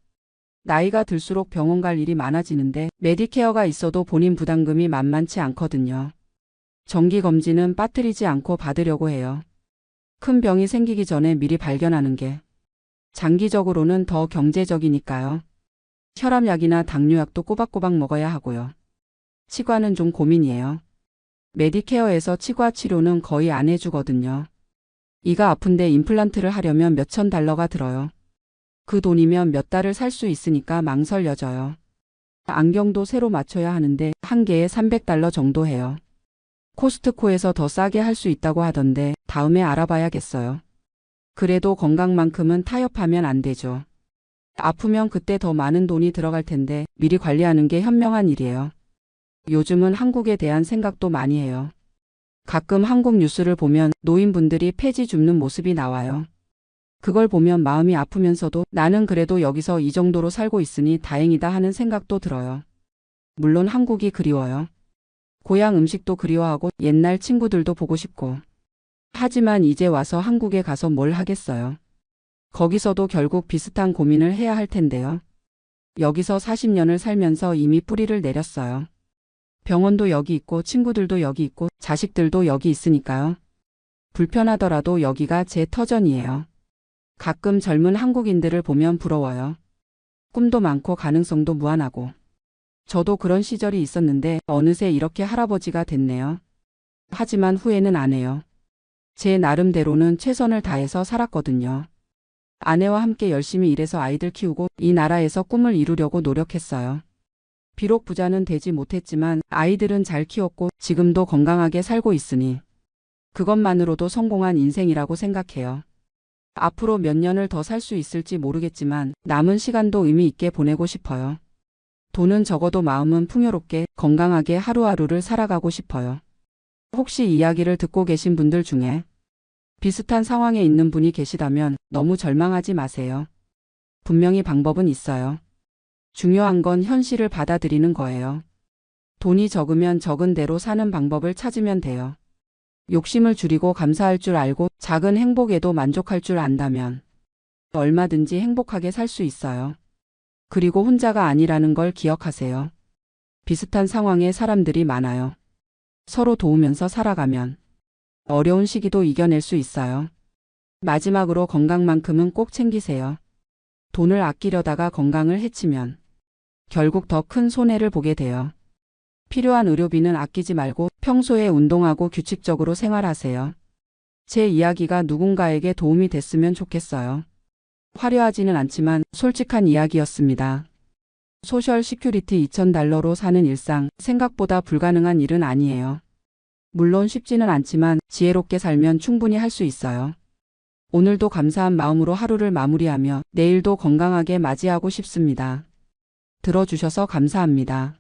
Speaker 1: 나이가 들수록 병원 갈 일이 많아지는데 메디케어가 있어도 본인 부담금이 만만치 않거든요. 정기검진은 빠뜨리지 않고 받으려고 해요. 큰 병이 생기기 전에 미리 발견하는 게 장기적으로는 더 경제적이니까요. 혈압약이나 당뇨약도 꼬박꼬박 먹어야 하고요. 치과는 좀 고민이에요. 메디케어에서 치과 치료는 거의 안 해주거든요. 이가 아픈데 임플란트를 하려면 몇천 달러가 들어요. 그 돈이면 몇 달을 살 수 있으니까 망설여져요. 안경도 새로 맞춰야 하는데 한 개에 $300 정도 해요. 코스트코에서 더 싸게 할 수 있다고 하던데 다음에 알아봐야겠어요. 그래도 건강만큼은 타협하면 안 되죠. 아프면 그때 더 많은 돈이 들어갈 텐데 미리 관리하는 게 현명한 일이에요. 요즘은 한국에 대한 생각도 많이 해요. 가끔 한국 뉴스를 보면 노인분들이 폐지 줍는 모습이 나와요. 그걸 보면 마음이 아프면서도 나는 그래도 여기서 이 정도로 살고 있으니 다행이다 하는 생각도 들어요. 물론 한국이 그리워요. 고향 음식도 그리워하고 옛날 친구들도 보고 싶고. 하지만 이제 와서 한국에 가서 뭘 하겠어요. 거기서도 결국 비슷한 고민을 해야 할 텐데요. 여기서 40년을 살면서 이미 뿌리를 내렸어요. 병원도 여기 있고 친구들도 여기 있고 자식들도 여기 있으니까요. 불편하더라도 여기가 제 터전이에요. 가끔 젊은 한국인들을 보면 부러워요. 꿈도 많고 가능성도 무한하고. 저도 그런 시절이 있었는데 어느새 이렇게 할아버지가 됐네요. 하지만 후회는 안 해요. 제 나름대로는 최선을 다해서 살았거든요. 아내와 함께 열심히 일해서 아이들 키우고 이 나라에서 꿈을 이루려고 노력했어요. 비록 부자는 되지 못했지만 아이들은 잘 키웠고 지금도 건강하게 살고 있으니 그것만으로도 성공한 인생이라고 생각해요. 앞으로 몇 년을 더 살 수 있을지 모르겠지만 남은 시간도 의미 있게 보내고 싶어요. 돈은 적어도 마음은 풍요롭게 건강하게 하루하루를 살아가고 싶어요. 혹시 이야기를 듣고 계신 분들 중에 비슷한 상황에 있는 분이 계시다면 너무 절망하지 마세요. 분명히 방법은 있어요. 중요한 건 현실을 받아들이는 거예요. 돈이 적으면 적은 대로 사는 방법을 찾으면 돼요. 욕심을 줄이고 감사할 줄 알고 작은 행복에도 만족할 줄 안다면 얼마든지 행복하게 살 수 있어요. 그리고 혼자가 아니라는 걸 기억하세요. 비슷한 상황의 사람들이 많아요. 서로 도우면서 살아가면 어려운 시기도 이겨낼 수 있어요. 마지막으로 건강만큼은 꼭 챙기세요. 돈을 아끼려다가 건강을 해치면 결국 더 큰 손해를 보게 돼요. 필요한 의료비는 아끼지 말고 평소에 운동하고 규칙적으로 생활하세요. 제 이야기가 누군가에게 도움이 됐으면 좋겠어요. 화려하지는 않지만 솔직한 이야기였습니다. 소셜 시큐리티 $2,000로 사는 일상, 생각보다 불가능한 일은 아니에요. 물론 쉽지는 않지만 지혜롭게 살면 충분히 할 수 있어요. 오늘도 감사한 마음으로 하루를 마무리하며 내일도 건강하게 맞이하고 싶습니다. 들어주셔서 감사합니다.